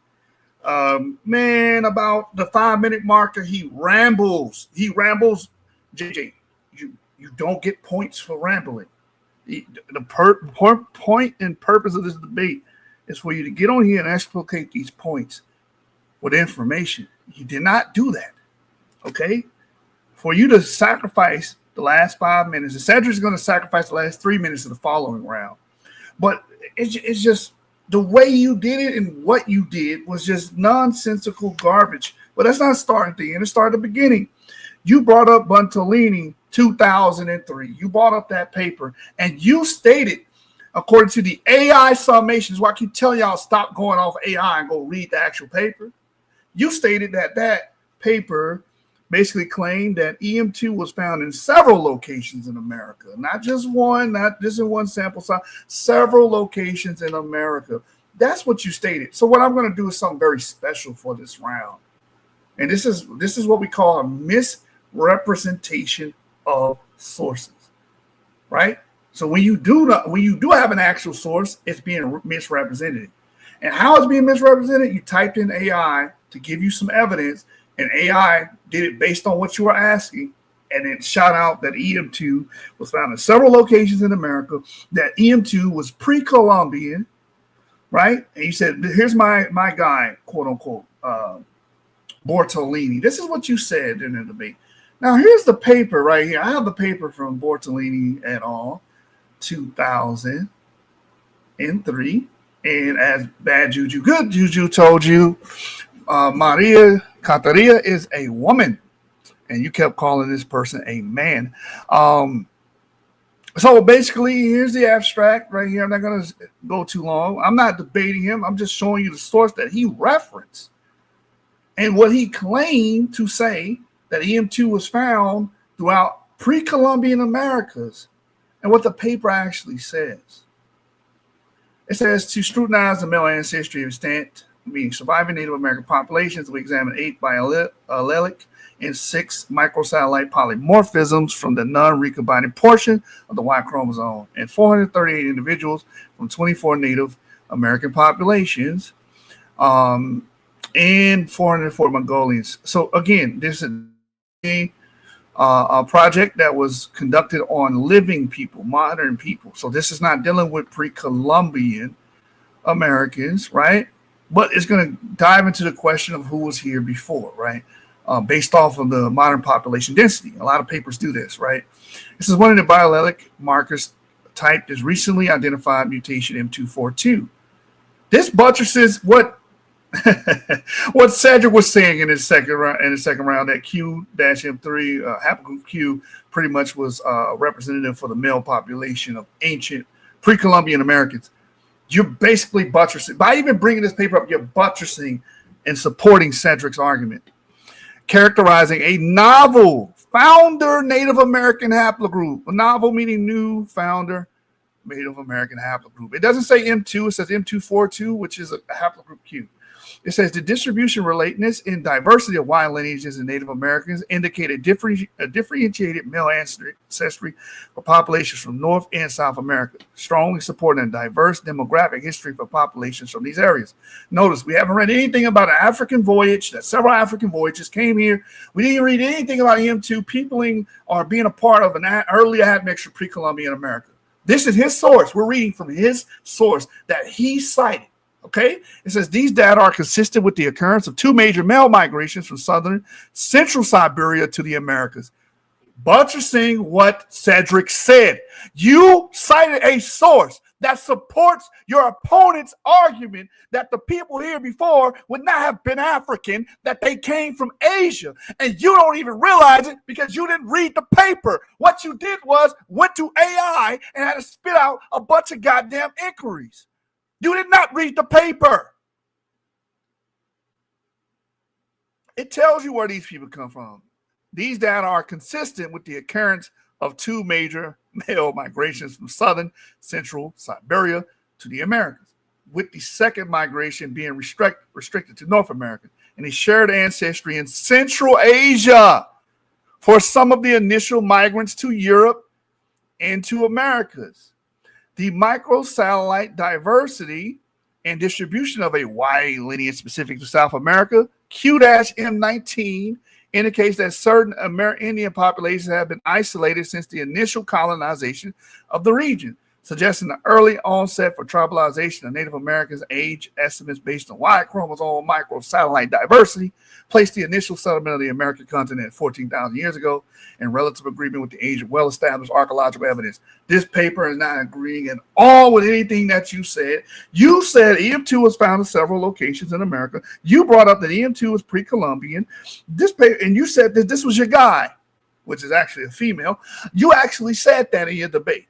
Man, about the 5-minute marker, he rambles. JJ, you don't get points for rambling. The point and purpose of this debate is for you to get on here and explicate these points with information. You did not do that, okay? For you to sacrifice the last 5 minutes, and Cedrick's going to sacrifice the last 3 minutes of the following round. But it's just the way you did it and what you did was just nonsensical garbage. But that's not starting at the end. It started at the beginning. You brought up Buntolini 2003. You brought up that paper, and you stated, according to the AI summations, why I keep telling y'all stop going off AI and go read the actual paper. You stated that paper basically claimed that EM2 was found in several locations in America, not just one, not just in one sample size, several locations in America. That's what you stated. So what I'm going to do is something very special for this round. And this is what we call a misrepresentation of sources, right? So when you do have an actual source, it's being misrepresented. And how it's being misrepresented, you typed in AI to give you some evidence, and AI did it based on what you were asking, and it shot out that EM2 was found in several locations in America, that EM2 was pre-Columbian, right? And you said, here's my guy, quote unquote, Bortolini. This is what you said in the debate. Now, here's the paper right here. I have the paper from Bortolini et al. 2003. And as Bad Juju, Good Juju told you, Maria Cataria is a woman. And you kept calling this person a man. So basically, here's the abstract right here. I'm not going to go too long. I'm not debating him. I'm just showing you the source that he referenced. And what he claimed to say that EM2 was found throughout pre-Columbian Americas, and what the paper actually says. It says to scrutinize the male ancestry of extant meaning surviving Native American populations. We examined 8 biallelic and 6 microsatellite polymorphisms from the non-recombining portion of the Y chromosome, and 438 individuals from 24 Native American populations, and 404 Mongolians. So again, this is a project that was conducted on living people, modern people. So this is not dealing with pre-Columbian Americans, right? But it's going to dive into the question of who was here before, right? Based off of the modern population density. A lot of papers do this, right? This is one of the biallelic markers typed as recently identified mutation M242. This buttresses what what Cedrick was saying in his second round. That Q-M3 haplogroup Q pretty much was representative for the male population of ancient pre-Columbian Americans. You're basically buttressing by even bringing this paper up. You're buttressing and supporting Cedrick's argument, characterizing a novel founder Native American haplogroup. A novel meaning new founder Native American haplogroup. It doesn't say M2. It says M242, which is a haplogroup Q. It says the distribution, relateness, and diversity of Y lineages in Native Americans indicate a differentiated male ancestry for populations from North and South America, strongly supporting a diverse demographic history for populations from these areas. Notice we haven't read anything about an African voyage, that several African voyages came here. We didn't read anything about M2 peopling or being a part of an early admixture pre-Columbian America. This is his source. We're reading from his source that he cited. Okay, it says these data are consistent with the occurrence of 2 major male migrations from southern central Siberia to the Americas. Buttressing what Cedrick said. You cited a source that supports your opponent's argument that the people here before would not have been African, that they came from Asia. And you don't even realize it because you didn't read the paper. What you did was went to AI and had to spit out a bunch of goddamn inquiries. You did not read the paper. It tells you where these people come from. These data are consistent with the occurrence of 2 major male migrations from southern central Siberia to the Americas, with the second migration being restricted to North America, and a shared ancestry in Central Asia for some of the initial migrants to Europe and to Americas. The microsatellite diversity and distribution of a Y lineage specific to South America, Q-M19, indicates that certain Indian populations have been isolated since the initial colonization of the region, suggesting the early onset for tribalization of Native Americans. Age estimates based on Y chromosome microsatellite diversity placed the initial settlement of the American continent 14,000 years ago in relative agreement with the age of well-established archaeological evidence. This paper is not agreeing at all with anything that you said. You said EM2 was found in several locations in America. You brought up that EM2 was pre-Columbian. This paper, and you said that this was your guy, which is actually a female. You actually said that in your debate.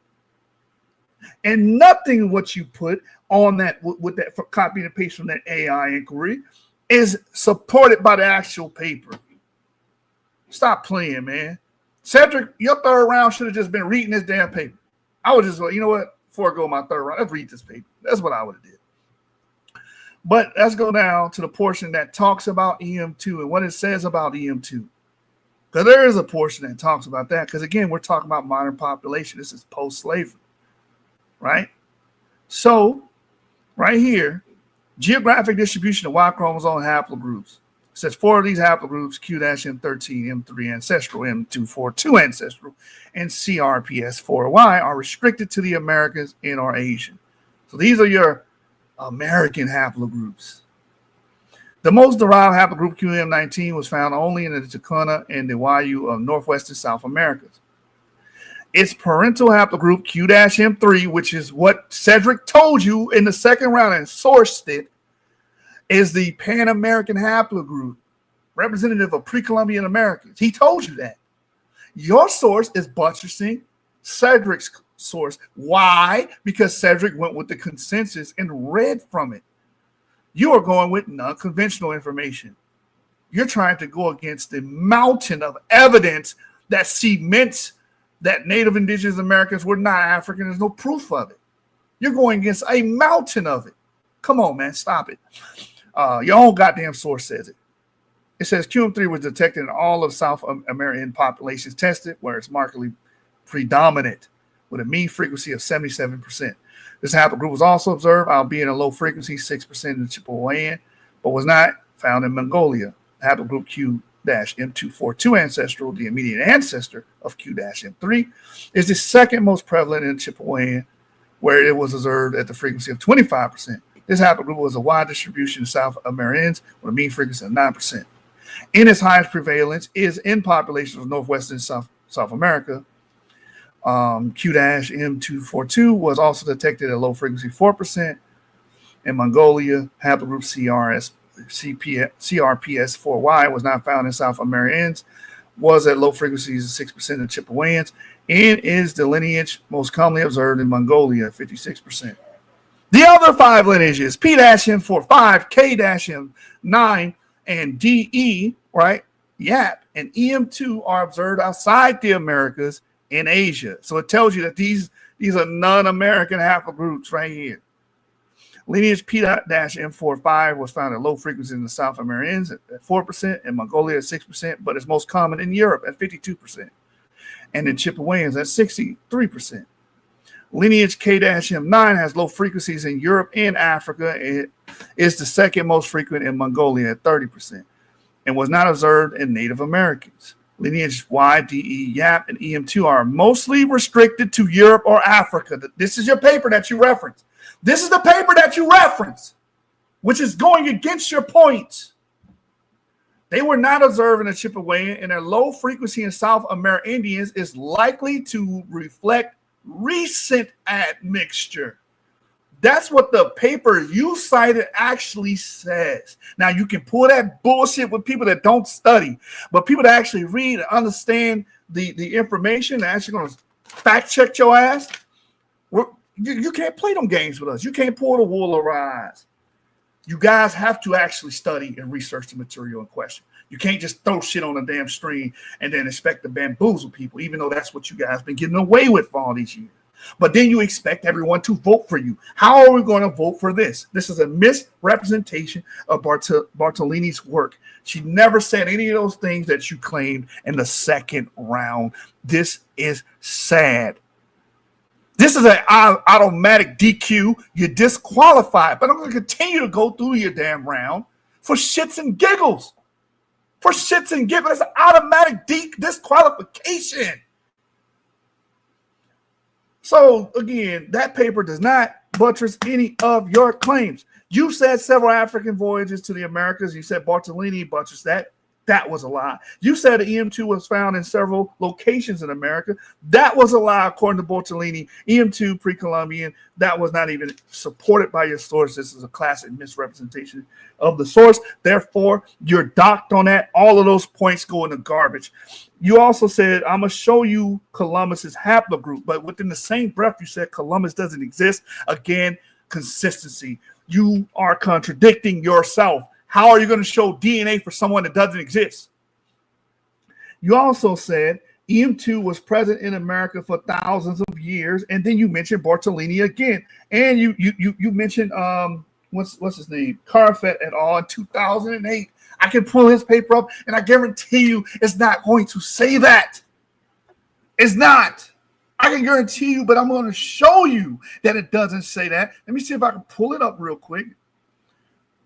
And nothing what you put on that with that copy and paste from that AI inquiry is supported by the actual paper. Stop playing, man. Cedrick, your third round should have just been reading this damn paper. I would just, you know what? Before I go my third round, let's read this paper. That's what I would have did. But let's go down to the portion that talks about EM2 and what it says about EM2. Because there is a portion that talks about that. Because again, we're talking about modern population. This is post-slavery. Right? So, right here, geographic distribution of Y chromosome haplogroups. It says 4 of these haplogroups, Q-M13, M3 ancestral, M242 ancestral, and CRPS4Y are restricted to the Americas and or Asian. So these are your American haplogroups. The most derived haplogroup Q-M19 was found only in the Tacona and the YU of Northwest and South Americas. Its parental haplogroup Q-M3, which is what Cedrick told you in the second round and sourced it, is the Pan-American haplogroup, representative of pre-Columbian Americans. He told you that. Your source is buttressing Cedrick's source. Why? Because Cedrick went with the consensus and read from it. You are going with non-conventional information. You're trying to go against the mountain of evidence that cements that Native Indigenous Americans were not African. There's no proof of it. You're going against a mountain of it. Come on, man, stop it. Your own goddamn source says it. It says QM3 was detected in all of South American populations tested, where it's markedly predominant with a mean frequency of 77%. This haplogroup was also observed, albeit in a low frequency, 6% in the Chippewayan, but was not found in Mongolia. Haplogroup Q-M242 ancestral, the immediate ancestor of Q-M3, is the second most prevalent in Chippewayan, where it was observed at the frequency of 25%. This haplogroup was a wide distribution in South Americans with a mean frequency of 9%. In its highest prevalence is in populations of Northwestern South America. Q-M242 was also detected at low frequency 4%. In Mongolia, haplogroup CRPS4Y was not found in South Americans, was at low frequencies of 6% in Chippewayans, and is the lineage most commonly observed in Mongolia, 56%. The other 5 lineages, P-M45, K-M9, and DE, right, YAP, and EM2 are observed outside the Americas in Asia. So it tells you that these are non-American haplogroups right here. Lineage P-M45 was found at low frequency in the South Americans at 4%, and Mongolia at 6%, but it's most common in Europe at 52%, and in Chippewayans at 63%. Lineage K-M9 has low frequencies in Europe and Africa. It is the second most frequent in Mongolia at 30%, and was not observed in Native Americans. Lineage Y, DE, YAP, and EM2 are mostly restricted to Europe or Africa. This is your paper that you reference. This is the paper that you reference, which is going against your points. They were not observed in the Chippewayan, and their low frequency in South Amerindians is likely to reflect recent admixture. That's what the paper you cited actually says. Now, you can pull that bullshit with people that don't study, but people that actually read and understand the information, they're actually going to fact check your ass. You can't play them games with us. You can't pull the wool over our eyes. You guys have to actually study and research the material in question. You can't just throw shit on a damn stream and then expect to bamboozle people, even though that's what you guys been getting away with for all these years. But then you expect everyone to vote for you. How are we going to vote for this? This is a misrepresentation of Bartolini's work. She never said any of those things that you claimed in the second round. This is sad. This is an automatic DQ. You're disqualified. But I'm going to continue to go through your damn round for shits and giggles. For shits and giggles. It's an automatic disqualification. So, again, that paper does not buttress any of your claims. You said several African voyages to the Americas. You said Bartolini buttressed that. That was a lie. You said the EM2 was found in several locations in America. That was a lie, according to Bartolini. EM2 pre-Columbian, that was not even supported by your source. This is a classic misrepresentation of the source. Therefore, you're docked on that. All of those points go in the garbage. You also said, I'm going to show you Columbus's haplogroup, but within the same breath, you said Columbus doesn't exist. Again, consistency. You are contradicting yourself. How are you going to show DNA for someone that doesn't exist? You also said EM2 was present in America for thousands of years, and then you mentioned Bartolini again, and you mentioned what's his name, Carfet et al. In 2008. I can pull his paper up, and I guarantee you, it's not going to say that. It's not. I can guarantee you, but I'm going to show you that it doesn't say that. Let me see if I can pull it up real quick.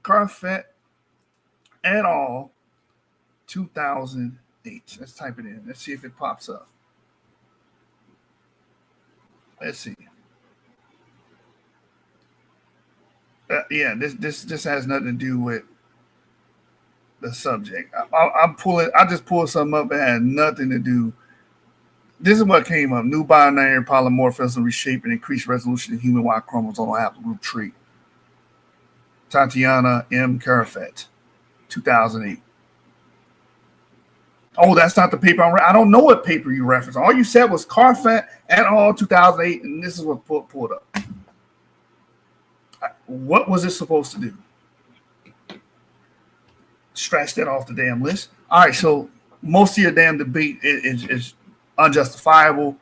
Carfet et al. 2008. Let's type it in. Let's see if it pops up. Let's see. Yeah, this has nothing to do with the subject. I just pulled something up that had nothing to do. This is what came up. New binary polymorphism reshaping increased resolution in human Y chromosomal haplogroup tree. Tatiana M. Carfet, 2008. Oh, that's not the paper I don't know what paper you referenced. All you said was Carfet et al. 2008, and this is what pulled up. What was it supposed to do? Scratch that off the damn list. All right, so most of your damn debate is unjustifiable.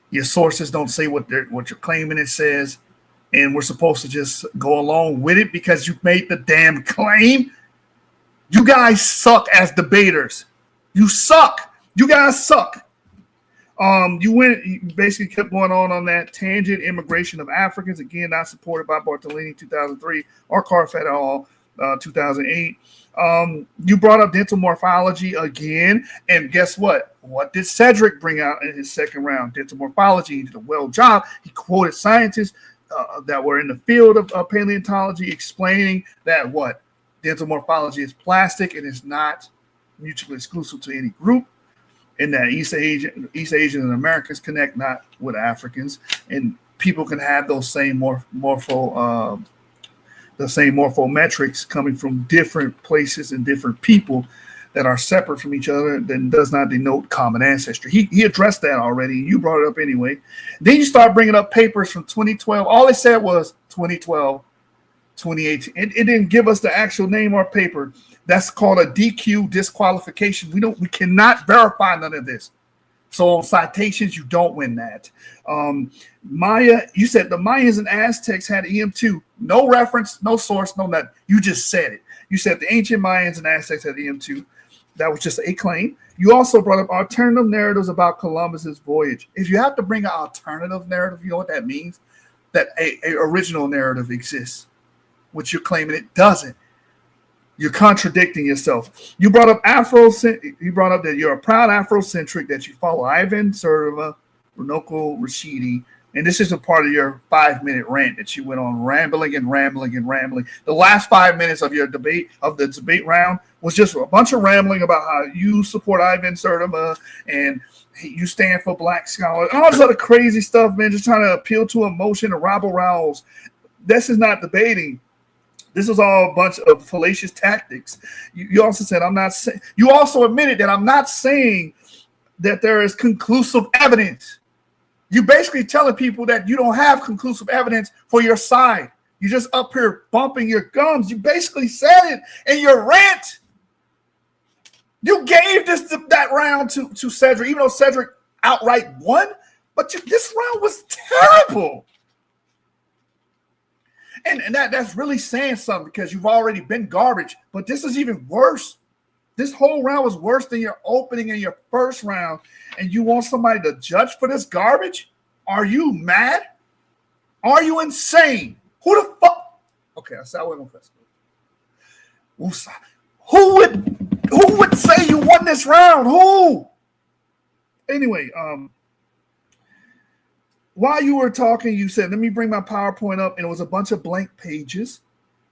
Your sources don't say what you're claiming it says, and we're supposed to just go along with it because you made the damn claim. You guys suck as debaters. You suck. You guys suck. You basically kept going on that tangent. Immigration of Africans, again, not supported by Bartolini 2003 or Carf et al. 2008. You brought up dental morphology again, and guess what? What did Cedrick bring out in his second round? Dental morphology. He did a well job. He quoted scientists that were in the field of paleontology explaining that what? Dental morphology is plastic and is not mutually exclusive to any group, and that East Asian and Americans connect not with Africans, and people can have those same morphometrics coming from different places and different people that are separate from each other, then does not denote common ancestry. He addressed that already. You brought it up anyway. Then you start bringing up papers from 2012. All it said was 2012, 2018. It didn't give us the actual name or paper. That's called a DQ disqualification. We cannot verify none of this. So on citations, you don't win that. Maya, you said the Mayans and Aztecs had EM2. No reference, no source, no nothing. You just said it. You said the ancient Mayans and Aztecs had EM2. That was just a claim. You also brought up alternative narratives about Columbus's voyage. If you have to bring an alternative narrative, you know what that means? That a original narrative exists, which you're claiming it doesn't. You're contradicting yourself. You brought up You brought up that you're a proud Afrocentric, that you follow Ivan Serva, Runoko Rashidi, and this is a part of your 5-minute rant that you went on rambling and rambling and rambling. The last 5 minutes of your debate round was just a bunch of rambling about how you support Ivan Serva and you stand for Black scholars, all this other crazy stuff, man. Just trying to appeal to emotion and rabble rouse. This is not debating. This is all a bunch of fallacious tactics. You also said you also admitted that I'm not saying that there is conclusive evidence. You're basically telling people that you don't have conclusive evidence for your side. You're just up here bumping your gums. You basically said it in your rant. You gave that round to Cedric, even though Cedric outright won. But this round was terrible. And that's really saying something, because you've already been garbage. But this is even worse. This whole round was worse than your opening in your first round. And you want somebody to judge for this garbage? Are you mad? Are you insane? Who the fuck? Okay, I said I wasn't gonna press. Who would say you won this round? Who? Anyway, while you were talking, you said, let me bring my PowerPoint up, and it was a bunch of blank pages.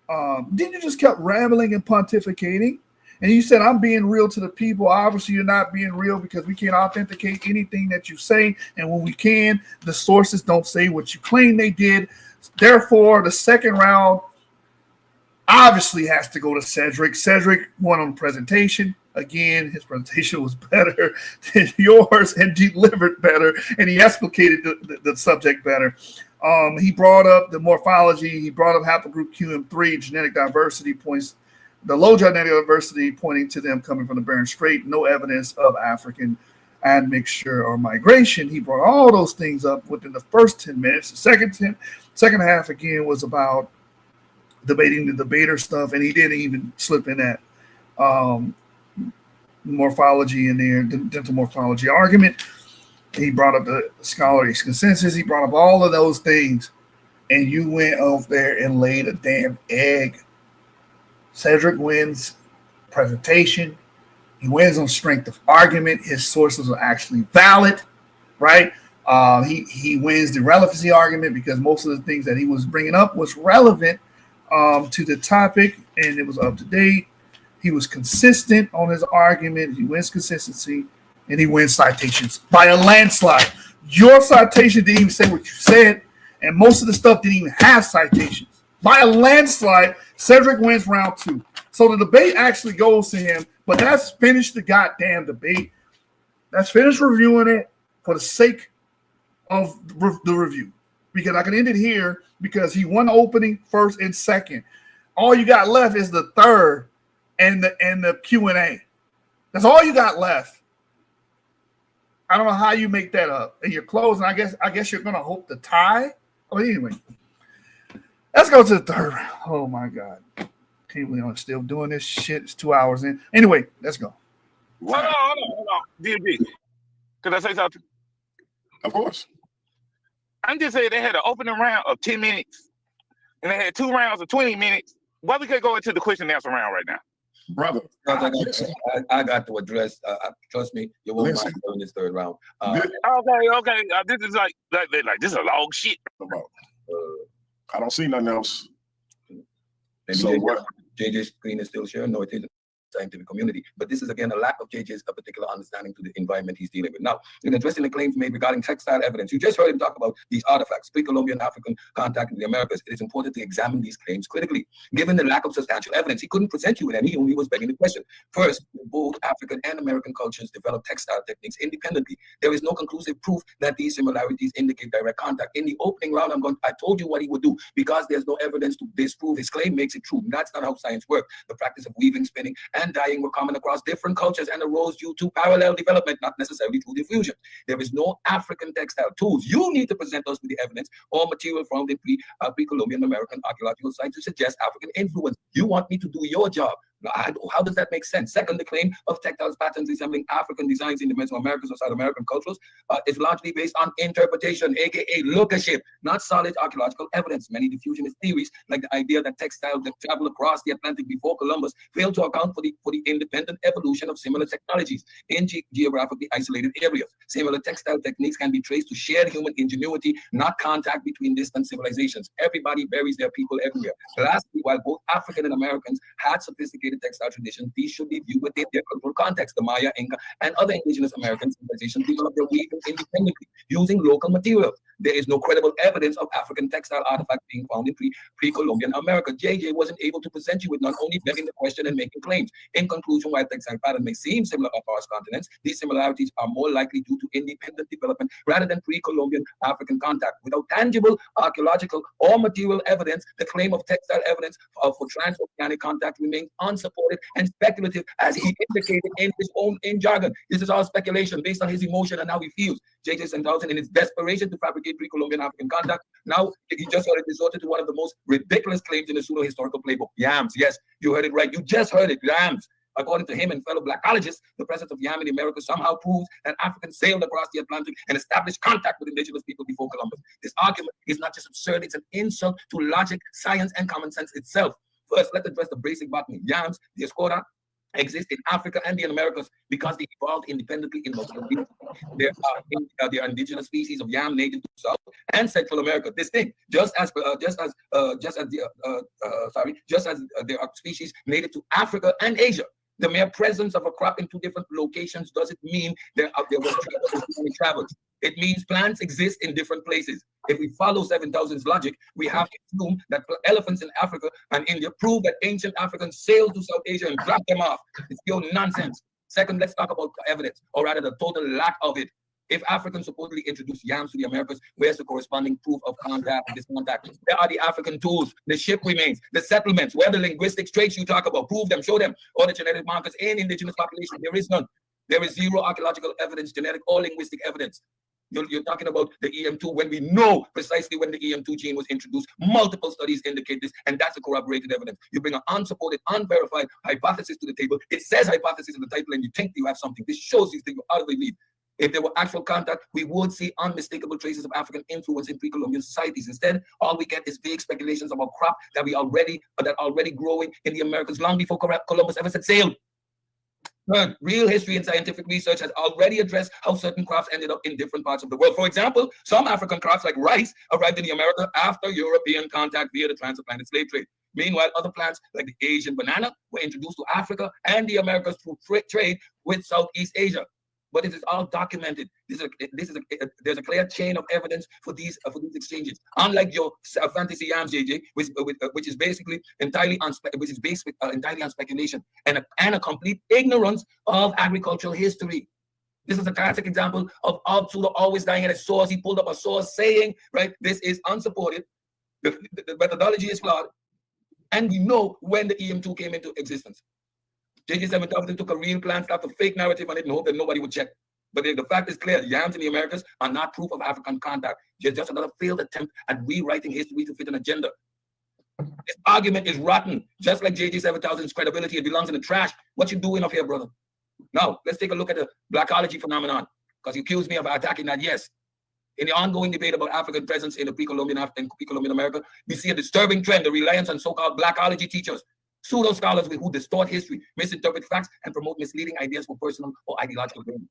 Then you just kept rambling and pontificating. And you said, I'm being real to the people. Obviously, you're not being real, because we can't authenticate anything that you say. And when we can, the sources don't say what you claim they did. Therefore, the second round obviously has to go to Cedric. Cedric won on presentation. Again, his presentation was better than yours and delivered better, and he explicated the subject better. He brought up the morphology. He brought up haplogroup QM3, genetic diversity points, the low genetic diversity pointing to them coming from the Bering Strait, no evidence of African admixture or migration. He brought all those things up within the first 10 minutes. The second half, again, was about debating the debater stuff, and he didn't even slip in that morphology in there, the dental morphology argument. He brought up the scholarly consensus. He brought up all of those things, and you went over there and laid a damn egg. Cedric wins presentation. He wins on strength of argument. His sources are actually valid, right? He wins the relevancy argument, because most of the things that he was bringing up was relevant to the topic, and it was up to date. He was consistent on his argument. He wins consistency, and he wins citations by a landslide. Your citation didn't even say what you said, and most of the stuff didn't even have citations. By a landslide, Cedric wins round 2. So the debate actually goes to him, but that's finished the goddamn debate. That's finished reviewing it for the sake of the review, because I can end it here, because he won opening, first, and second. All you got left is the third and the Q&A. That's all you got left. I don't know how you make that up. And you're closing. I guess you're gonna hope to tie. But anyway, Let's go to the third round. Oh my God. Can't believe I'm still doing this shit. It's 2 hours in. Anyway, let's go. Hold on. DB. Could I say something? Of course. I'm just saying they had an opening round of 10 minutes and they had 2 rounds of 20 minutes. Why we could go into the question and answer round right now? Brother, I got to address. Trust me, you won't mind in this third round. Okay. This is like this is a long shit. I don't see nothing else. Maybe So what? JJ's screen is still sharing. No, it isn't. Scientific community, but this is again a lack of JJ's a particular understanding to the environment he's dealing with. Now, in addressing the claims made regarding textile evidence, you just heard him talk about these artifacts, pre-Columbian African contact in the Americas. It is important to examine these claims critically. Given the lack of substantial evidence, he couldn't present you with any. He only was begging the question. First, both African and American cultures developed textile techniques independently. There is no conclusive proof that these similarities indicate direct contact. In the opening round, I told you what he would do. Because there's no evidence to disprove his claim makes it true. That's not how science works. The practice of weaving, spinning, and dyeing were common across different cultures and arose due to parallel development, not necessarily through diffusion. There is no African textile tools. You need to present us with the evidence or material found in pre-Columbian American archaeological sites to suggest African influence. You want me to do your job. How does that make sense? Second, the claim of textiles patterns resembling African designs in the Mesoamericas or South American cultures is largely based on interpretation, aka lookership, not solid archaeological evidence. Many diffusionist theories, like the idea that textiles that travel across the Atlantic before Columbus, fail to account for the independent evolution of similar technologies in geographically isolated areas. Similar textile techniques can be traced to shared human ingenuity, not contact between distant civilizations. Everybody buries their people everywhere. Lastly, while both African and Americans had sophisticated textile traditions, these should be viewed within their cultural context. The Maya, Inca, and other indigenous American civilizations developed their weaving independently using local materials. There is no credible evidence of African textile artifacts being found in pre-Columbian America. JJ wasn't able to present you with not only begging the question and making claims. In conclusion, while textile patterns may seem similar across continents, these similarities are more likely due to independent development rather than pre-Columbian African contact. Without tangible archaeological or material evidence, the claim of textile evidence for transoceanic contact remains unsupported and speculative, as he indicated in his own jargon. This is all speculation based on his emotion and how he feels. VJJ7000, in his desperation to fabricate pre-Columbian African contact, now he just resorted to one of the most ridiculous claims in the pseudo-historical playbook. Yams, yes, you heard it right. You just heard it, yams. According to him and fellow blackologists, the presence of yam in America somehow proves that Africans sailed across the Atlantic and established contact with indigenous people before Columbus. This argument is not just absurd, it's an insult to logic, science, and common sense itself. First, let's address the basic botany. Yams, the Escora, exist in Africa and the Americas because they evolved independently in multiple regions. There are indigenous species of yam native to South and Central America, distinct, just as there are species native to Africa and Asia. The mere presence of a crop in two different locations doesn't mean there was travel. It means plants exist in different places. If we follow 7000's logic, we have to assume that elephants in Africa and India prove that ancient Africans sailed to South Asia and dropped them off. It's pure nonsense. Second, let's talk about evidence, or rather the total lack of it. If Africans supposedly introduced yams to the Americas, where's the corresponding proof of contact and discontact? There are the African tools, the ship remains, the settlements, where the linguistic traits you talk about, prove them, show them, or the genetic markers in indigenous population. There is none. There is zero archaeological evidence, genetic or linguistic evidence. You're talking about the EM2 when we know precisely when the EM2 gene was introduced. Multiple studies indicate this, and that's a corroborated evidence. You bring an unsupported, unverified hypothesis to the table. It says hypothesis in the title, and you think you have something. This shows you that you're out of the lead. If there were actual contact, we would see unmistakable traces of African influence in pre-Columbian societies. Instead, all we get is vague speculations about crop that already growing in the Americas long before Columbus ever set sail. Third, real history and scientific research has already addressed how certain crops ended up in different parts of the world. For example, some African crops like rice arrived in the America after European contact via the transatlantic slave trade. Meanwhile, other plants like the Asian banana were introduced to Africa and the Americas through trade with Southeast Asia. But it is all documented. There's a clear chain of evidence for these exchanges. Unlike your fantasy yams, JJ, which is basically entirely on speculation and a complete ignorance of agricultural history. This is a classic example of Abdullah always dying at a source. He pulled up a source saying, right, this is unsupported. The methodology is flawed, and we know when the EM2 came into existence. VJJ7000 took a real plan, stopped a fake narrative on it, and hoped that nobody would check. But the fact is clear: yams in the Americas are not proof of African contact. Just another failed attempt at rewriting history to fit an agenda. This argument is rotten. Just like VJJ7000's credibility, it belongs in the trash. What you doing up here, brother? Now, let's take a look at the blackology phenomenon, because you accused me of attacking that. Yes. In the ongoing debate about African presence in the pre-Columbian America, we see a disturbing trend, the reliance on so-called blackology teachers, pseudo-scholars who distort history, misinterpret facts, and promote misleading ideas for personal or ideological gain.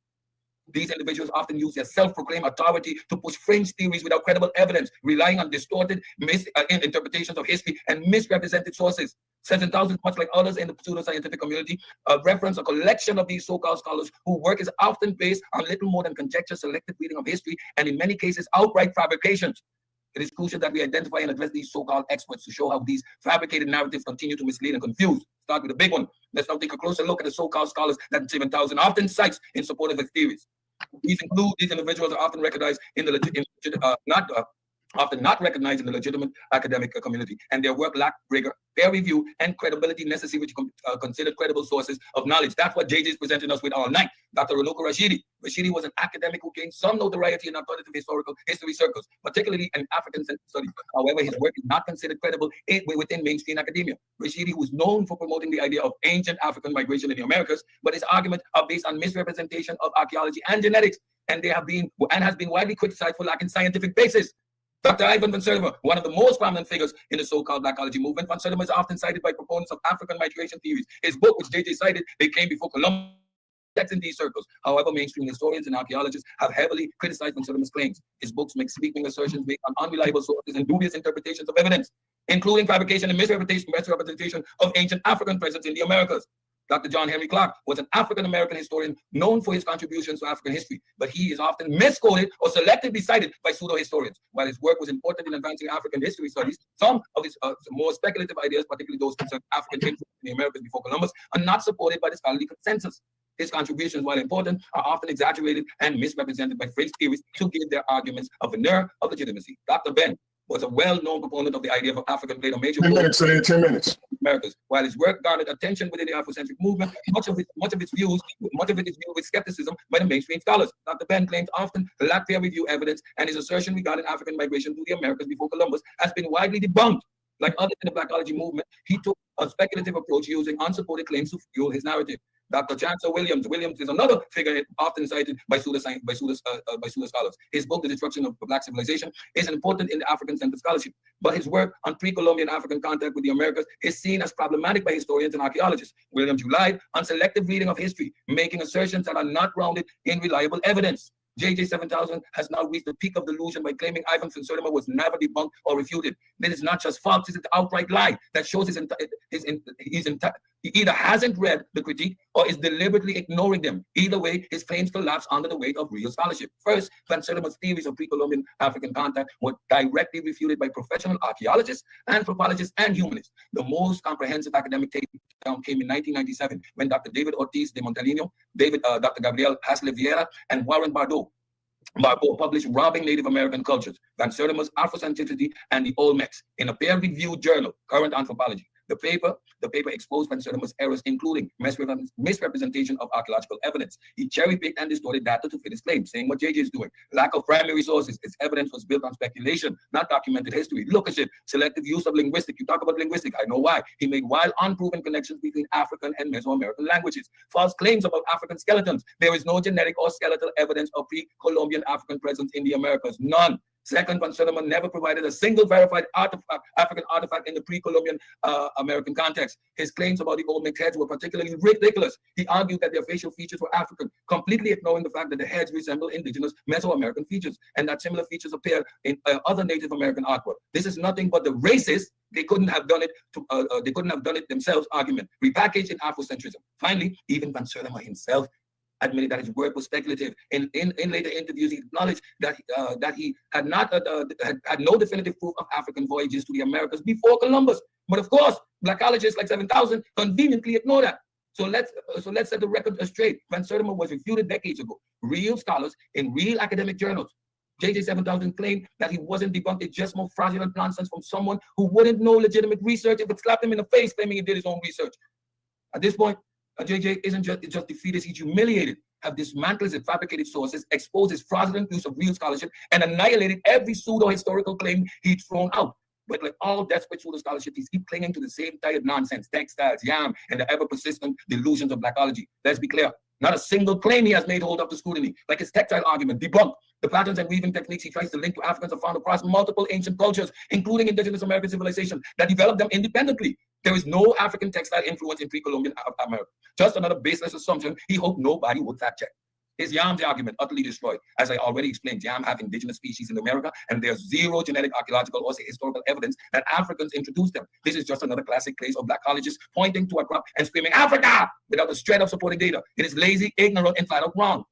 These individuals often use their self-proclaimed authority to push fringe theories without credible evidence, relying on distorted interpretations of history and misrepresented sources. 7,000, much like others in the pseudo-scientific community, reference a collection of these so-called scholars whose work is often based on little more than conjecture, selective reading of history, and in many cases, outright fabrications. It is crucial that we identify and address these so-called experts to show how these fabricated narratives continue to mislead and confuse. Start with the big one. Let's now take a closer look at the so-called scholars that 7,000 often cites in support of his theories. These individuals are often recognized in the often not recognized in the legitimate academic community, and their work lack rigor, peer review, and credibility necessary to consider credible sources of knowledge. That's what JJ is presenting us with all night. Dr. Raluca Rashidi. Rashidi was an academic who gained some notoriety in alternative historical history circles, particularly in African studies. However, his work is not considered credible within mainstream academia. Rashidi was known for promoting the idea of ancient African migration in the Americas, but his arguments are based on misrepresentation of archaeology and genetics, and has been widely criticized for lacking scientific basis. Dr. Ivan van Sertima, one of the most prominent figures in the so-called blackology movement, van Sertima is often cited by proponents of African migration theories. His book, which JJ cited, They Came Before Columbus, in these circles. However, mainstream historians and archaeologists have heavily criticized van Sertima's claims. His books make sweeping assertions based on unreliable sources and dubious interpretations of evidence, including fabrication and misrepresentation of ancient African presence in the Americas. Dr. John Henry Clark was an African-American historian known for his contributions to African history, but he is often misquoted or selectively cited by pseudo-historians. While his work was important in advancing African history studies, some of his more speculative ideas, particularly those concerning African influence in the Americas before Columbus, are not supported by the scholarly consensus. His contributions, while important, are often exaggerated and misrepresented by fringe theories to give their arguments a veneer of legitimacy. Dr. Ben was a well-known proponent of the idea of African played a major role 10 minutes. Americas. While his work garnered attention within the Afrocentric movement, much of it is viewed with skepticism by the mainstream scholars. Dr. Ben claims often lack peer review evidence, and his assertion regarding African migration to the Americas before Columbus has been widely debunked. Like others in the blackology movement, he took a speculative approach using unsupported claims to fuel his narrative. Dr. Chancellor Williams is another figure often cited by pseudo scholars. His book, The Destruction of Black Civilization, is important in the African-centered scholarship, but his work on pre-Columbian African contact with the Americas is seen as problematic by historians and archaeologists. Williams relied on selective reading of history, making assertions that are not grounded in reliable evidence. VJJ7000 has now reached the peak of delusion by claiming Ivan van Sertima was never debunked or refuted. This is not just false, it's an outright lie that shows he either hasn't read the critique or is deliberately ignoring them. Either way, his claims collapse under the weight of real scholarship. First, van Sertima's theories of pre-Columbian African contact were directly refuted by professional archaeologists, anthropologists, and humanists. The most comprehensive academic takedown came in 1997 when Dr. David Ortiz de Montalino, Dr. Gabriel Hasle Vieira, and Warren Barbeau published Robbing Native American Cultures, Van Sertima's Afrocentricity and the Olmecs in a peer-reviewed journal, Current Anthropology. The paper exposed van Sertima's errors, including misrepresentation of archaeological evidence. He cherry-picked and distorted data to fit his claim, saying what JJ is doing. Lack of primary sources. His evidence was built on speculation, not documented history. Lookmanship, selective use of linguistics. You talk about linguistics, I know why. He made wild, unproven connections between African and Mesoamerican languages. False claims about African skeletons. There is no genetic or skeletal evidence of pre-Columbian African presence in the Americas. None. Second, van Sertima never provided a single verified African artifact in the pre-Columbian American context. His claims about the Olmec heads were particularly ridiculous. He argued that their facial features were African, completely ignoring the fact that the heads resemble indigenous Mesoamerican features and that similar features appear in other Native American artwork. This is nothing but the racist, they couldn't have done it themselves argument, repackaged in Afrocentrism. Finally, even van Sertima himself admitted that his work was speculative. In later interviews, he acknowledged that he had no definitive proof of African voyages to the Americas before Columbus. But of course, blackologists like 7,000 conveniently ignore that. So let's set the record straight. Van Sertima was refuted decades ago. Real scholars in real academic journals. VJJ7000 claimed that he wasn't debunked. It's just more fraudulent nonsense from someone who wouldn't know legitimate research if it slapped him in the face claiming he did his own research. At this point, JJ isn't just defeated, he's humiliated, have dismantled his fabricated sources, exposed his fraudulent use of real scholarship, and annihilated every pseudo-historical claim he'd thrown out. But like all desperate pseudo scholarship, he's keep clinging to the same tired nonsense, textiles, yam, and the ever-persistent delusions of blackology. Let's be clear. Not a single claim he has made hold up to scrutiny, like his textile argument, debunked. The patterns and weaving techniques he tries to link to Africans are found across multiple ancient cultures, including indigenous American civilization, that developed them independently. There is no African textile influence in pre-Columbian America. Just another baseless assumption he hoped nobody would fact check. His yam's argument utterly destroyed. As I already explained, yam have indigenous species in America, and there's zero genetic, archaeological, or historical evidence that Africans introduced them. This is just another classic case of blackologists pointing to a crop and screaming Africa without a shred of supporting data. It is lazy, ignorant, and flat out wrong.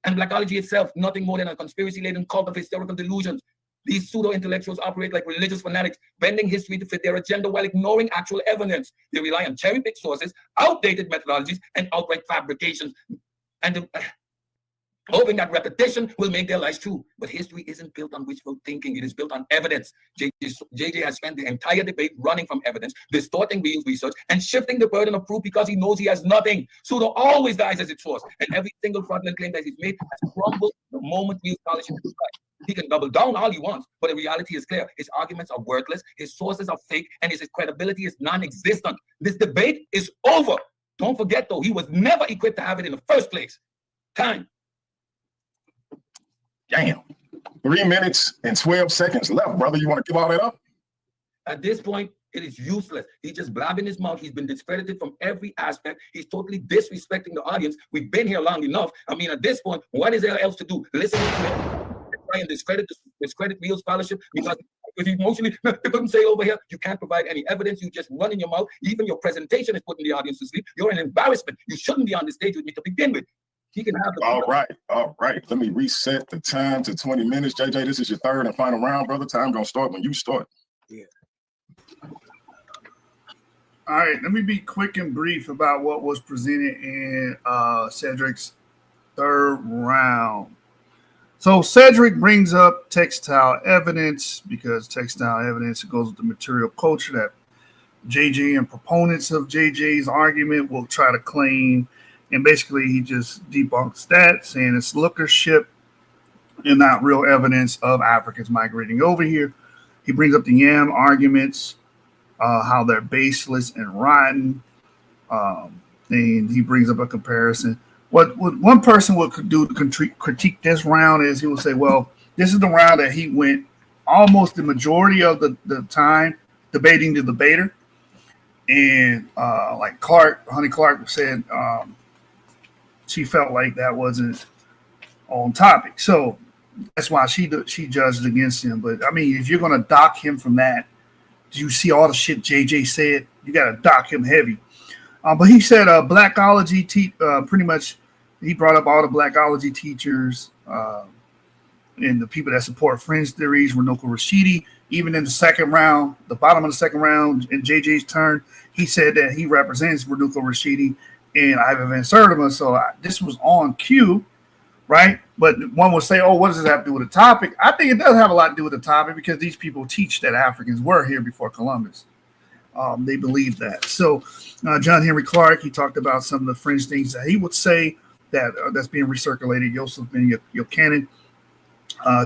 And blackology itself, nothing more than a conspiracy-laden cult of historical delusions. These pseudo-intellectuals operate like religious fanatics, bending history to fit their agenda while ignoring actual evidence. They rely on cherry-picked sources, outdated methodologies, and outright fabrications. And hoping that repetition will make their lives true. But history isn't built on wishful thinking. It is built on evidence. JJ has spent the entire debate running from evidence, distorting real research, and shifting the burden of proof because he knows he has nothing. Pseudo always dies as its source, and every single fraudulent claim that he's made has crumbled the moment real scholarship is right. He can double down all he wants, but the reality is clear. His arguments are worthless, his sources are fake, and his credibility is non-existent. This debate is over. Don't forget, though, he was never equipped to have it in the first place. Time. Damn. 3 minutes and 12 seconds left, brother. You want to give all that up? At this point, it is useless. He's just blabbing his mouth. He's been discredited from every aspect. He's totally disrespecting the audience. We've been here long enough. I mean, at this point, what is there else to do? Listen to him try and discredit real scholarship because emotionally, they couldn't say over here, you can't provide any evidence. You just run in your mouth. Even your presentation is putting the audience to sleep. You're an embarrassment. You shouldn't be on the stage with me to begin with. He can have the all right. Let me reset the time to 20 minutes. JJ, this is your third and final round, brother. Time gonna start when you start. Yeah. All right, let me be quick and brief about what was presented in Cedrick's third round. So Cedrick brings up textile evidence because textile evidence goes with the material culture that JJ and proponents of JJ's argument will try to claim. And basically, he just debunks that, saying it's lookership and not real evidence of Africans migrating over here. He brings up the yam arguments, how they're baseless and rotten. And he brings up a comparison. What one person would do to critique this round is he will say, well, this is the round that he went almost the majority of the time debating the debater. And like Honey Clark said, she felt like that wasn't on topic. So that's why she judged against him. But, I mean, if you're going to dock him from that, do you see all the shit JJ said? You got to dock him heavy. But he said blackology, pretty much he brought up all the blackology teachers and the people that support fringe theories, Runoko Rashidi. Even in the second round, the bottom of the second round, in JJ's turn, he said that he represents Runoko Rashidi and Ivan Van Sertima. So this was on cue, right? But one would say, oh, what does this have to do with the topic? I think it does have a lot to do with the topic because these people teach that Africans were here before Columbus. They believe that. So John Henry Clark, he talked about some of the fringe things that he would say that's being recirculated. Joseph Ben Buchanan,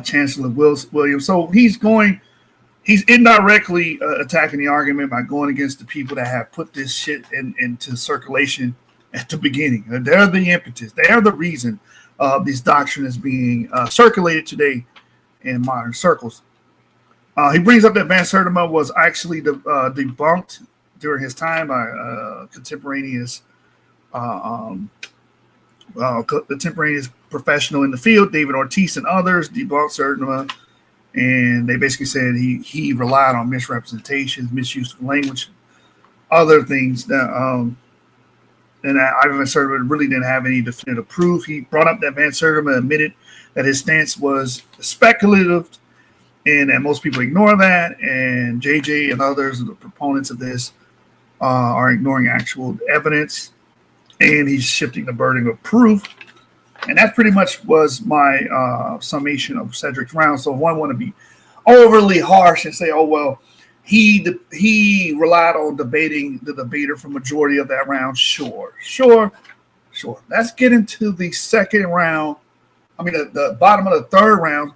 Chancellor Williams. So he's indirectly attacking the argument by going against the people that have put this shit into circulation at the beginning. They're the impetus. They are the reason this doctrine is being circulated today in modern circles. He brings up that Van Sertima was actually debunked during his time by contemporaneous professional in the field, David Ortiz and others, debunked Sertima. And they basically said he relied on misrepresentations, misuse of language, other things that and Ivan Van Sertima really didn't have any definitive proof. He brought up that Van Sertima admitted that his stance was speculative and that most people ignore that. And JJ and others, the proponents of this, are ignoring actual evidence. And he's shifting the burden of proof. And that pretty much was my summation of Cedrick's round. So if one want to be overly harsh and say, oh, well, he relied on debating the debater for majority of that round. Sure. Let's get into the second round. The bottom of the third round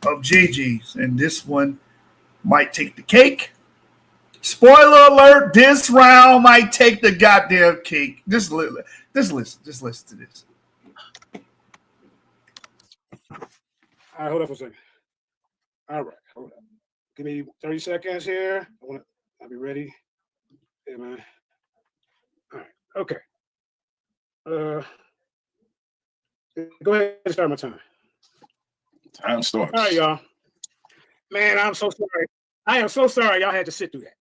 of JG's. And this one might take the cake. Spoiler alert, this round might take the goddamn cake. Just listen to this. All right, hold up for a second. All right, hold up. Give me 30 seconds here. I'll be ready. Yeah, man. All right, okay. Go ahead and start my time. Time starts. All right, y'all. Man, I'm so sorry. I am so sorry y'all had to sit through that.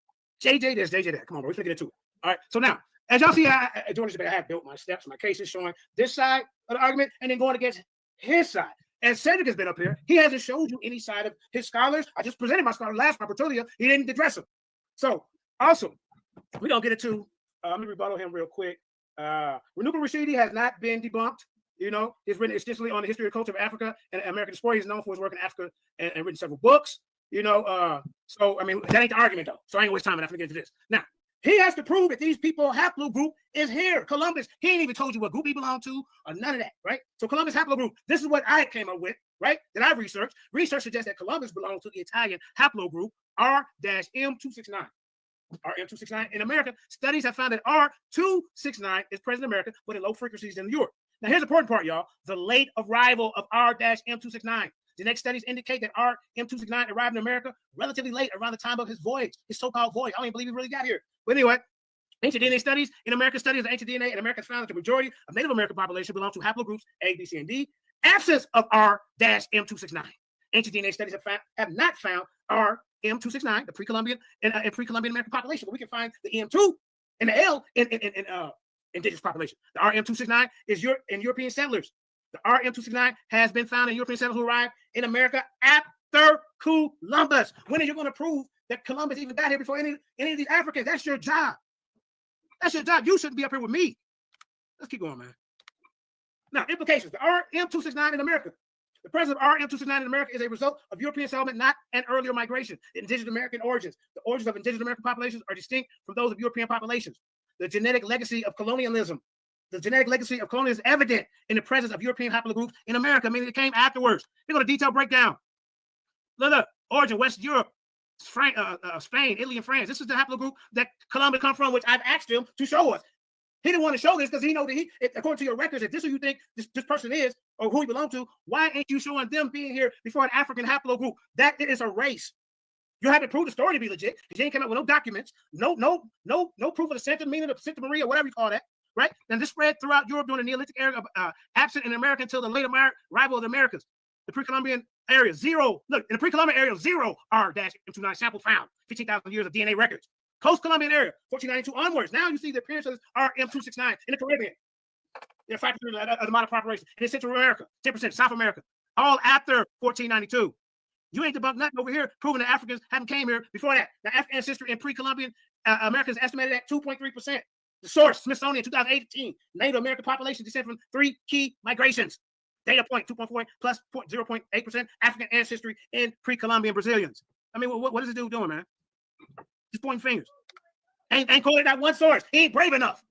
JJ this, JJ that. Come on, bro. We're going to get into it. All right. So now, as y'all see, during this debate, I have built my steps, my cases showing this side of the argument and then going against his side. And Cedrick has been up here. He hasn't showed you any side of his scholars. I just presented my scholar last time, Perusal. He didn't address him. So, also, we're going to get into, let me rebuttal him real quick. Renuba Rashidi has not been debunked. You know, he's written extensively on the history and culture of Africa and American diaspora. He's known for his work in Africa and written several books. You know, so I mean, that ain't the argument though. So I ain't waste time enough to get into this. Now, he has to prove that these people haplogroup is here. Columbus, he ain't even told you what group he belonged to or none of that, right? So Columbus haplogroup, this is what I came up with, right? That I researched. Research suggests that Columbus belongs to the Italian haplogroup R-M269. RM269 in America, studies have found that R269 is present in America, but at low frequencies in Europe. Now, here's the important part, y'all. The late arrival of R-M269. Genetic studies indicate that RM269 arrived in America relatively late, around the time of his voyage, his so-called voyage. I don't even believe he really got here. But anyway, ancient DNA studies in America, studies of ancient DNA in America found that the majority of Native American population belong to haplogroups A, B, C, and D. Absence of R-M269. Ancient DNA studies have not found RM269, the pre-Columbian and pre-Columbian American population, but we can find the M2 and the L in indigenous population. The RM269 is in European settlers. The RM269 has been found in European settlers who arrived in America after Columbus. When are you going to prove that Columbus even got here before any of these Africans? That's your job. That's your job. You shouldn't be up here with me. Let's keep going, man. Now, implications. The RM269 in America. The presence of RM269 in America is a result of European settlement, not an earlier migration. The indigenous American origins. The origins of indigenous American populations are distinct from those of European populations. The genetic legacy of colonialism. The genetic legacy of colonialism is evident in the presence of European haplogroups in America, meaning it came afterwards. Here go the detailed breakdown. Look, origin, West Europe, Spain, Italy, and France. This is the haplogroup that Columbus come from, which I've asked him to show us. He didn't want to show this because he know that according to your records, if this is who you think this person is or who he belongs to, why ain't you showing them being here before an African haplogroup? That is a race. You have to prove the story to be legit because you ain't come up with no documents, no proof of the Santa Mina, the Santa Maria, whatever you call that, right? And this spread throughout Europe during the Neolithic era, absent in America until the late arrival of the Americas. The pre-Columbian area, zero. Look, in the pre-Columbian area, zero R-M29 sample found, 15,000 years of DNA records. Post-Columbian area, 1492 onwards. Now you see the appearance of RM269 in the Caribbean. They're 5% of the modern population. And in Central America, 10%, South America, all after 1492. You ain't debunked nothing over here, proving that Africans haven't came here before that. The African ancestry in pre-Columbian America is estimated at 2.3%. The source, Smithsonian, 2018. Native American population descend from 3 key migrations. Data point, 2.4 plus 0.8% African ancestry in pre-Columbian Brazilians. I mean, what is this dude doing, man? Just pointing fingers. Ain't calling that one source. He ain't brave enough.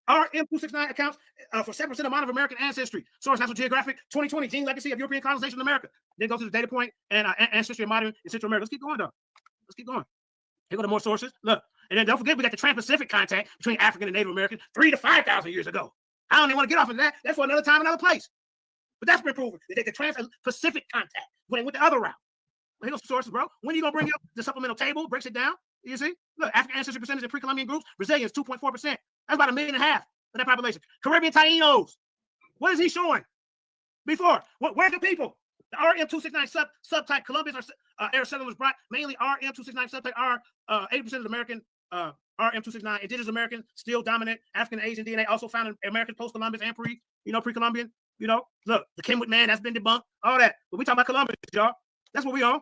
RM269 accounts for 7% of modern American ancestry. Source, National Geographic, 2020, Gene Legacy of European Colonization in America. Then go to the data point and ancestry of modern and Central America. Let's keep going, though. Let's keep going. Here go to more sources. Look, and then don't forget we got the Trans-Pacific contact between African and Native Americans 3,000 to 5,000 years ago. I don't even want to get off of that. That's for another time, another place. But that's been proven. The Trans-Pacific contact went the other route. Well, here goes the sources, bro. When are you gonna bring up the supplemental table? Breaks it down. You see? Look, African ancestry percentage in pre-Columbian groups, Brazilians 2.4%. That's about 1.5 million of that population. Caribbean Tainos. What is he showing? Before, where's the people? The RM269 subtype Columbians era settlers brought mainly RM269 subtype R. 80% of the American RM269 indigenous American still dominant. African and Asian DNA also found in American post-Columbus and pre-Columbian. Look, the Kenwood man that's been debunked. All that. But we talking about Columbus, y'all. That's what we on.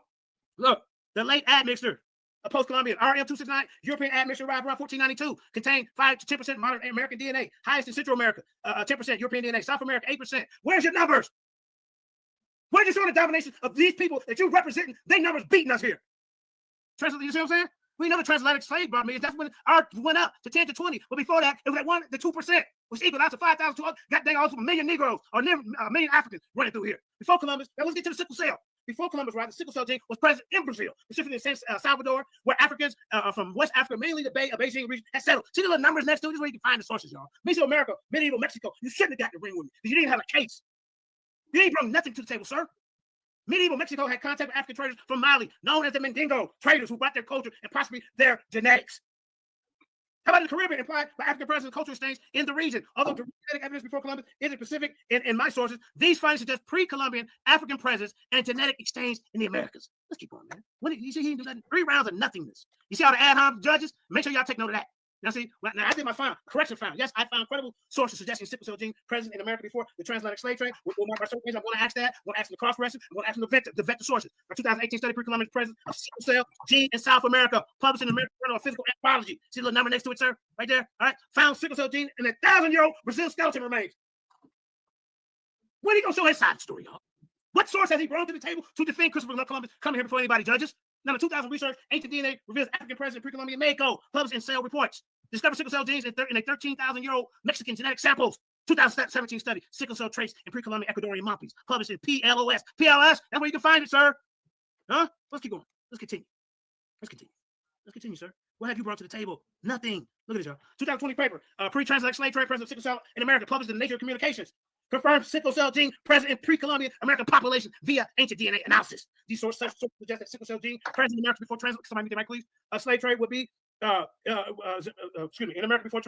Look, the late admixture. A post-Columbian RM269 European admixture arrived around 1492, contained 5 to 10% modern American DNA, highest in Central America, 10% European DNA, South America 8%. Where's your numbers? Where's you showing the domination of these people that you're representing? They numbers beating us here. You see what I'm saying? We know the transatlantic slave brought me. That's when our went up to 10 to 20. But before that, it was at 1 to 2%, which equaled out to 5,000. God dang, also 1 million Negroes or 1 million Africans running through here. Before Columbus, now let's get to the sickle cell. before Columbus arrived, the sickle cell gene was present in Brazil, specifically in San Salvador, where Africans from West Africa, mainly the Beijing region, had settled. See the little numbers next to it? This is where you can find the sources, y'all. Mesoamerica, medieval Mexico. You shouldn't have got the ring with me because you didn't have a case. You didn't bring nothing to the table, sir. Medieval Mexico had contact with African traders from Mali, known as the Mandinka traders, who brought their culture and possibly their genetics. How about the Caribbean, implied by African presence and cultural exchange in the region? Although the genetic evidence before Columbus isn't specific in my sources, these findings suggest pre-Columbian African presence and genetic exchange in the Americas. Let's keep on, man. You see, he didn't do that. 3 rounds of nothingness. You see all the ad hoc judges? Make sure y'all take note of that. Now, see, now I did my correction found. Yes, I found credible sources suggesting sickle cell gene present in America before the transatlantic slave trade. I'm going to ask that. I'm going to ask the cross-reference. I'm going to ask them to vet the sources. Our 2018 study, pre-Columbian presence of sickle cell gene in South America, published in the American Journal of Physical Anthropology. See the little number next to it, sir? Right there. All right. Found sickle cell gene in 1,000-year-old Brazil skeleton remains. When are you going to show his side of the story, y'all? What source has he brought to the table to defend Christopher Columbus coming here before anybody judges? Now, the 2000 research, ancient DNA reveals African presence in pre-Columbian Mexico, published in Cell Reports. Discovered sickle cell genes in a 13,000-year-old Mexican genetic samples. 2017 study, sickle cell trace in pre-Columbian Ecuadorian monkeys, published in PLOS. PLS, that's where you can find it, sir. Huh? Let's keep going. Let's continue. Let's continue, sir. What have you brought to the table? Nothing. Look at this, y'all. 2020 paper, pre-transatlantic slave trade presence of sickle cell in America, published in Nature Communications. Confirms sickle cell gene present in pre-Columbian American population via ancient DNA analysis. These sources suggest that sickle cell gene present in America before somebody meet the mic, please. Slave trade would be in America before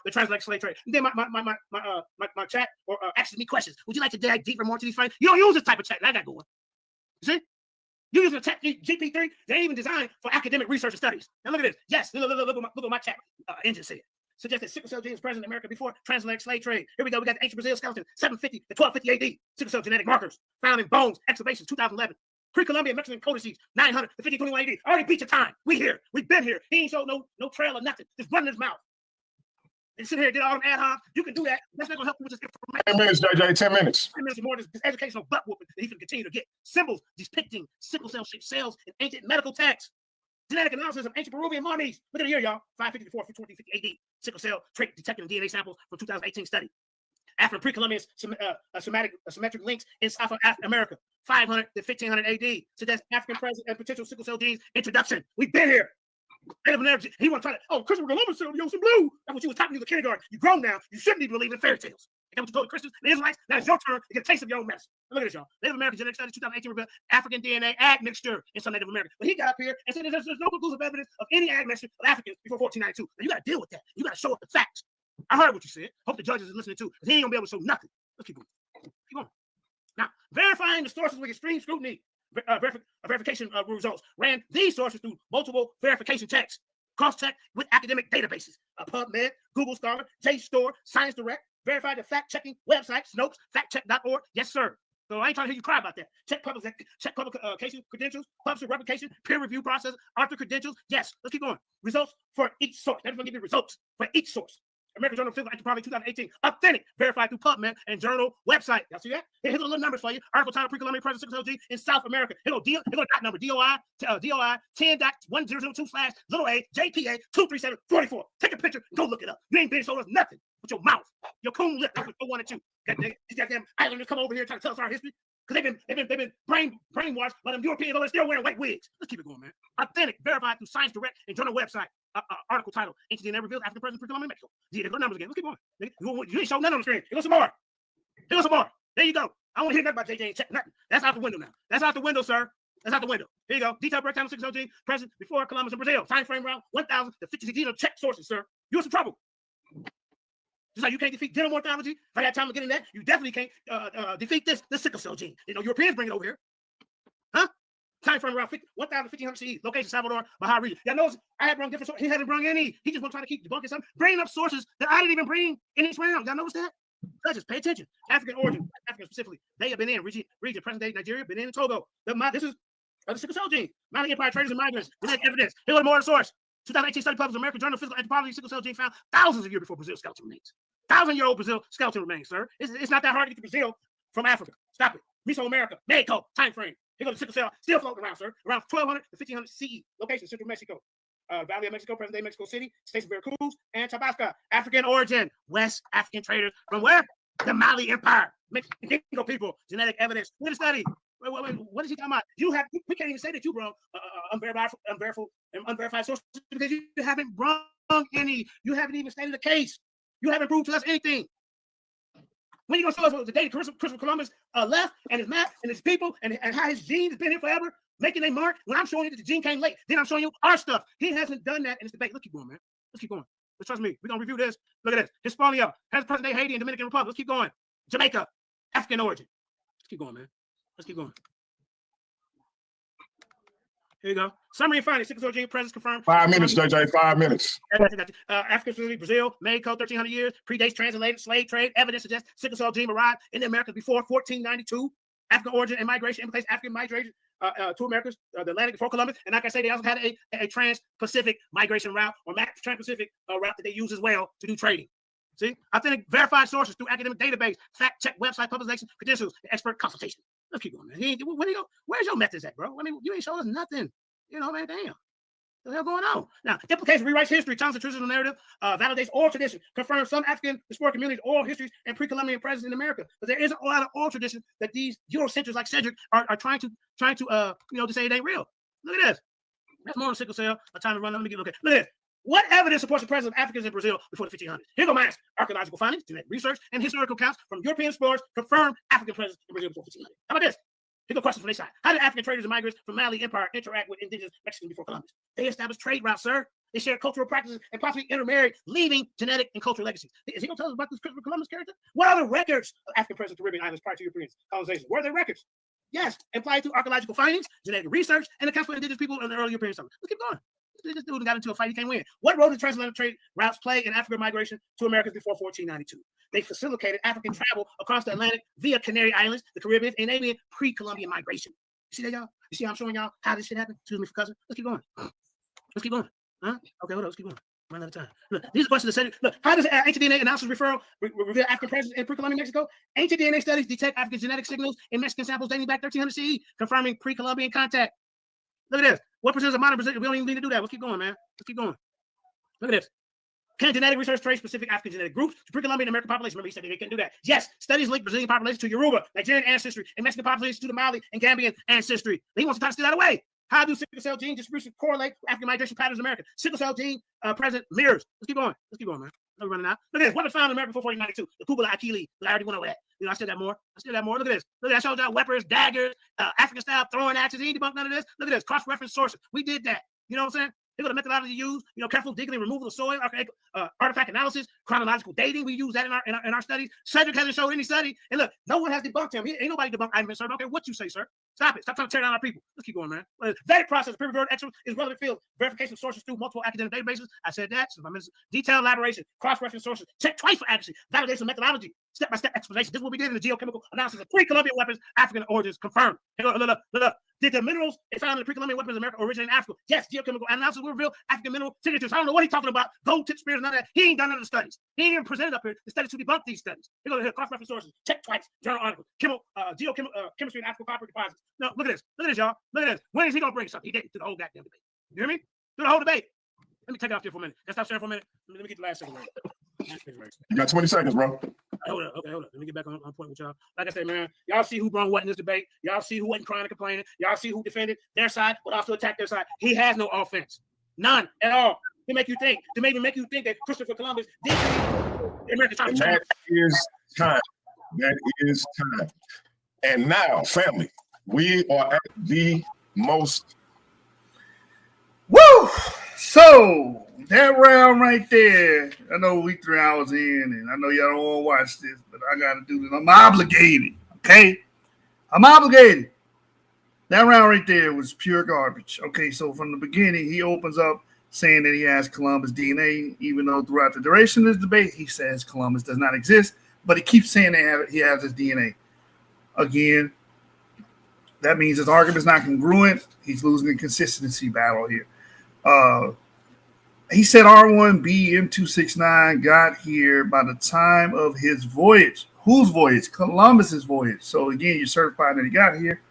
the transatlantic slave trade. And then my chat or asks me questions. Would you like to dive deeper more to these findings? You don't use this type of chat. I got going. You see? You use a chat GP3. They ain't even designed for academic research and studies. Now look at this. Yes, look what my chat engine said. Suggests that sickle cell gene is present in America before transatlantic slave trade. Here we go. We got the ancient Brazil skeleton, 750 to 1250 AD. Sickle cell genetic markers found in bones, excavations, 2011. Pre-Columbian Mexican codices, 900 to 1521 AD. Already beat your time. We here. We've been here. He ain't showed no trail or nothing. Just running his mouth. And sit here and did all them ad hoc. You can do that. That's not going to help you with this information. 10 minutes, JJ, 10 minutes. 10 minutes or more. This educational butt whooping that he can continue to get. Symbols depicting sickle cell-shaped cells in ancient medical texts. Genetic analysis of ancient Peruvian mummies. Look at it here, y'all. 550 to 450 AD. Sickle cell trait detected in DNA samples from 2018 study. After pre-Columbian symmetric links in South America, 500 to 1500 AD, suggests African presence and potential sickle cell genes introduction. We've been here. He want to try to, Christopher Columbus said, yo, some blue. That's what you was talking to the kindergarten. You grown now. You shouldn't even believe in fairy tales. And what you told the Christians and Israelites, now it's your turn to get a taste of your own mess. Look at this, y'all. Native American genetic study 2018 revealed African DNA admixture in some Native Americans. But he got up here and said there's no conclusive evidence of any admixture of Africans before 1492. Now you got to deal with that. You got to show up the facts. I heard what you said. Hope the judges are listening too, because he ain't gonna be able to show nothing. Let's keep going. Keep going. Now, verifying the sources with extreme scrutiny, verification results. Ran these sources through multiple verification checks. Cross-check with academic databases. PubMed, Google Scholar, JSTOR, Science Direct. Verified the fact-checking website, Snopes, factcheck.org. Yes, sir. So I ain't trying to hear you cry about that. Check publication credentials, publisher replication, peer review process, author credentials. Yes, let's keep going. Results for each source. Everyone's gonna give you results for each source. American Journal of Physical Anthropology 2018. Authentic, verified through PubMed and journal website. Y'all see that? Here's the little numbers for you. Article title, pre-Columbian presence sickle cell gene in South America. Here go dot number, DOI 10.1002/a JPA 23744. Take a picture and go look it up. You ain't been showing us nothing with your mouth. Your coon lip. That's what you wanted you. These goddamn islanders come over here trying to tell us our history. Because they've been brainwashed by them Europeans over there still wearing white wigs. Let's keep it going, man. Authentic, verified through Science Direct and journal website. Article title, Ancient DNA reveals African presence pre-Columbian Mexico. Yeah, the numbers again. Let's keep going. You ain't showing nothing on the screen. Here goes some more. There you go. I don't want to hear nothing about JJ and check nothing. That's out the window now. That's out the window, sir. That's out the window. Here you go. Detailed breakdown of sickle cell gene present before Columbus in Brazil. Time frame around 1,000 to 50. These are check sources, sir. You're in some trouble. Just like you can't defeat dental morphology. If I had time to get in that, you definitely can't defeat the sickle cell gene. You know, Europeans bring it over here. Huh? Time frame around 1,000 to 1,500 CE. Location Salvador, Baja region. Y'all notice I had brought different sources. He hadn't brought any. He just want to try to keep debunking something. Bringing up sources that I didn't even bring in each round. Y'all notice that? Judges, pay attention. African origin, African specifically. They have been in region present day Nigeria, been in Togo. This is the sickle cell gene. Mali Empire traders and migrants. Genetic evidence. Here are more of the source. 2018 study published American Journal of Physical Anthropology. Sickle cell gene found thousands of years before Brazil skeleton remains. 1,000-year-old Brazil skeleton remains, sir. It's not that hard to get to Brazil from Africa. Stop it. Mesoamerica, Mexico, time frame. Here goes the sickle cell, still floating around, sir. Around 1,200 to 1,500 CE. Location, Central Mexico. Valley of Mexico, present-day Mexico City, states of Veracruz, and Tabasco. African origin, West African traders from where? The Mali Empire. Mexico people, genetic evidence. Look at the study. Wait, what is he talking about? We can't even say that you brought unverified sources because you haven't brought any. You haven't even stated the case. You haven't proved to us anything. When you gonna show us the day Christopher Columbus left and his map and his people and how his gene has been here forever, making a mark? When I'm showing you that the gene came late, then I'm showing you our stuff. He hasn't done that in this debate. Let's keep going, man. Let's keep going. Let's trust me. We're gonna review this. Look at this. Hispaniola has present day Haiti and Dominican Republic. Let's keep going. Jamaica, African origin. Let's keep going, man. Let's keep going. Here you go. Summary and findings. Sickle cell gene presence confirmed. 5 minutes, JJ. 5 minutes. African facility, Brazil, Mexico, 1300 years, predates transatlantic slave trade. Evidence suggests sickle cell gene arrived in the Americas before 1492. African origin and migration implicates African migration to Americas, the Atlantic before Columbus. And like I say, they also had a trans-Pacific migration route or trans-Pacific route that they use as well to do trading. See, authentic verified sources through academic database, fact check website, publication, credentials, and expert consultation. Let's keep going, man. Where's your methods at, bro? I mean, you ain't showing us nothing. You know, man, damn. What the hell going on? Now, implication rewrites history, challenge the traditional narrative, validates oral tradition, confirms some African diasporic communities' oral histories and pre-Columbian presence in America. But there is a lot of oral tradition that these Eurocentrics like Cedrick are trying to to say it ain't real. Look at this. That's more than sickle cell. A time to run. Let me get look at this. What evidence supports the presence of Africans in Brazil before the 1500s? Here go my answer. Archaeological findings, genetic research, and historical accounts from European explorers confirm African presence in Brazil before 1500. How about this? Here go questions from their side. How did African traders and migrants from Mali Empire interact with indigenous Mexicans before Columbus? They established trade routes, sir. They shared cultural practices and possibly intermarried, leaving genetic and cultural legacies. Is he going to tell us about this Christopher Columbus character? What are the records of African presence in Caribbean islands prior to European colonization? Where are their records? Yes, applied to archaeological findings, genetic research, and accounts for indigenous people in the early European settlers. Let's keep going. This dude got into a fight he can't win. What role did transatlantic trade routes play in African migration to Americas before 1492? They facilitated African travel across the Atlantic via Canary Islands, the Caribbean, enabling pre-Columbian migration. You see that, y'all? You see how I'm showing y'all how this shit happened? Excuse me for cousin. Let's keep going. Let's keep going. Huh? Okay, hold on. Let's keep going. Run out of time. Look, these are questions that say, look, how does ancient DNA analysis reveal African presence in pre-Columbian Mexico? Ancient DNA studies detect African genetic signals in Mexican samples dating back 1300 CE, confirming pre-Columbian contact. Look at this. What percentage of modern Brazilian? We don't even need to do that. Let's keep going, man. Let's keep going. Look at this. Can genetic research trace specific African genetic groups to pre-Columbian American population? Remember, he said they couldn't do that. Yes, studies link Brazilian population to Yoruba, Nigerian ancestry, and Mexican population to the Mali and Gambian ancestry. He wants to try to steal that away. How do sickle cell gene distribution correlate with African migration patterns in America? Sickle cell gene present mirrors. Let's keep going. Let's keep going, man. We're running out. Look at this. What was found in America before 1492? The Kubala Achille. I already went over that. I still got more. Look at this. Look at that. I showed y'all weapons, daggers, African style throwing axes. He ain't debunked none of this. Look at this. Cross-reference sources. We did that. You know what I'm saying? Here's the methodology used. Careful digging and removal of soil, artifact analysis, chronological dating. We use that in our studies. Cedrick hasn't showed any study. And look, no one has debunked him. Ain't nobody debunked Ivan, sir. I don't care what you say, sir. Stop it. Stop trying to tear down our people. Let's keep going, man. Vetting process, peer-reviewed excellence is relevant field. Verification of sources through multiple academic databases. I said that. So detailed elaboration, cross-reference sources. Check twice for accuracy. Validation of methodology. Step-by-step explanation. This is what we did in the geochemical analysis of pre-Columbian weapons. African origins confirmed. Look. Did the minerals they found in the pre-Columbian weapons in America originate in Africa? Yes, geochemical analysis will reveal African mineral signatures. I don't know what he's talking about. Gold tip spears and none of that. He ain't done none of the studies. He ain't even presented up here the studies to debunk these studies. Here, cross-reference sources. Check twice. Journal article. Chemistry and African copper deposits. No, look at this. Look at this, y'all. Look at this. When is he gonna bring something? He didn't through the whole goddamn debate. You hear me? Through the whole debate. Let me take it off here for a minute. Let's stop sharing for a minute. Let me get the last second. You got 20 seconds, bro. Hold up. Let me get back on point with y'all. Like I said, man, y'all see who brung what in this debate. Y'all see who wasn't crying and complaining. Y'all see who defended their side, but also attacked their side. He has no offense. None at all. To make you think that Christopher Columbus did the American time. That is time. That is time. And now, family, we are at the most. Woo! So that round right there, I know we 3 hours in, and I know y'all don't want to watch this, but I got to do this. I'm obligated, okay? I'm obligated. That round right there was pure garbage. Okay, so from the beginning, he opens up saying that he has Columbus DNA, even though throughout the duration of this debate, he says Columbus does not exist, but he keeps saying he has his DNA. Again, that means his argument is not congruent. He's losing the consistency battle here. He said R1B M269 got here by the time of his voyage. Whose voyage? Columbus's voyage. So again, you're certifying that he got here.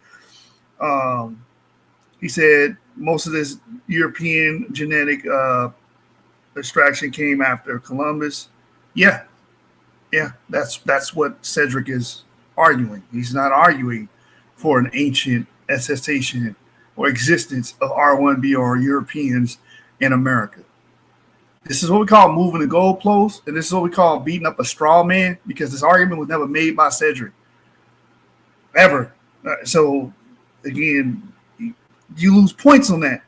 He said most of this European genetic extraction came after Columbus. Yeah, that's what Cedrick is arguing. He's not arguing for an ancient attestation or existence of R1B or Europeans in America. This is what we call moving the goalposts, and this is what we call beating up a straw man, because this argument was never made by Cedrick. Ever. So, again, you lose points on that.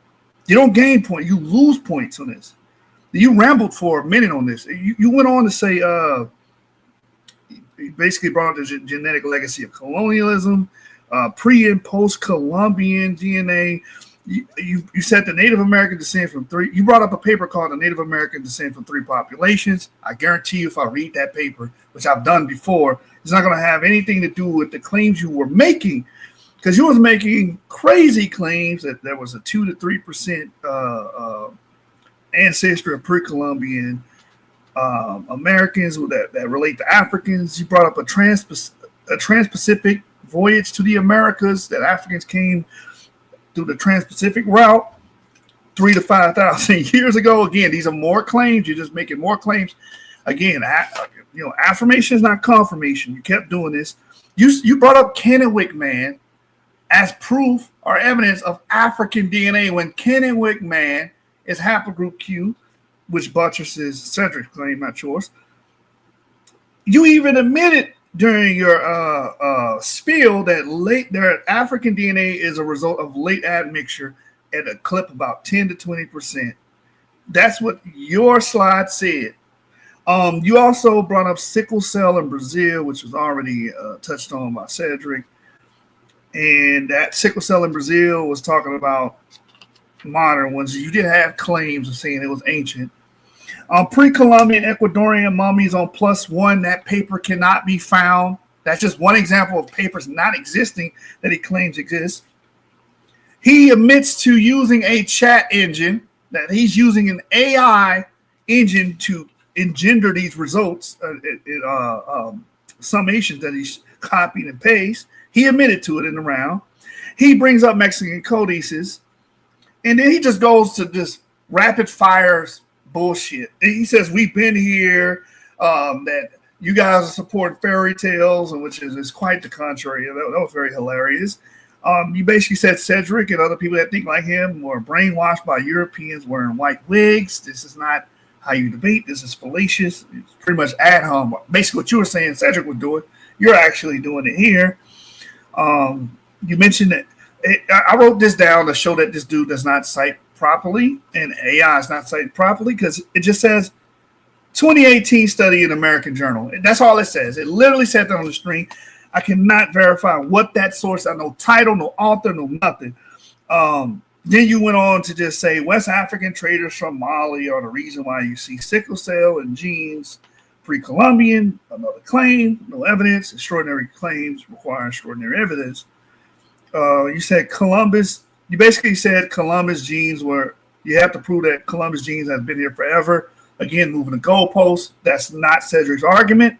You don't gain points. You lose points on this. You rambled for a minute on this. You went on to say, you basically brought up the genetic legacy of colonialism, pre- and post-Columbian DNA. You said the Native American descent from three. You brought up a paper called The Native American Descent from Three Populations. I guarantee you, if I read that paper, which I've done before, it's not going to have anything to do with the claims you were making, because you was making crazy claims that there was a 2 to 3% ancestry of pre-Columbian Americans that relate to Africans. You brought up a trans-Pacific voyage to the Americas, that Africans came through the trans-Pacific route 3,000 to 5,000 years ago. Again, these are more claims. You're just making more claims. Again, affirmation is not confirmation. You kept doing this. You brought up Kennewick Man as proof or evidence of African DNA, when Kennewick Man is haplogroup Q, which buttresses Cedric's claim, not yours. You even admitted during your spiel that their African DNA is a result of late admixture at a clip about 10 to 20%. That's what your slide said. You also brought up sickle cell in Brazil, which was already touched on by Cedric. And that sickle cell in Brazil was talking about modern ones. You did have claims of saying it was ancient. Pre-Columbian Ecuadorian mummies on +1. That paper cannot be found. That's just one example of papers not existing that he claims exist. He admits to using a chat engine, that he's using an AI engine to engender these results, summations that he's copied and pasted. He admitted to it in the round. He brings up Mexican codices, and then he just goes to this rapid fires bullshit. He says, we've been here, that you guys are supporting fairy tales, and which is quite the contrary. That was very hilarious. You basically said Cedric and other people that think like him were brainwashed by Europeans wearing white wigs. This is not how you debate. This is fallacious. It's pretty much ad hom. Basically what you were saying Cedric would do it, you're actually doing it here. You mentioned that I wrote this down to show that this dude does not cite properly, and AI is not cited properly, because it just says 2018 study in American Journal. That's all it says. It literally said that on the screen. I cannot verify what that source. I no title, no author, no nothing. Then you went on to just say West African traders from Mali are the reason why you see sickle cell and genes pre-Columbian. Another claim, no evidence. Extraordinary claims require extraordinary evidence. You said Columbus. You basically said Columbus genes were. You have to prove that Columbus genes have been here forever. Again, moving the goalposts. That's not Cedric's argument.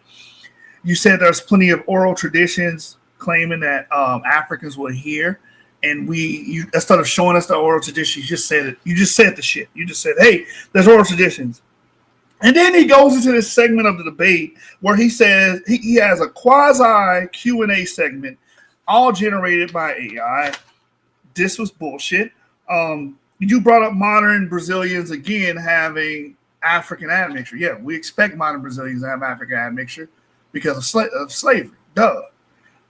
You said there's plenty of oral traditions claiming that Africans were here, and instead of showing us the oral traditions, you just said it. You just said the shit. You just said, "Hey, there's oral traditions," and then he goes into this segment of the debate where he says he has a quasi Q&A segment, all generated by AI. This was bullshit. You brought up modern Brazilians again having African admixture. Yeah, we expect modern Brazilians to have African admixture because of slavery. Duh.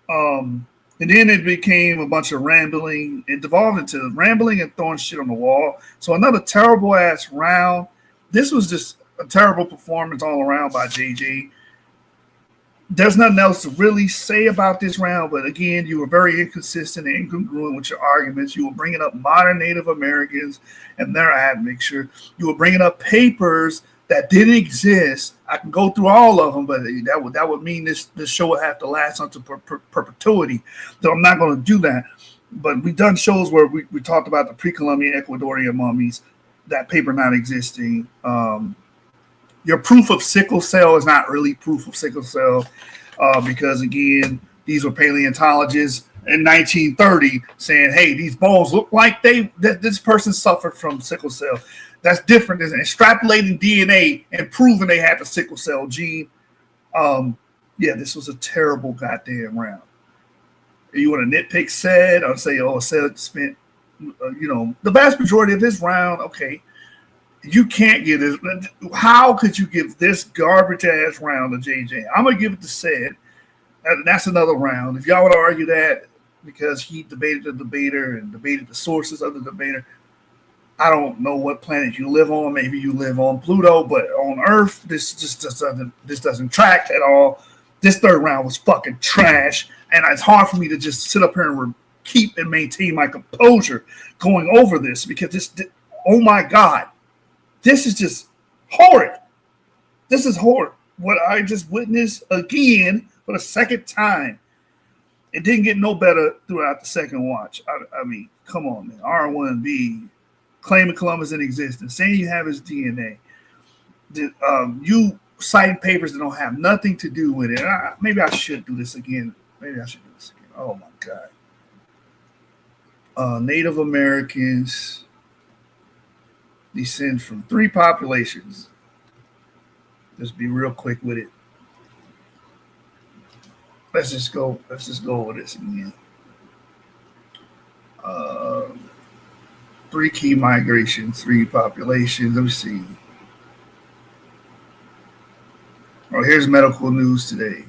And then it became a bunch of rambling. It devolved into rambling and throwing shit on the wall. So another terrible ass round. This was just a terrible performance all around by JJ. There's nothing else to really say about this round, but again, you were very inconsistent and incongruent with your arguments. You were bringing up modern Native Americans and their admixture. You were bringing up papers that didn't exist. I can go through all of them, but that would mean this show would have to last until perpetuity. So I'm not going to do that. But we've done shows where we talked about the pre-Columbian Ecuadorian mummies, that paper not existing. Your proof of sickle cell is not really proof of sickle cell because, again, these were paleontologists in 1930 saying, hey, these bones look like this person suffered from sickle cell. That's different than extrapolating DNA and proving they had the sickle cell gene. Yeah, this was a terrible goddamn round. You want to nitpick said or say, oh, said spent, the vast majority of this round. Okay, you can't give this. How could you give this garbage ass round to JJ? I'm gonna give it to said. That's another round. If y'all would argue that because he debated the debater and debated the sources of the debater, I don't know what planet you live on. Maybe you live on Pluto, but on Earth, this doesn't track at all. This third round was fucking trash, and it's hard for me to just sit up here and keep and maintain my composure going over this because oh my God, this is just horrid. This is horrid. What I just witnessed again for the second time. It didn't get no better throughout the second watch. I mean, come on, man. R1B claiming Columbus in existence, saying you have his DNA. You citing papers that don't have nothing to do with it. Maybe I should do this again. Oh my God. Native Americans descend from 3 populations. Just be real quick with it. Let's just go over this again. 3 key migrations, 3 populations. Let me see. Oh, here's medical news today.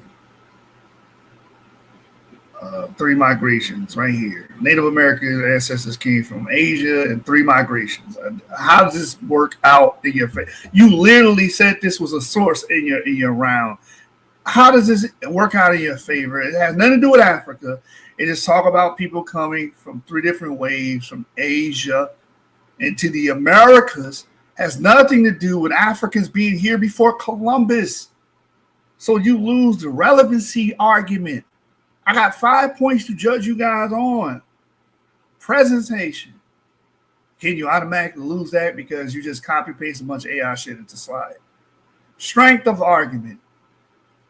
3 migrations right here. Native American ancestors came from Asia and 3 migrations. How does this work out in your favor? You literally said this was a source in your round. How does this work out in your favor? It has nothing to do with Africa. It just talk about people coming from 3 different waves from Asia into the Americas. Has nothing to do with Africans being here before Columbus. So you lose the relevancy argument. I got 5 points to judge you guys on. Presentation. Can you automatically lose that because you just copy paste a bunch of AI shit into slide? Strength of argument.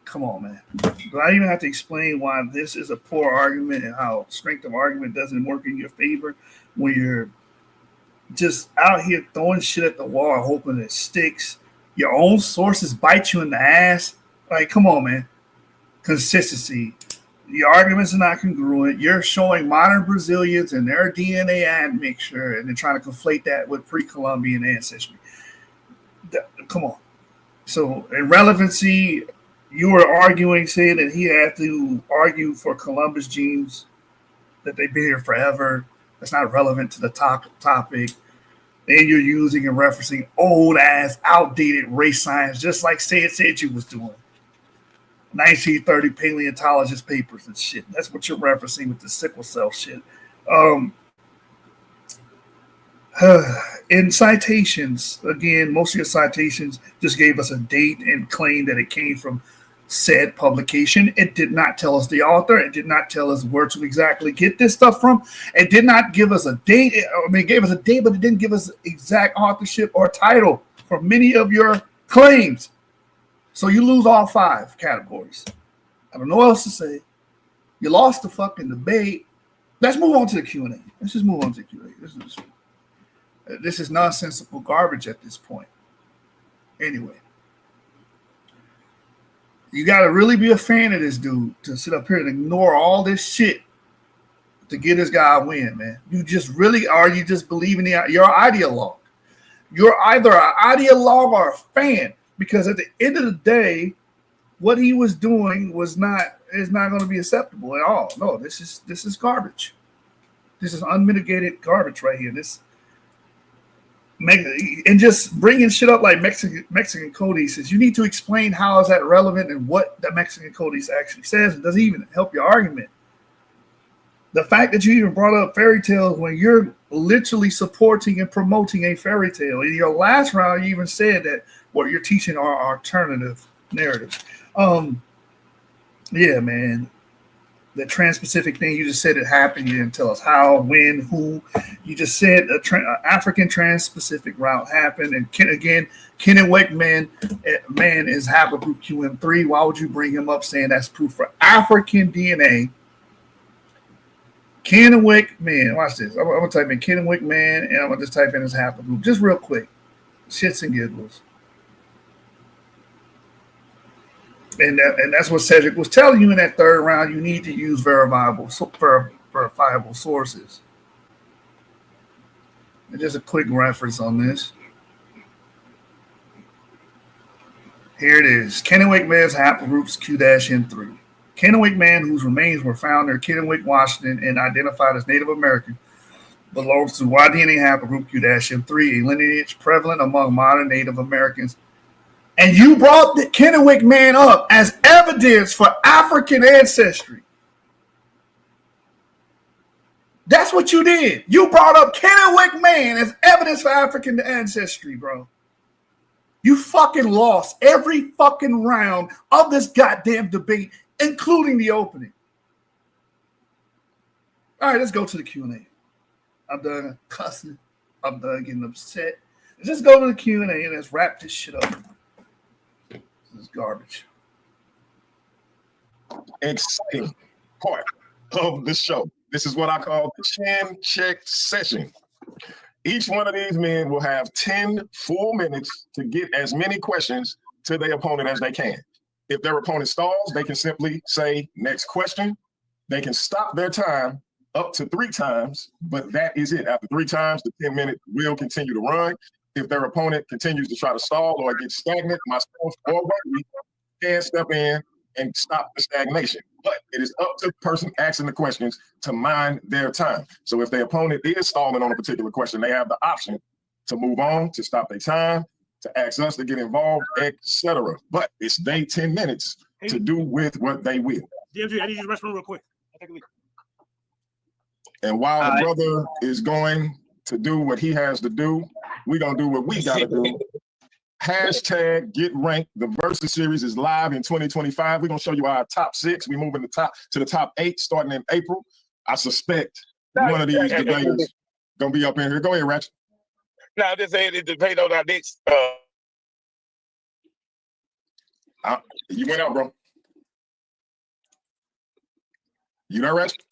Come on, man. Do I even have to explain why this is a poor argument and how strength of argument doesn't work in your favor when you're just out here throwing shit at the wall hoping it sticks? Your own sources bite you in the ass. Like, come on, man. Consistency. The arguments are not congruent. You're showing modern Brazilians and their DNA admixture, and they're trying to conflate that with pre-Columbian ancestry. Come on. So, in relevancy, you were arguing, saying that he had to argue for Columbus genes, that they've been here forever. That's not relevant to the topic. And you're using and referencing old-ass, outdated race science, just like said you was doing. 1930 paleontologist papers and shit. That's what you're referencing with the sickle cell shit. In citations, again, most of your citations just gave us a date and claimed that it came from said publication. It did not tell us the author. It did not tell us where to exactly get this stuff from. It did not give us a date. It gave us a date, but it didn't give us exact authorship or title for many of your claims. So you lose all 5 categories. I don't know what else to say. You lost the fucking debate. Let's move on to the Q&A. Let's just move on to the Q&A. This is nonsensical garbage at this point. Anyway. You got to really be a fan of this dude to sit up here and ignore all this shit to get this guy a win, man. You just really are. You just believe in your ideologue. You're either an ideologue or a fan. Because at the end of the day, what he was doing is not going to be acceptable at all. No, this is garbage. This is unmitigated garbage right here. And just bringing shit up like Mexican codices. You need to explain how is that relevant and what the Mexican codice actually says. It doesn't even help your argument. The fact that you even brought up fairy tales when you're literally supporting and promoting a fairy tale. In your last round, you even said that what you're teaching are alternative narratives. Yeah, man. The Trans-Pacific thing, you just said it happened. You didn't tell us how, when, who. You just said an African Trans-Pacific route happened. And Kennewick man is haplogroup QM3. Why would you bring him up saying that's proof for African DNA? Kennewick man, watch this. I'm going to type in Kennewick man, and I'm going to just type in his haplogroup. Just real quick. Shits and giggles. And that's what Cedrick was telling you in that third round. You need to use verifiable sources. And just a quick reference on this. Here it is. Kennewick man's haplogroups Q-N3. Kennewick man whose remains were found near Kennewick, Washington, and identified as Native American belongs to Y-DNA haplogroup Q-N3, a lineage prevalent among modern Native Americans. And you brought the Kennewick man up as evidence for African ancestry. That's what you did. You brought up Kennewick man as evidence for African ancestry, bro. You fucking lost every fucking round of this goddamn debate, including the opening. All right, let's go to the Q&A. I'm done cussing. I'm done getting upset. Let's just go to the Q&A and let's wrap this shit up. This is garbage. Exciting part of the show. This is what I call the chin check session. Each one of these men will have 10 full minutes to get as many questions to their opponent as they can. If their opponent stalls, they can simply say, next question. They can stop their time up to 3 times, but that is it. After 3 times, the 10-minute will continue to run. If their opponent continues to try to stall or get stagnant, myself or Wade can step in and stop the stagnation. But it is up to the person asking the questions to mind their time. So if their opponent is stalling on a particular question, they have the option to move on, to stop their time, to ask us to get involved, etc. But it's their 10 minutes to do with what they will. DMG, I need you to restroom real quick. And while the brother is going to do what he has to do, we're going to do what we got to do. Hashtag get ranked. The Versus series is live in 2025. We're going to show you our top 6. We move in to the top 8 starting in April. I suspect one of these debaters going to be up in here. Go ahead, Ratchet. No, I'm just saying it depends on our next. You went out, bro. You there, Ratchet?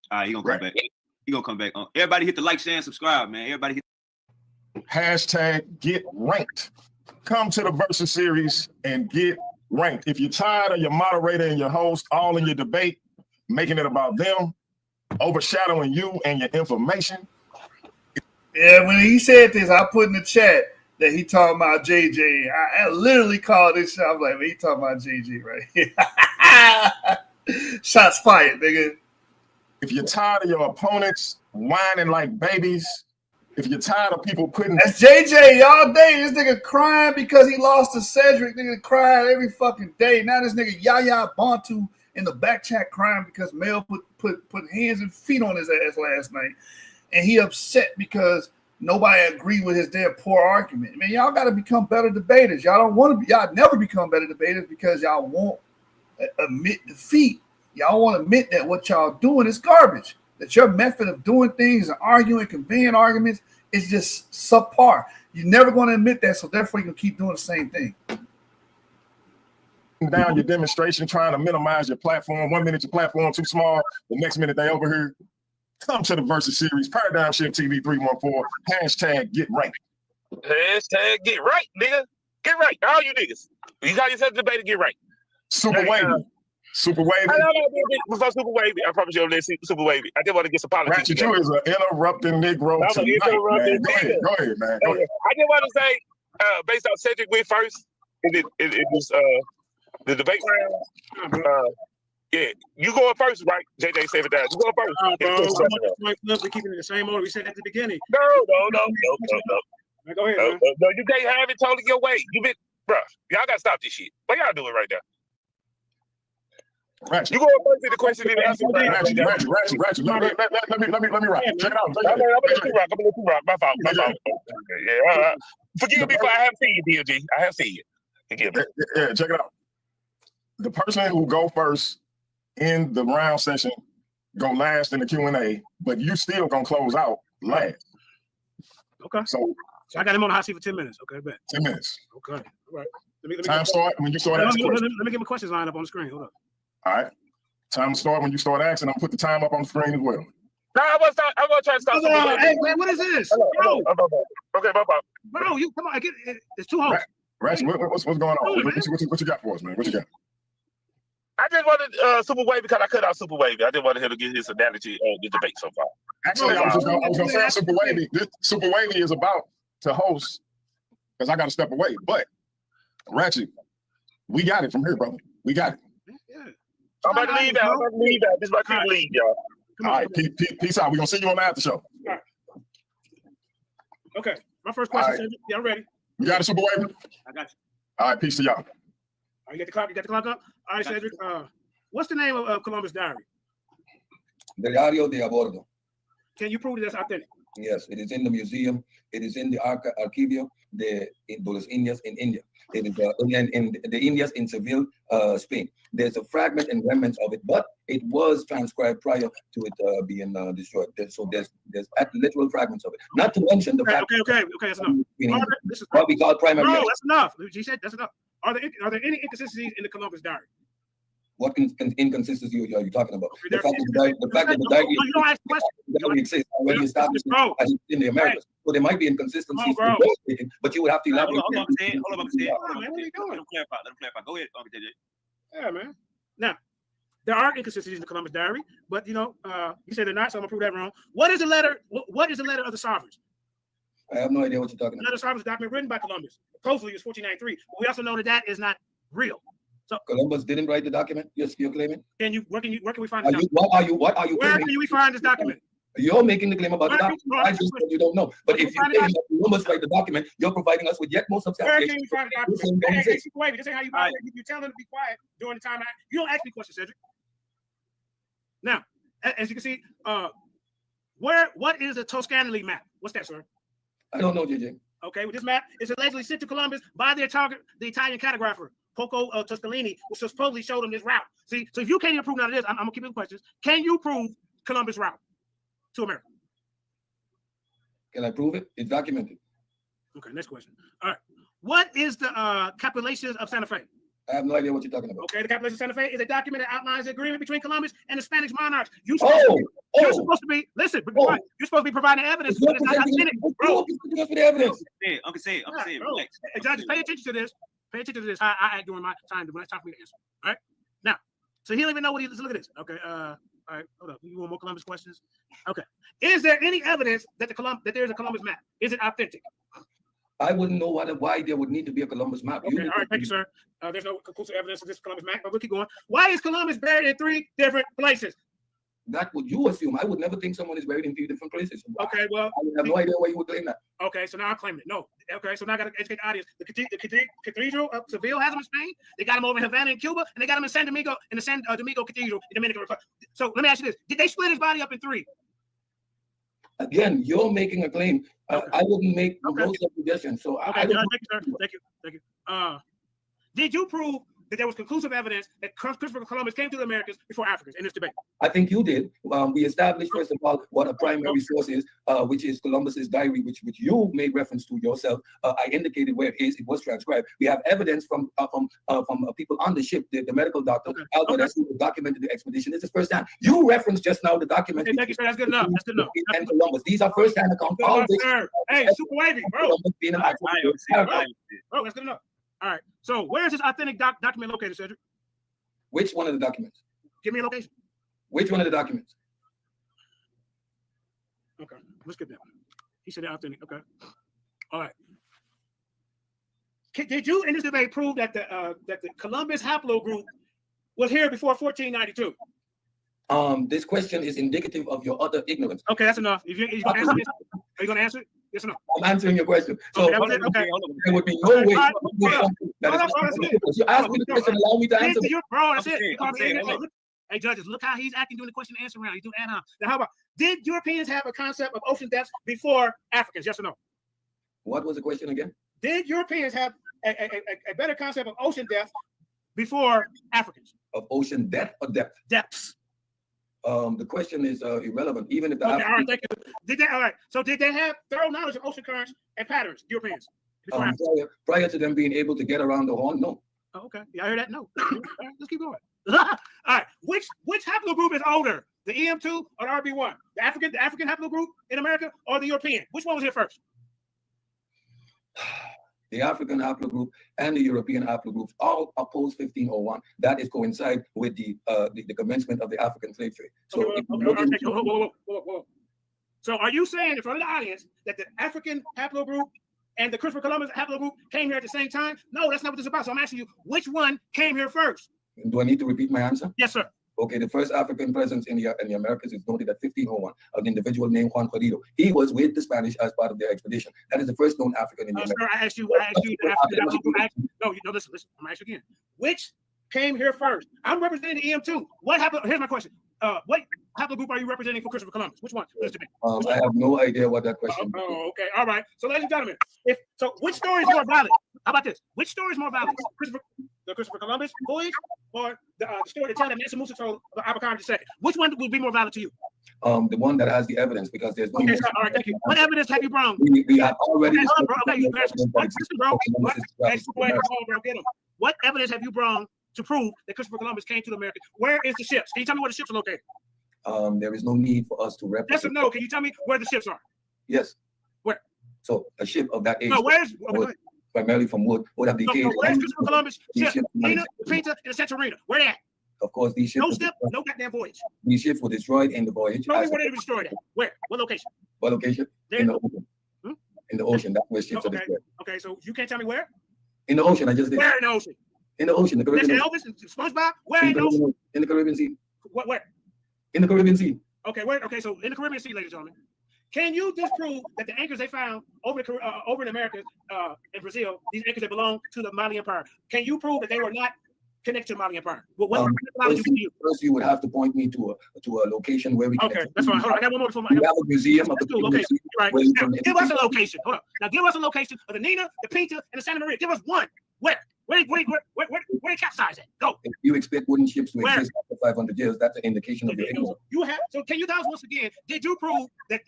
All right, he gonna come back. He gonna come back. Everybody hit the like, share, and subscribe, man. Everybody hit. Hashtag get ranked. Come to the Versus series and get ranked. If you're tired of your moderator and your host all in your debate, making it about them, overshadowing you and your information. Yeah, when he said this, I put in the chat that he talking about JJ. I literally called this shit. I'm like, man, he talking about JJ right here. Shots fired, nigga. If you're tired of your opponents whining like babies, if you're tired of people putting... That's JJ all day. This nigga crying because he lost to Cedrick. Nigga crying every fucking day. Now this nigga Yaya Bantu in the back chat crying because Mel put hands and feet on his ass last night. And he upset because nobody agreed with his damn poor argument. Man, y'all got to become better debaters. Y'all don't want to be... Y'all never become better debaters because y'all won't admit defeat. Y'all want to admit that what y'all doing is garbage, that your method of doing things and arguing, conveying arguments is just subpar. You're never going to admit that, so therefore you can keep doing the same thing. Down your demonstration, trying to minimize your platform. 1 minute your platform too small, the next minute they over here. Come to the Versus series, Paradigm Shift TV 314, hashtag get ranked. Hashtag get right, nigga. Get right. All you niggas. You got yourself a debate to get right. Super wavy. Super wavy. Before Super wavy, I promise you I'm Super wavy. I just want to get some politics. Ratchet, you is an interrupting Negro tonight, man. Go ahead, man. Go ahead. I just want to say, based on Cedrick went first, it was the debate round. Yeah, you going first, right? JJ7000. You going first. Bro, we're keeping it the same order we said at the beginning. No. Right, go ahead, man. No, you can't have it totally your way. You been, bro. Y'all gotta stop this shit. What y'all doing right now? Ratchet. You going first to the question and answer. Ratchet. Let me rock. Check it out. I'm gonna let you rock. My fault. Yeah. Forgive me if I haven't seen you, DLG. I have seen you. Forgive me. Yeah, check it out. The person who go first in the round session go last in the Q&A, but you still gonna close out last. Okay. So I got him on the hot seat for 10 minutes. Okay, bet. 10 minutes. Okay. All right. Time start when you start asking questions. Let me get my questions lined up on the screen. Hold up. All right. Time start when you start asking. I'm gonna put the time up on the screen as well. No, I'm gonna try to stop. Hey, man, what is this? Okay, bye. Bro, you come on. It's too hard. Ratchet, what's going on? What you got for us, man? What you got? I just wanted Super Wavy because I cut out Super Wavy. I just wanted him to get his analogy on the debate so far. Actually, I was going to say Super Wavy. Super Wavy is about to host because I got to step away. But Ratchet, we got it from here, brother. We got it. Yeah. I'm about to leave out. This is my quick lead, y'all. All right, peace out. We're going to see you on the after show. All right. Okay, my first question, right. Cedrick. Yeah, I'm ready. You got it, Super Wavy? I got you. All right, peace to y'all. You got the clock. You got the clock up. All right, Cedrick. What's the name of Columbus Diary? Diario de Abordo. Can you prove that that's authentic? Yes, it is in the museum. It is in the Archivio de los Indias in India. It is in the Indias in Seville, Spain. There's a fragment and remnants of it, but it was transcribed prior to it being destroyed. So there's literal fragments of it. Not to mention the fact. Okay, that's enough. This is what we call primary. No, that's enough. She said that's enough. Are there any inconsistencies in the Columbus Diary? What inconsistency are you talking about? The fact that the diary exists already established in the Americas. So there might be inconsistencies, but you would have to elaborate. Hold on, man. What are you doing? Let him clarify. Go ahead, Uncle JJ. Yeah, man. Now, there are inconsistencies in the Columbus Diary, but you said they're not, so I'm gonna prove that wrong. What is the letter? What is the letter of the Sovereigns? I have no idea what you're talking about. Letter of the Sovereigns document written by Columbus. Supposedly it's 1493. But we also know that is not real. So Columbus didn't write the document. You're claiming. Where can we find this document? What are you? Where can we find this document? You're making the claim about the document. I just said you don't know. But if you claim that Columbus write the document, you're providing us with yet more substantiation. Where can we find the document? Wait, this ain't how you buy it. You tell them to be quiet during the time. You don't ask me questions, Cedrick. Now, as you can see, what is the Toscanelli map? What's that, sir? I don't know, JJ. Okay, well, this map is allegedly sent to Columbus by the Italian cartographer Poco Toscanelli, which supposedly showed him this route. See, so if you can't even prove none of this, I'm gonna keep the questions. Can you prove Columbus' route to America? Can I prove it? It's documented. Okay, next question. All right, what is the Capitulations of Santa Fe? I have no idea what you're talking about. Okay, the Capitulation of Santa Fe is a document that outlines the agreement between Columbus and the Spanish monarchs. You're supposed to be providing evidence. But it's not authentic, bro. Uncle say it. Relax. Hey, judges, pay attention to this. Pay attention to this. I act during my time when it's time for me to answer. All right. Now, so he don't even know what he is. Look at this. Okay. All right. Hold up. You want more Columbus questions? Okay. Is there any evidence that there's a Columbus map? Is it authentic? I wouldn't know why there would need to be a Columbus map. Okay, all right, thank you, sir. There's no conclusive evidence of this Columbus map, but we'll keep going. Why is Columbus buried in 3 different places? That would you assume. I would never think someone is buried in 3 different places. Okay, well, I have no idea why you would claim that. Okay, so now I'm claiming it. No. Okay, so now I got to educate the audience. The Cathedral of Seville has them in Spain. They got them over in Havana in Cuba, and they got them in San Domingo, in the San Domingo Cathedral in Dominican Republic. So let me ask you this: did they split his body up in 3? Again, you're making a claim. Okay. I wouldn't make those suggestions. So okay, I don't. Thank you. Did you prove that there was conclusive evidence that Christopher Columbus came to the Americas before Africans in this debate? I think you did. We established, first of all, what a primary source is, which is Columbus's diary, which you made reference to yourself. I indicated where it is. It was transcribed. We have evidence from people on the ship, the medical doctor, Albert, who documented the expedition. This is first hand. You referenced just now the document. Okay, thank you, sir. That's good enough. That's good enough. And Columbus. These are first hand accounts. Hey, super wavy, bro. Bro, that's good enough. All right. So where is this authentic document located, Cedrick? Which one of the documents? Give me a location. Which one of the documents? Okay. Let's get that one. He said authentic. Okay. All right. Did you in this debate prove that the Columbus haplogroup was here before 1492? This question is indicative of your utter ignorance. Okay, that's enough. Are you going to answer it? Yes or no? I'm answering your question. So there would be no way. You ask me the question, allow me to answer. Bro, that's it. Hey, judges, look how he's acting during the question and answer round. He's doing ad hoc. Now, how about, did Europeans have a concept of ocean depths before Africans? Yes or no? What was the question again? Did Europeans have a better concept of ocean depth before Africans? Of ocean depth or depth? Depths. The question is irrelevant, even if the all right, thank you. All right. So did they have thorough knowledge of ocean currents and patterns, Europeans? Prior to them being able to get around the horn, no. Oh, okay. Yeah, I heard that. No. All right, let's keep going. All right. Which haplogroup is older, the EM2 or the RB1? The African haplogroup in America or the European? Which one was here first? The African haplogroup and the European haplogroups all oppose 1501. That is coincide with the commencement of the African slave trade. So, So are you saying in front of the audience that the African haplogroup and the Christopher Columbus haplogroup came here at the same time? No, that's not what this is about. So I'm asking you, which one came here first? do I need to repeat my answer? Yes, sir. Okay, the first African presence in the Americas is noted at 1501, an individual named Juan Jodido. He was with the Spanish as part of their expedition. That is the first known African in the Americas. Sir, I asked you, no, listen, I'm asking you again. Which came here first? I'm representing the EM2. What happened? Here's my question. What haplogroup are you representing for Christopher Columbus? Which one? I have no idea what that question is. Oh, okay. All right. So, ladies and gentlemen, which story is more valid? How about this? Which story is more valid? The Christopher Columbus voyage or the story that Mansa Musa told about Abercrombie II? Which one would be more valid to you? The one that has the evidence, because there's no. Okay, sir, all right, thank you. What evidence have you brought? We have already. What evidence have you brought to prove that Christopher Columbus came to America? Where is the ships? Can you tell me where the ships are located? There is no need for us to represent. Yes or no? Can you tell me where the ships are? Yes. Where? So a ship of that age. No, where's primarily from wood would have decayed. Where's Christopher Columbus? Ship, Nina, the Pinta, and the Santorina. Where they at? Of course, these ships. No ship, no goddamn voyage. These ships were destroyed in the voyage. Tell me where they were destroyed at. Where? What location? What location? In the ocean. In the ocean. That's where ships are destroyed. Okay, so you can't tell me where? In the ocean. I just did. Where in the ocean? In the ocean. The Caribbean. Elvis and SpongeBob? Where in the ocean? In the Caribbean Sea. Where? In the Caribbean Sea. Okay, where? Okay, so in the Caribbean Sea, ladies and gentlemen, can you disprove that the anchors they found over in America, in Brazil, these anchors that belong to the Mali Empire, can you prove that they were not connected to the Mali Empire? First, you would have to point me to a location where we can. Okay, that's fine. Hold on, I got one more before my. We have a museum of the location. Right. Now, give us a location. Hold on. Now, give us a location of the Nina, the Pinta, and the Santa Maria. Give us one. Where they capsize at? Go. If you expect wooden ships to exist after 500 years, that's an indication of your ignorance. So can you tell us once again, did you prove that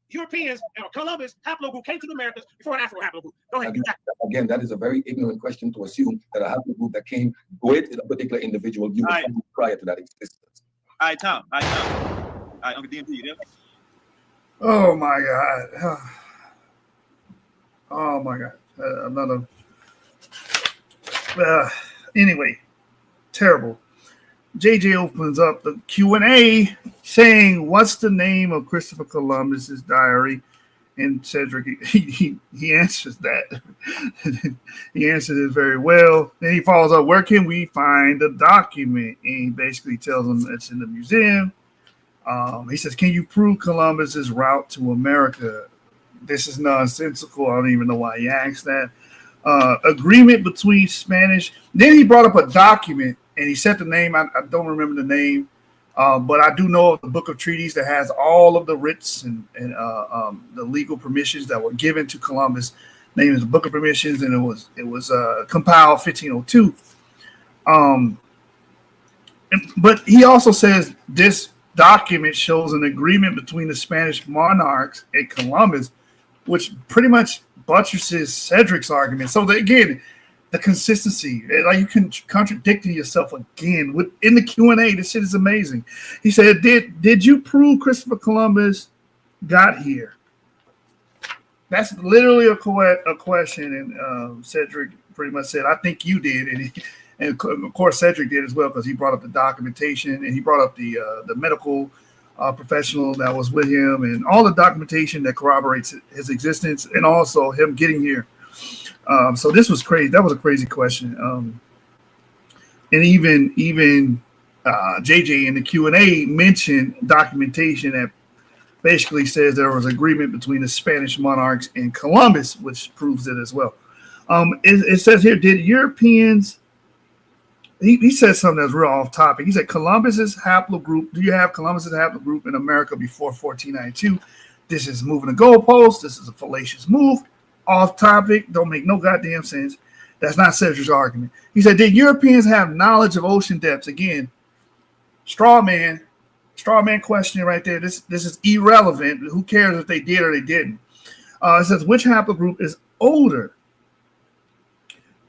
Europeans, Columbus haplogroup came to the Americas before an Afro haplogroup? Go ahead. Again, that is a very ignorant question to assume that a haplogroup that came with a particular individual prior to that existence. All right, Tom. All right, Uncle DMP, you there? Oh my God. Oh my God. Another. Anyway, terrible. JJ opens up the Q&A saying, "What's the name of Christopher Columbus's diary?" And Cedrick, he answers that. He answers it very well. Then he follows up, "Where can we find the document?" And he basically tells him it's in the museum. He says, "Can you prove Columbus's route to America?" This is nonsensical. I don't even know why he asked that. Agreement between Spanish. Then he brought up a document and he said the name. I don't remember the name, but I do know of the Book of Treaties that has all of the writs and the legal permissions that were given to Columbus. Name is the Book of Permissions, and it was compiled 1502. But he also says this document shows an agreement between the Spanish monarchs and Columbus, which pretty much buttresses Cedrick's argument. So again, the consistency, like you can contradicting yourself again in the Q&A. This shit is amazing. He said, "Did you prove Christopher Columbus got here?" That's literally a question, and Cedrick pretty much said, "I think you did," and of course Cedrick did as well because he brought up the documentation and he brought up the medical professional that was with him and all the documentation that corroborates his existence and also him getting here. So this was crazy. That was a crazy question. And even JJ in the Q&A mentioned documentation that basically says there was agreement between the Spanish monarchs and Columbus, which proves it as well. It says here, did Europeans... He said something that's real off topic. He said, Columbus's haplogroup, do you have Columbus's haplogroup in America before 1492? This is moving the goalpost. This is a fallacious move. Off topic. Don't make no goddamn sense. That's not Cedric's argument. He said, did Europeans have knowledge of ocean depths? Again, straw man question right there. This is irrelevant. Who cares if they did or they didn't? It says, which haplogroup is older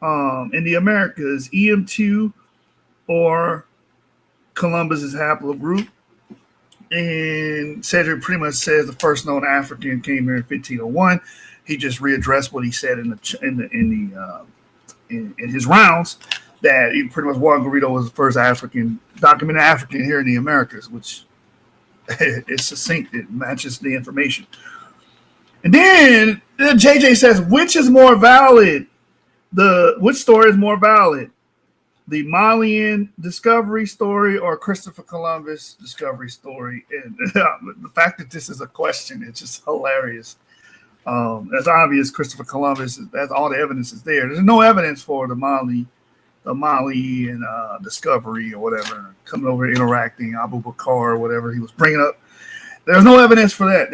in the Americas, EM2 or Columbus's haplogroup? And Cedric pretty much says the first known African came here in 1501. he just readdressed what he said in his rounds, that he pretty much Juan Garrido was the first documented African here in the Americas, which it's succinct. It matches the information. And then JJ says, which is more valid? Which story is more valid? The Malian discovery story or Christopher Columbus discovery story? And the fact that this is a question, it's just hilarious. That's obvious. Christopher Columbus, that's all the evidence is there. There's no evidence for the Malian discovery or whatever, coming over interacting, Abu Bakr or whatever he was bringing up. There's no evidence for that.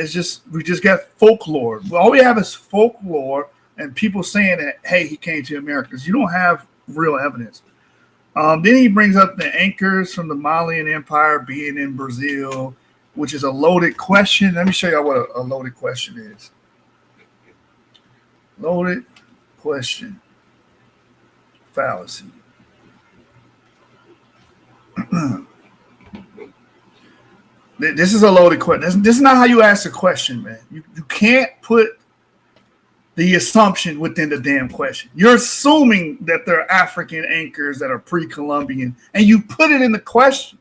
We just got folklore. All we have is folklore and people saying that, hey, he came to Americas. You don't have real evidence. Then he brings up the anchors from the Malian Empire being in Brazil, which is a loaded question. Let me show you what a loaded question is. Loaded question. Fallacy. This is a loaded question. This is not how you ask a question, man. You can't put the assumption within the damn question. You're assuming that there are African anchors that are pre-Columbian, and you put it in the question.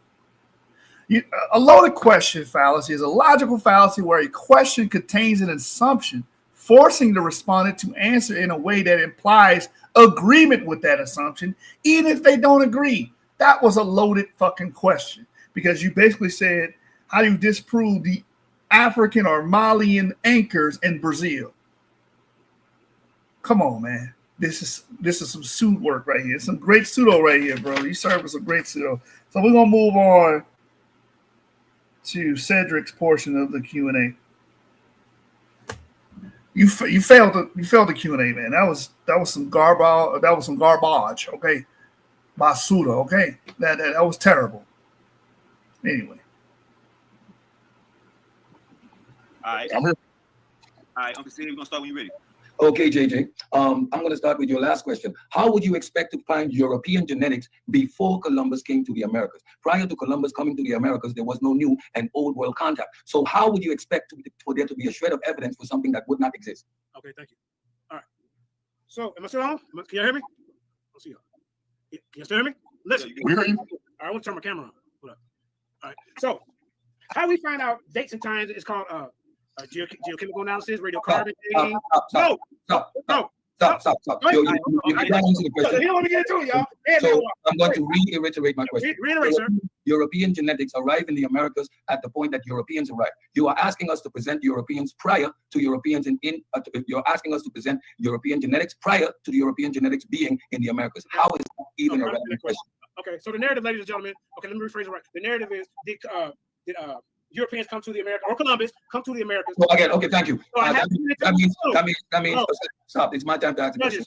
A loaded question fallacy is a logical fallacy where a question contains an assumption, forcing the respondent to answer in a way that implies agreement with that assumption, even if they don't agree. That was a loaded fucking question, because you basically said, how do you disprove the African or Malian anchors in Brazil? Come on, man. This is some pseudo work right here. Some great pseudo right here, bro. You serve us a great pseudo. So we're gonna move on to Cedrick's portion of the Q&A. You failed the Q&A, man. That was some garbage. That was some garbage. Okay, by pseudo. Okay, that was terrible. Anyway. All right. All right, Uncle Steve, we're gonna start when you're ready. Okay, JJ. I'm going to start with your last question. How would you expect to find European genetics before Columbus came to the Americas? Prior to Columbus coming to the Americas, there was no new and old world contact. So how would you expect for there to be a shred of evidence for something that would not exist? Okay, thank you. All right. So, am I still on? Can you hear me? Let's see. Can you still hear me? Listen. We hear you. All right, I want to turn my camera on. Hold up. All right. So, how we find out dates and times is called geochemical analysis, radiocarbon dating. Stop. You can't answer the question. You don't want to get into it, y'all. So I'm going to reiterate my question. Reiterate, sir. European genetics arrive in the Americas at the point that Europeans arrive. You are asking us to present Europeans prior to Europeans you're asking us to present European genetics prior to the European genetics being in the Americas. How is that even a relevant question? Okay, so the narrative, ladies and gentlemen. Okay, let me rephrase it right. The narrative is did Europeans come to the Americas, or Columbus come to the Americas? So again, okay, thank you. So That means stop. It's my time to ask the question.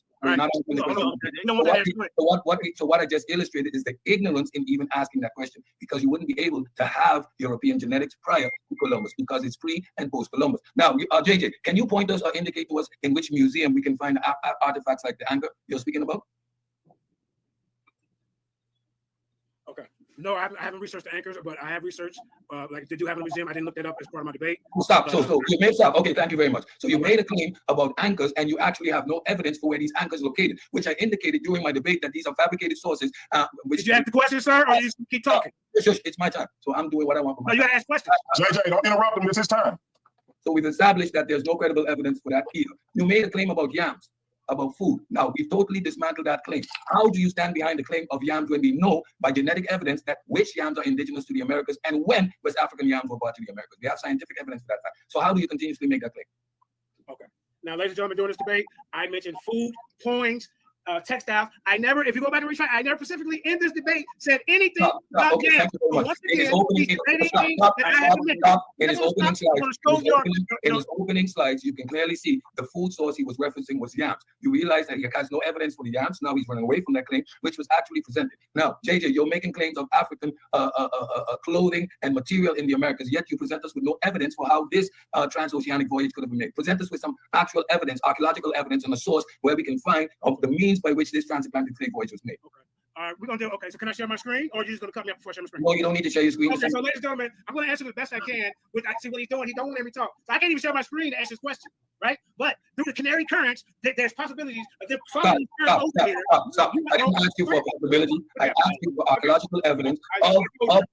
So what I just illustrated is the ignorance in even asking that question, because you wouldn't be able to have European genetics prior to Columbus, because it's pre and post Columbus. Now, JJ, can you point us or indicate to us in which museum we can find artifacts like the anchor you're speaking about? Okay. No, I haven't researched the anchors, but I have researched, like they do have a museum. I didn't look that up as part of my debate. Stop. So you made stop. Okay, thank you very much. So you made a claim about anchors, and you actually have no evidence for where these anchors are located, which I indicated during my debate that these are fabricated sources. Did you ask the question, sir, or you just keep talking? It's my time, so I'm doing what I want for my time. You gotta ask questions. JJ, don't interrupt him. It's his time. So we've established that there's no credible evidence for that here. You made a claim about yams, about food. Now, we've totally dismantled that claim. How do you stand behind the claim of yams when we know by genetic evidence that which yams are indigenous to the Americas and when West African yams were brought to the Americas? We have scientific evidence for that fact. So how do you continuously make that claim? Okay. Now, ladies and gentlemen, during this debate, I mentioned food, coins, textiles. If you go back and retract, I never specifically in this debate said anything about yams. In his opening slides, you can clearly see the food source he was referencing was yams. You realize that he has no evidence for the yams. Now he's running away from that claim, which was actually presented. Now, JJ, you're making claims of African clothing and material in the Americas, yet you present us with no evidence for how this transoceanic voyage could have been made. Present us with some actual evidence, archaeological evidence, and a source where we can find the means by which this transatlantic trade voyage was made. Okay. All right, we're gonna do. Okay, so can I share my screen, or are you just gonna cut me off before I share my screen? No, you don't need to share your screen. Okay, so ladies and gentlemen, I'm gonna answer the best I can. I see what he's doing. He don't let me talk. So I can't even share my screen to answer his question. right? But through the Canary Currents, there's possibilities of them Stop, following the current over here. stop. I didn't ask you for a possibility. I asked you for archaeological evidence of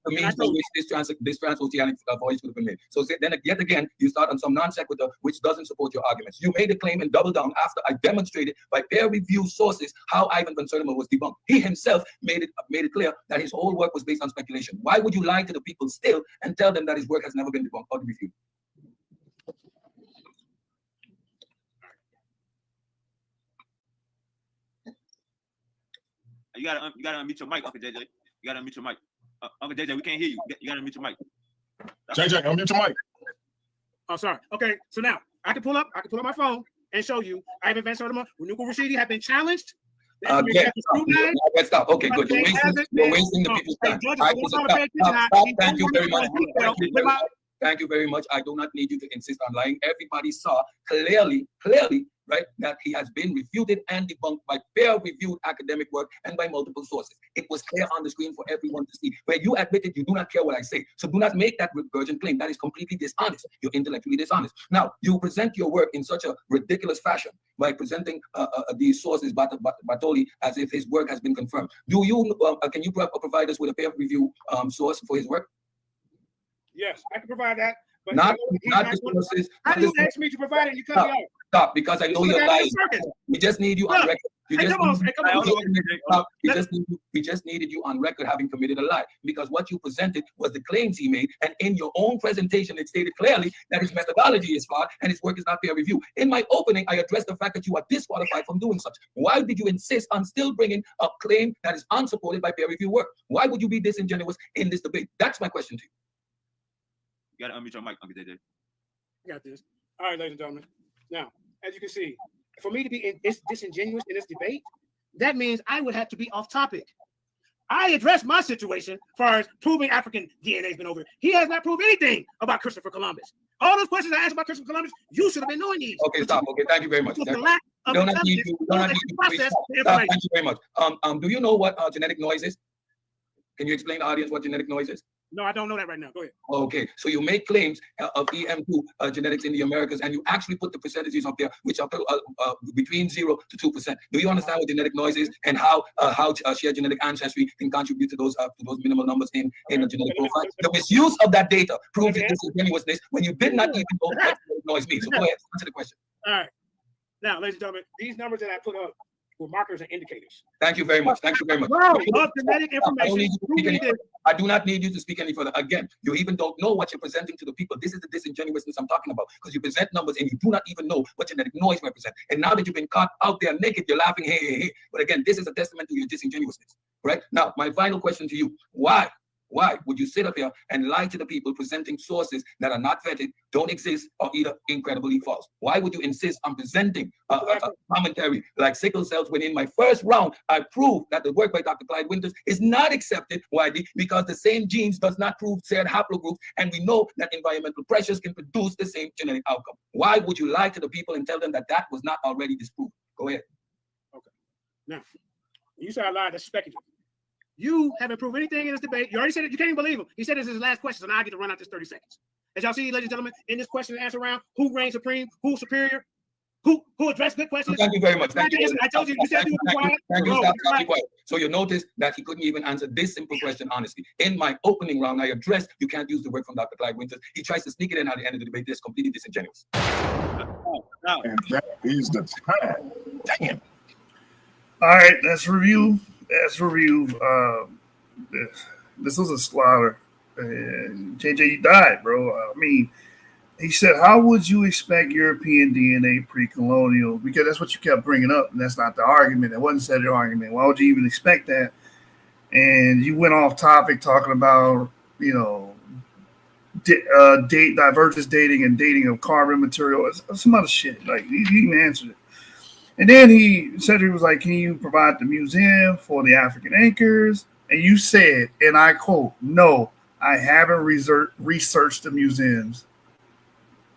the means by which this transoceanic voyage could have been made. So then yet again, you start on some non sequitur which doesn't support your arguments. You made a claim and doubled down after I demonstrated by peer-reviewed sources how Ivan van Sertima was debunked. He himself made it clear that his whole work was based on speculation. Why would you lie to the people still and tell them that his work has never been debunked or reviewed? You gotta unmute your mic, Uncle JJ. You gotta unmute your mic. Uncle JJ, we can't hear you. You gotta unmute your mic. JJ, unmute your mic. Oh, sorry. Okay, so now I can pull up my phone and show you Ivan van Sertima, Renuka Rashidi have been challenged. Stop. Okay, good. You're wasting the people's time. Stop. Thank you very much. Thank you very much. I do not need you to insist on lying. Everybody saw clearly, right, that he has been refuted and debunked by peer-reviewed academic work and by multiple sources. It was clear on the screen for everyone to see. Where you admitted you do not care what I say. So do not make that regurgent claim. That is completely dishonest. You're intellectually dishonest. Now, you present your work in such a ridiculous fashion by presenting these sources, Bartoli, as if his work has been confirmed. Do you, can you provide us with a peer-review source for his work? Yes, I can provide that. But not the sources. How do you ask me to provide it? You cut me off. Stop, because I know you're lying. We just need you on record. We just needed you on record having committed a lie, because what you presented was the claims he made, and in your own presentation it stated clearly that his methodology is flawed and his work is not peer review. In my opening, I addressed the fact that you are disqualified from doing such. Why did you insist on still bringing a claim that is unsupported by peer review work? Why would you be disingenuous in this debate? That's my question to you. You gotta unmute your mic, Uncle JJ. I got this. All right, ladies and gentlemen. Now, as you can see, for me to be disingenuous in this debate, that means I would have to be off topic. I addressed my situation as far as proving African DNA has been over. He has not proved anything about Christopher Columbus. All those questions I asked about Christopher Columbus, you should have been knowing these. Okay, stop. Okay, thank you very much. The lack of Thank you very much. Do you know what genetic noise is? Can you explain to the audience what genetic noise is? No, I don't know that right now. Go ahead. Okay, so you make claims of EM2 genetics in the Americas, and you actually put the percentages up there, which are between 0 to 2%. Do you understand what genetic noise is and how shared genetic ancestry can contribute to those minimal numbers in the genetic profile? The misuse of that data proves disingenuousness when you did not even know what genetic noise means. So go ahead, answer the question. All right. Now, ladies and gentlemen, these numbers that I put up were markers and indicators. Thank you very much. Thank you very much. Genetic information. I do not need you to speak any further. Again, you even don't know what you're presenting to the people. This is the disingenuousness I'm talking about, because you present numbers and you do not even know what genetic noise represents. And now that you've been caught out there naked, you're laughing, hey. But again, this is a testament to your disingenuousness, right? Now, my final question to you, why would you sit up here and lie to the people presenting sources that are not vetted, don't exist, or either incredibly false? Why would you insist on presenting a commentary like sickle cells when in my first round, I proved that the work by Dr. Clyde Winters is not accepted widely because the same genes does not prove shared haplogroups, and we know that environmental pressures can produce the same genetic outcome? Why would you lie to the people and tell them that that was not already disproved? Go ahead. Okay. Now, you said I lied, that's speculative. You haven't proved anything in this debate. You already said it. You can't even believe him. He said this is his last question, so now I get to run out this 30 seconds. As y'all see, ladies and gentlemen, in this question and answer round, who reigns supreme, who's superior, who addressed good questions. Thank you very much. Thank you. I told you, you said you were quiet. Thank you. Stop, quiet. So you notice that he couldn't even answer this simple question honestly. In my opening round, I addressed you can't use the word from Dr. Clyde Winters. He tries to sneak it in at the end of the debate. This is completely disingenuous. And that is the time. Damn. All right, let's review. This was a slaughter. JJ, you died, bro. I mean, he said, how would you expect European DNA pre-colonial? Because that's what you kept bringing up, and that's not the argument. It wasn't said the argument. Why would you even expect that? And you went off topic talking about, divergence dating and dating of carbon material. Some other shit. Like, he even answered it. And then Cedrick was like, can you provide the museum for the African anchors? And you said, and I quote, no, I haven't researched the museums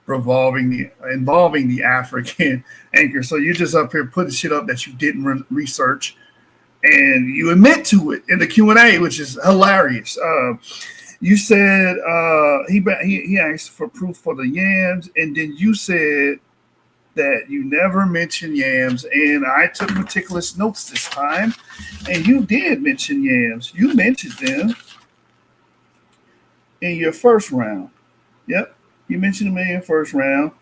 involving the African anchor. So you're just up here putting shit up that you didn't research, and you admit to it in the Q&A, which is hilarious. You said he asked for proof for the yams, and then you said that you never mention yams, and I took meticulous notes this time, and you did mention yams. You mentioned them in your first round. Yep, you mentioned them in your first round.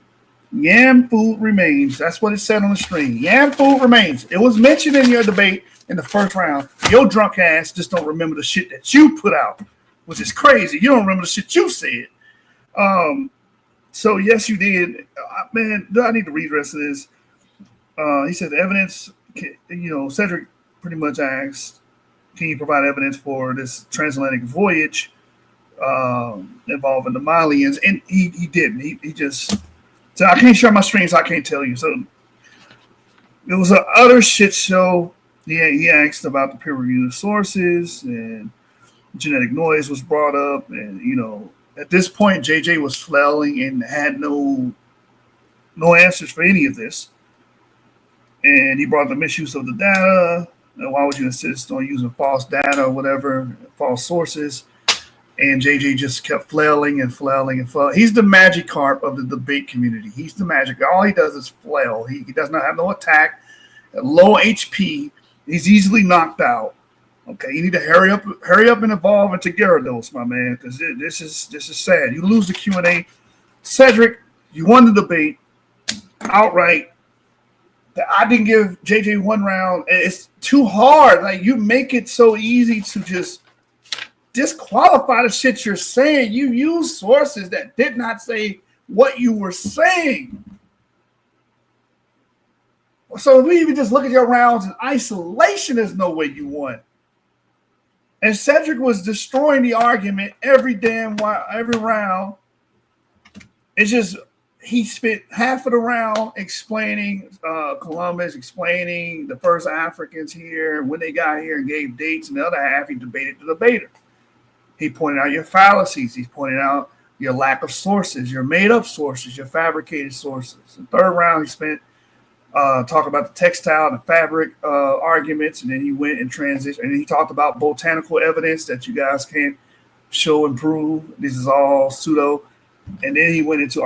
Yam food remains. That's what it said on the screen. Yam food remains. It was mentioned in your debate in the first round. Your drunk ass just don't remember the shit that you put out, which is crazy. You don't remember the shit you said. So yes, you did. Man, I need to read the rest of this. He said the evidence, Cedrick pretty much asked, can you provide evidence for this transatlantic voyage involving the Malians? And he didn't. He just said, I can't share my screen, so I can't tell you. So it was an utter shit show. He asked about the peer-reviewed sources, and genetic noise was brought up, and at this point, JJ was flailing and had no answers for any of this. And he brought the misuse of the data. And why would you insist on using false data or whatever, false sources? And JJ just kept flailing and flailing and flailing. He's the Magikarp of the debate community. He's the magic. All he does is flail. He does not have no attack, low HP. He's easily knocked out. Okay, you need to hurry up and evolve into Gyarados, my man, because this is sad. You lose the Q&A. Cedrick, you won the debate outright. I didn't give JJ one round. It's too hard. Like, you make it so easy to just disqualify the shit you're saying. You use sources that did not say what you were saying. So if we even just look at your rounds in isolation, there's no way you won. And Cedrick was destroying the argument every round. It's just he spent half of the round explaining Columbus, explaining the first Africans here, when they got here, and gave dates. And the other half, he debated the debater. He pointed out your fallacies. He pointed out your lack of sources, your made-up sources, your fabricated sources. The third round, he spent talk about the textile and the fabric arguments, and then he went and transitioned, and he talked about botanical evidence that you guys can't show and prove. This is all pseudo. And then he went into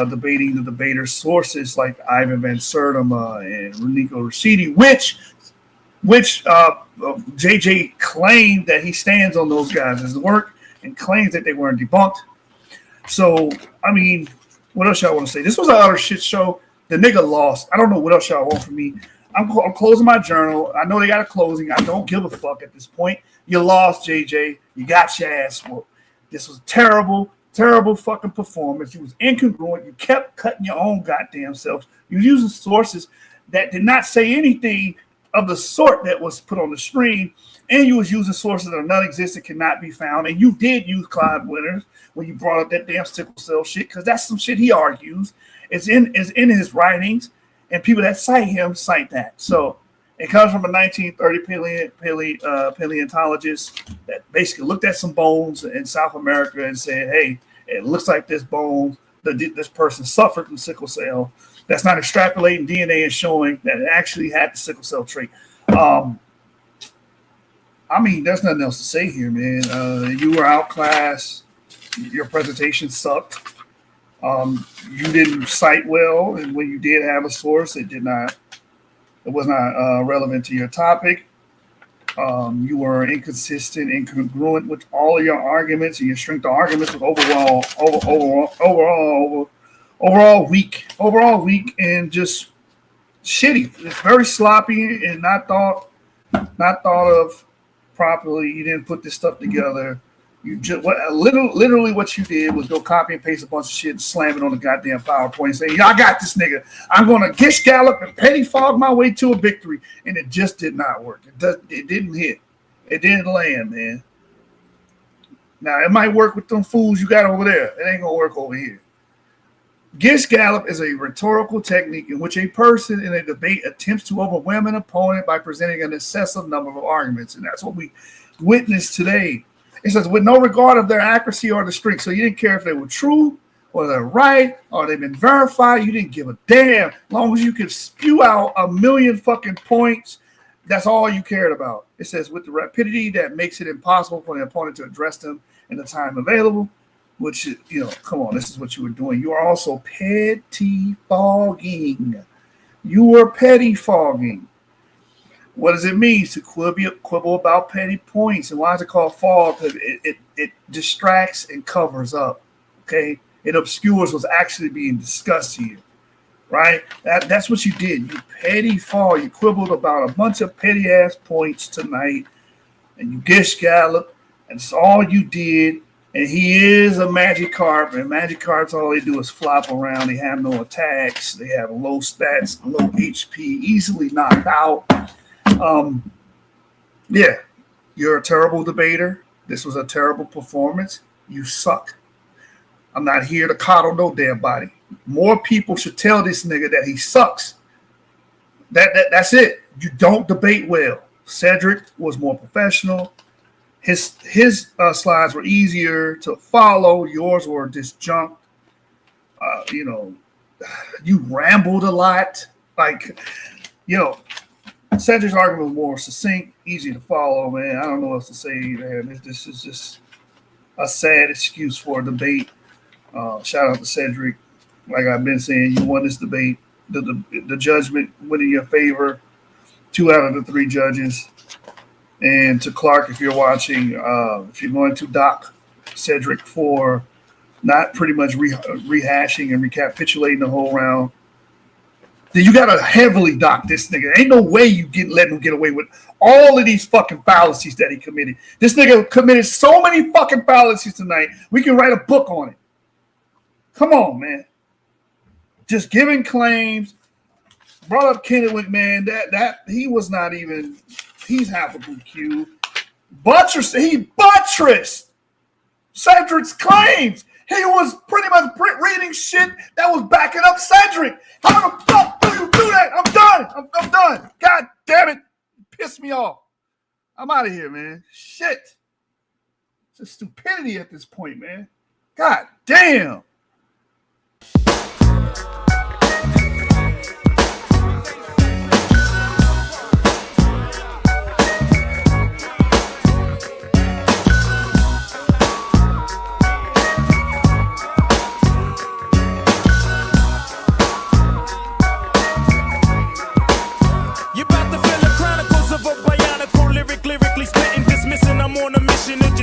debating the debater's sources like Ivan Van Sertima and Renico Rashidi, which JJ claimed that he stands on those guys' work and claims that they weren't debunked. So, I mean, what else y'all want to say? This was an utter shit show. The nigga lost. I don't know what else y'all want from me. I'm closing my journal. I know they got a closing. I don't give a fuck at this point. You lost, JJ. You got your ass whooped. This was terrible, terrible fucking performance. You was incongruent. You kept cutting your own goddamn selves. You were using sources that did not say anything of the sort that was put on the screen, and you was using sources that are non-existent, cannot be found. And you did use Clyde Winters when you brought up that damn sickle cell shit, because that's some shit he argues. It's in his writings, and people that cite him cite that. So it comes from a 1930 paleontologist that basically looked at some bones in South America and said, hey, it looks like this bone, this person suffered from sickle cell. That's not extrapolating DNA and showing that it actually had the sickle cell trait. I mean, there's nothing else to say here, man. You were outclassed. Your presentation sucked. You didn't cite well, and when you did have a source, it was not relevant to your topic. You were inconsistent, incongruent with all of your arguments, and your strength of arguments was overall weak, and just shitty. It's very sloppy and not thought of properly. You didn't put this stuff together. You just literally what you did was go copy and paste a bunch of shit and slam it on the goddamn PowerPoint and say, "Yeah, I got this nigga. I'm gonna gish gallop and petty fog my way to a victory," and it just did not work. It didn't hit. It didn't land, man. Now it might work with them fools you got over there. It ain't gonna work over here. Gish gallop is a rhetorical technique in which a person in a debate attempts to overwhelm an opponent by presenting an excessive number of arguments, and that's what we witnessed today. It says, with no regard of their accuracy or the strength. So you didn't care if they were true or they're right or they've been verified. You didn't give a damn. As long as you could spew out a million fucking points, that's all you cared about. It says, with the rapidity that makes it impossible for the opponent to address them in the time available. which, come on, this is what you were doing. You are also pettifogging. You were pettifogging. What does it mean to quibble about petty points? And why is it called fog? Because it distracts and covers up. Okay, it obscures what's actually being discussed here. Right? That's what you did. You pettifog. You quibbled about a bunch of petty ass points tonight, and you gish gallop, and it's all you did. And he is a Magikarp, and Magikarps, all they do is flop around. They have no attacks. They have low stats, low HP, easily knocked out. Yeah, you're a terrible debater. This was a terrible performance. You suck. I'm not here to coddle no damn body. More people should tell this nigga that he sucks. That's it. You don't debate well. Cedrick was more professional. His slides were easier to follow. Yours were disjunct. You rambled a lot. Cedric's argument was more succinct, easy to follow, man. I don't know what else to say, man. This is just a sad excuse for a debate. Shout out to Cedrick. Like I've been saying, you won this debate. The judgment went in your favor. 2 out of the 3 judges. And to Clark, if you're watching, if you're going to dock Cedrick for not pretty much rehashing and recapitulating the whole round, then you got to heavily dock this nigga. Ain't no way you let him get away with all of these fucking fallacies that he committed. This nigga committed so many fucking fallacies tonight, we can write a book on it. Come on, man. Just giving claims. Brought up Kennewick, man. That he was not even... He's half a BQ. He buttressed Cedrick's claims. He was pretty much reading shit that was backing up Cedrick. How the fuck do you do that? I'm done. I'm done. God damn it. Piss me off. I'm out of here, man. Shit. It's a stupidity at this point, man. God damn.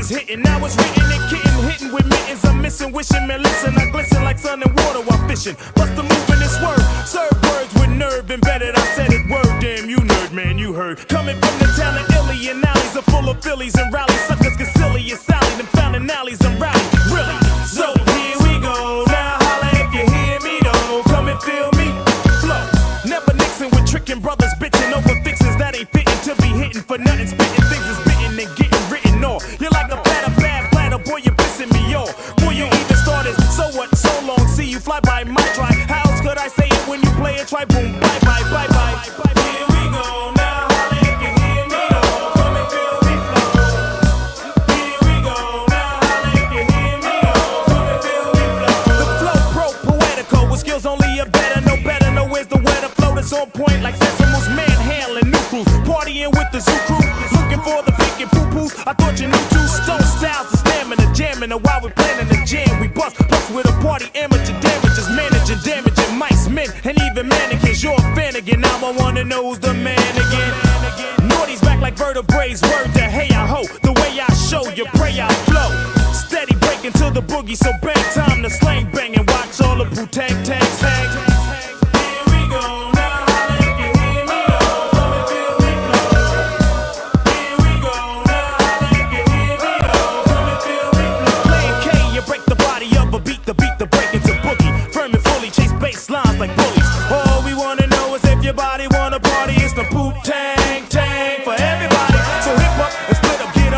Hitting. Now it's written and kitten, hitting with mittens. I'm missing, wishing, man, listen. I glisten like sun and water while fishing. Bust the move in this word. Serve words with nerve embedded. I said it word, damn you nerd, man, you heard. Coming from the town of Illy and alleys are full of Phillies and rallies. Suckers get silly and Sally. Them found in alleys and rally. Really? So here we go. Now holla if you hear me though. Come and feel me. Flow. Never mixing with tricking brothers, bitching over fixins that ain't fitting to be hitting for nothing. Spitting things is bitten and getting written off. You're like a bad platter, boy, you're pissing me off. Boy, you even started, so what, so long, see you fly by my try. How else could I say it when you play it? Try boom, bye. Here we go, now holla if you hear me, oh, come and feel me flow. Here we go, now holla if you hear me, oh, come and feel me flow. The flow poetical, with skills only a better, no where's the weather flow that's on point like Sesamo's manhandling new crews, partying with the zoo crew, looking for the pink and poo-poos. I thought you knew two stone styles, the stamina jamming, and while we're planning the jam, we bust with a party amateur damages, managing damaging mice, men, and even mannequins. You're a fan again, now I wanna know who's the man again. Naughty's back like vertebrae, word to hey I ho, the way I show you pray I flow. Steady breaking to the boogie, so bang time to slang bang and watch all the Wu-Tang tanks hang. Here we go. Like bullies. All we wanna know is if your body wanna party. It's the poop tang for everybody. So hip up and split up, get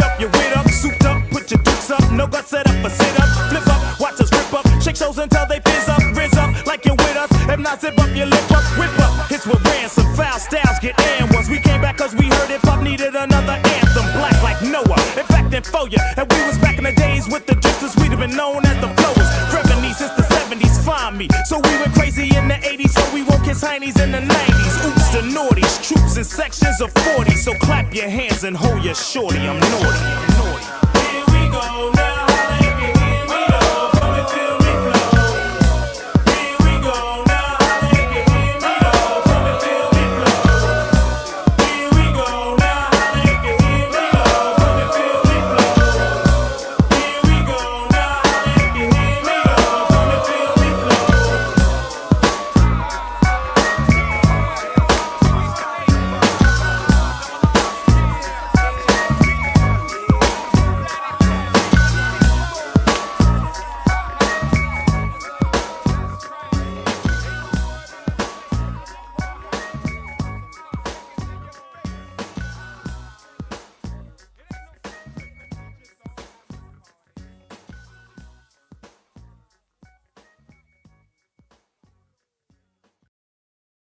up, your wit up, souped up, put your dukes up, no guts set up for sit up, flip up, watch us rip up, shake shows until they fizz up, rizz up like you're with us. If not, zip up your lip up, whip up. Hits with ransom, foul styles get and once we came back cause we heard hip hop needed another anthem. Black like Noah, in fact then for ya. And we was back in the days with the justice we'd have been known as the flowers. Revenue since the 70s, find me. So we went crazy in the 80s, so we won't kiss heinies in the 90s. Oops, the naughties, troops in sections of 40. So clap your hands and hold your shorty, I'm naughty.